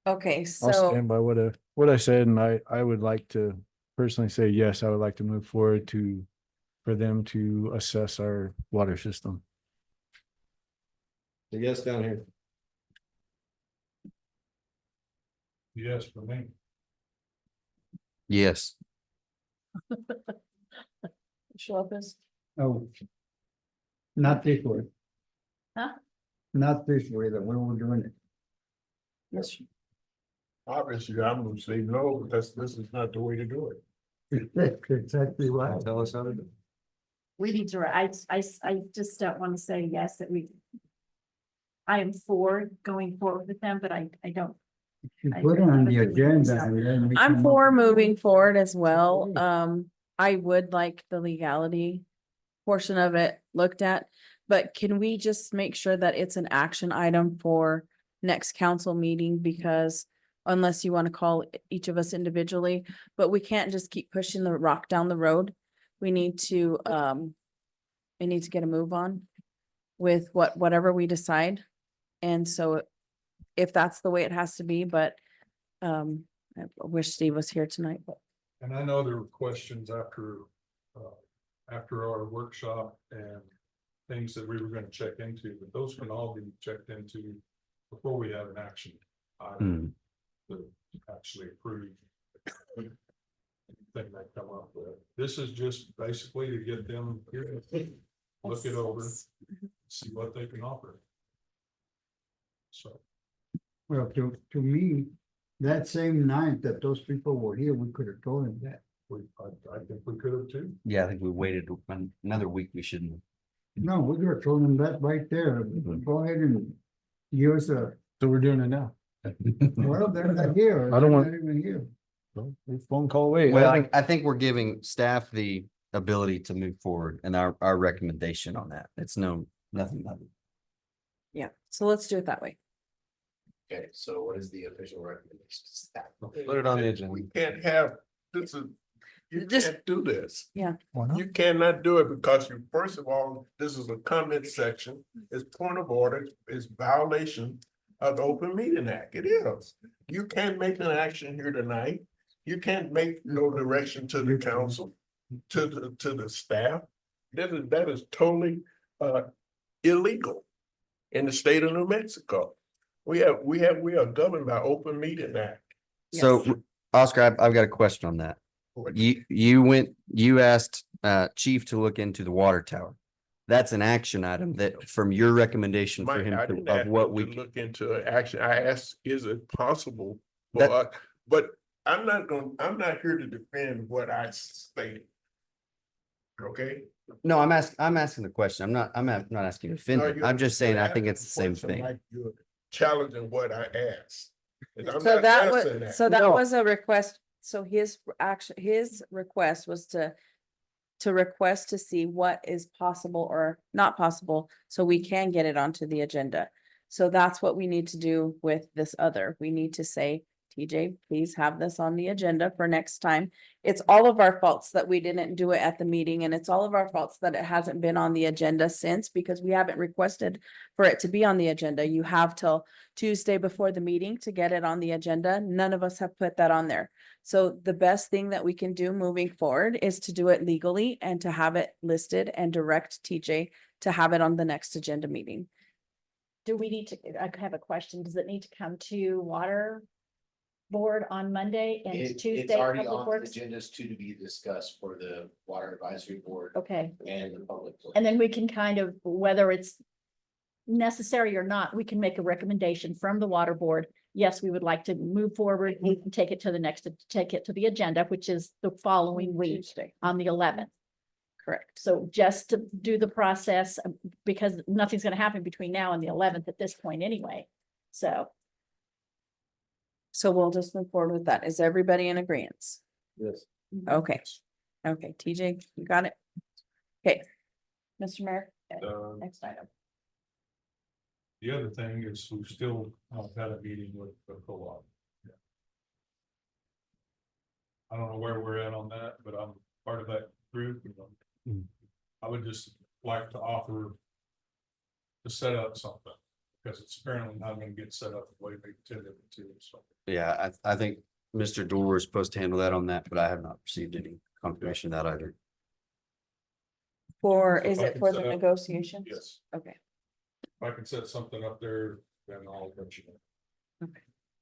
Okay, I'll so, stand by what I said, and I would like to personally say, yes, I would like to move forward for them to assess our water system. Yes, down here. Yes, for me. Yes. Lopez, Oh. Not this way. Huh? Not this way, that we were doing it. yes, Obviously, I'm gonna say no, because this is not the way to do it. That's exactly right. Tell us how to do it. We need to, I just don't want to say yes, that I am for going forward with them, but I don't. You put it on the agenda. and then we I'm come for up- moving forward as well. I would like the legality portion of it looked at, but can we just make sure that it's an action item for next council meeting? Because unless you want to call each of us individually, but we can't just keep pushing the rock down the road. We need to get a move on with whatever we decide. And so if that's the way it has to be, but I wish Steve was here tonight, but And I know there were questions after our workshop and things that we were gonna check into, but those can all be checked into before we have an action item to actually approve. Thing they come up with. This is just basically to get them here, look it over, see what they can offer. So. Well, to me, that same night that those people were here, we could have told them that. I think we could have too. Yeah, I think we waited another week. We shouldn't. No, we could have told them that right there. Go ahead and give us a, So we're doing it now. well, they're not here. I don't want- They're not even here. Well, phone call away. Well, I think we're giving staff the ability to move forward and our recommendation on that. It's nothing. yeah, so let's do it that way. Okay, so what is the official recommendation? Put it on the agenda. We can't have, this is, you Just- can't do this. Why not? You cannot do it because you, first of all, this is a comment section, it's point of order, it's violation of the Open Meeting Act, it is. You can't make an action here tonight, you can't make no direction to the council, to the staff. That is totally illegal in the state of New Mexico. We are governed by Open Meeting Act. So Oscar, I've got a question on that. You asked chief to look into the water tower. That's an action item that from your recommendation for Mike, him I didn't of ask what him we. to look into an action. I asked, is it possible for That- us? But I'm not here to defend what I stated. Okay? No, I'm asking the question. I'm not asking you to defend No, it. you're- I'm just saying, you're I think it's the asking same question thing. like you're challenging what I asked. And I'm So not that answering was, so that No. was a request, so his request was to request to see what is possible or not possible, so we can get it onto the agenda. So that's what we need to do with this other. We need to say, TJ, please have this on the agenda for next time. It's all of our faults that we didn't do it at the meeting, and it's all of our faults that it hasn't been on the agenda since, because we haven't requested for it to be on the agenda. You have till Tuesday before the meeting to get it on the agenda. None of us have put that on there. So the best thing that we can do moving forward is to do it legally and to have it listed and direct TJ to have it on the next agenda meeting. Do we need to, I have a question. Does it need to come to water board on Monday and It's Tuesday? already Public on Works? the agendas to be discussed for the water advisory board Okay, and the public. and then we can kind of, whether it's necessary or not, we can make a recommendation from the water board. Yes, we would like to move forward. We can take it to the next, take it to the agenda, which is the following week Tuesday. on the 11th. Correct. So just to do the process, because nothing's gonna happen between now and the 11th at this point anyway. So, So we'll just move forward with that. Is everybody in agreement? Yes. Okay. Okay, TJ, you got it? Okay. Mr. Mayor, next item. The other thing is we've still had a meeting with the co-op. I don't know where we're at on that, but I'm part of that group. I would just like to offer to set up something, because it's apparently not gonna get set up the way they intended it to, so. Yeah, I think Mr. Dorr is supposed to handle that on that, but I have not received any confirmation of that either. For, So is if I it can for set the up- negotiations? Yes, Okay, if I can set something up there, then I'll let you know.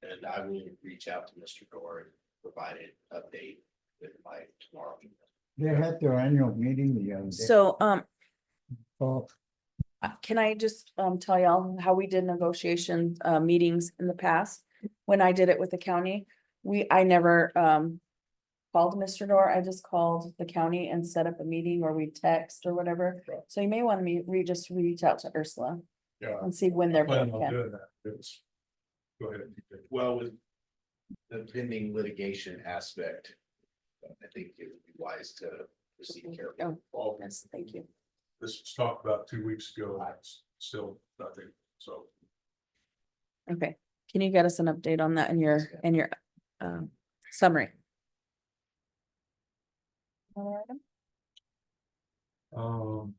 And I will reach out to Mr. Dorr and provide an update with my tomorrow. They had their annual meeting the other day. so, Oh, can I just, tell y'all how we did negotiation, meetings in the past? When I did it with the county, I never, called Mr. Dorr, I just called the county and set up a meeting, or we text or whatever. So you may want to just reach out to Ursula Yeah. and see when they're. Plan both on can. doing that. It's. Go ahead. Well, with the pending litigation aspect, I think it would be wise to proceed carefully. Oh, yes, thank you. This was talked about 2 weeks ago, it's still nothing, so. Okay, Can you get us an update on that in your summary? Another item?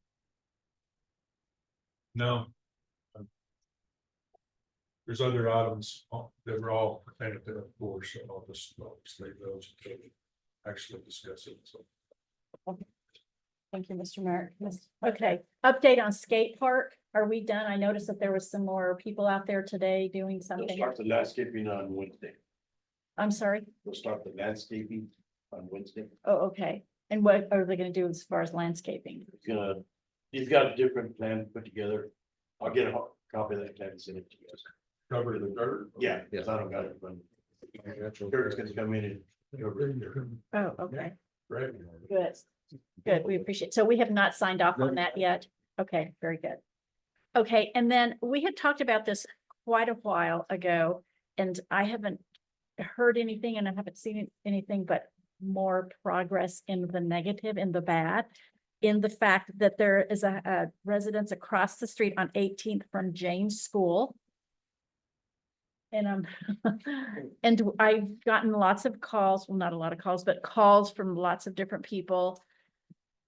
No. There's other items that were all pertaining to the course, so I'll just leave those until we actually discuss it, so. Thank you, Mr. Merrick. Okay, update on skate park. Are we done? I noticed that there was some more people out there today doing They'll something. start the landscaping on Wednesday. I'm sorry. We'll start the landscaping on Wednesday. Oh, okay. And what are they gonna do as far as landscaping? He's got a different plan put together. I'll get a copy of that plan and send it to you guys. Cover the dirt. Yeah, yes, I don't got it, but. Kurt's gonna come in and. cover it. Oh, okay, Right. good. Good, we appreciate. So we have not signed off on that yet. Okay, very good. Okay, and then we had talked about this quite a while ago, and I haven't heard anything and I haven't seen anything but more progress in the negative, in the bad, in the fact that there is a residence across the street on 18th from Jane's School. And and I've gotten lots of calls, well, not a lot of calls, but calls from lots of different people.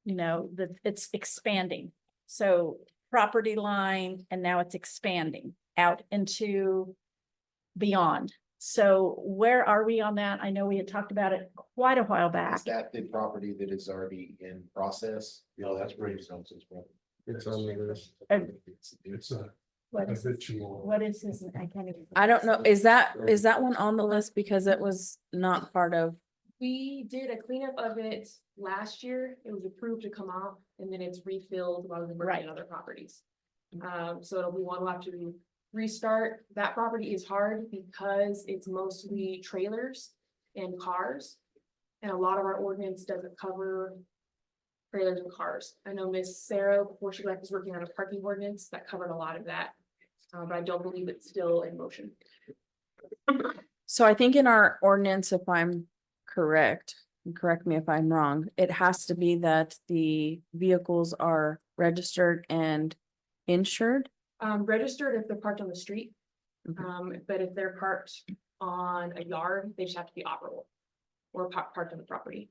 You know, that it's expanding. So property line, and now it's expanding out into beyond. So where are we on that? I know we had talked about it quite a while back. Is that the property that is already in process? Yeah, that's pretty sensitive. It's on the list. It's a What is, habitual. what is his, I can't even. I don't know. Is that one on the list because it was not part of? We did a cleanup of it last year. It was approved to come off and then it's refilled while we were working on other properties. So it'll be one we'll have to restart. That property is hard because it's mostly trailers and cars. And a lot of our ordinance doesn't cover trailers and cars. I know Miss Sarah, before she left, was working on a parking ordinance that covered a lot of that. But I don't believe it's still in motion. So I think in our ordinance, if I'm correct, and correct me if I'm wrong, it has to be that the vehicles are registered and insured. Registered if they're parked on the street. But if they're parked on a yard, they just have to be operable. Or parked on the property.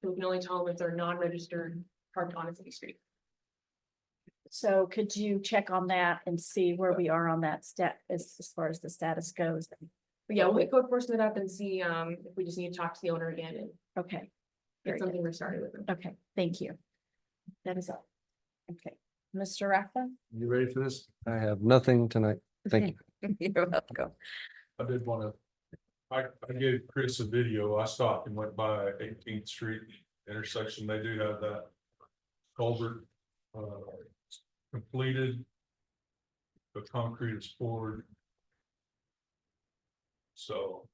So we can only tell them if they're non-registered, parked on a city street. So could you check on that and see where we are on that step as far as the status goes? But yeah, we'll code enforcement up and see, if we just need to talk to the owner again and Okay. get Very good. something restarted with them. Okay, thank you. That is all. Okay, Mr. Rafa? You ready for this? I have nothing tonight. Thank you. You're welcome. I did wanna, I gave Chris a video. I stopped and went by 18th Street intersection. They do have that culvert completed. The concrete is poured. So.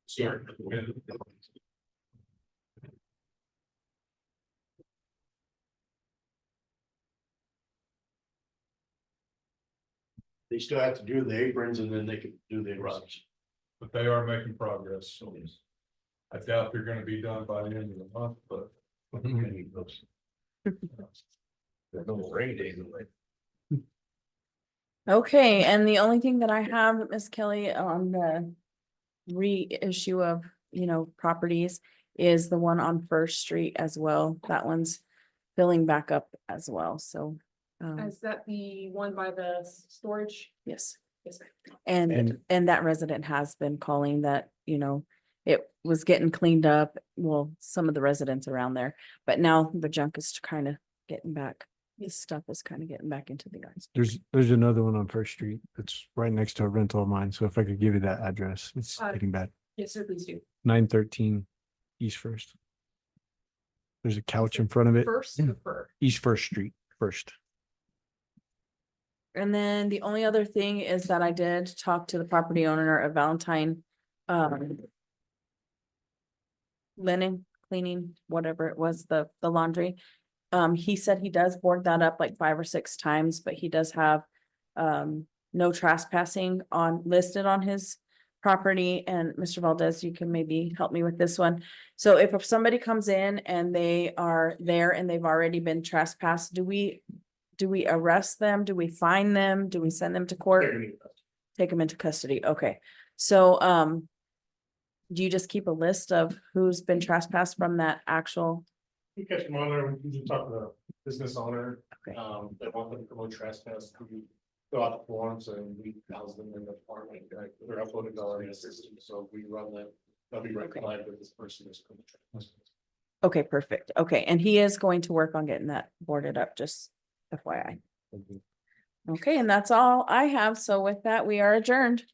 Sorry. They still have to do the aprons and then they can do the erupts. But they are making progress, so. I doubt they're gonna be done by the end of the month, but. There's no rain days away. Okay, and the only thing that I have, Miss Kelly, on the reissue of, properties is the one on First Street as well. That one's filling back up as well, so. Is that the one by the storage? Yes, Yes, ma'am. and that resident has been calling that, it was getting cleaned up. Well, some of the residents around there, but now the junk is kind of getting back. This stuff is kind of getting back into the yards. There's another one on First Street. It's right next to a rental of mine. So if I could give you that address, it's getting bad. Yes, sir, please do. 913 East First. There's a couch in front of it. First or fur? East First Street, first. And then the only other thing is that I did talk to the property owner of Valentine. Linen cleaning, whatever it was, the laundry. He said he does board that up like 5 or 6 times, but he does have no trespassing listed on his property. And Mr. Valdez, you can maybe help me with this one. So if somebody comes in and they are there and they've already been trespassed, do we do we arrest them? Do we fine them? Do we send them to court? Take them into custody. Okay, so, do you just keep a list of who's been trespassed from that actual? You catch them on there, we can talk to the business owner, Okay. that want them to promote trespass, we fill out the forms and we house them in the apartment, like, they're uploaded to our system, so we run them. They'll be reconciled with this person is. Okay, perfect. Okay, and he is going to work on getting that boarded up, just FYI. Okay, and that's all I have. So with that, we are adjourned.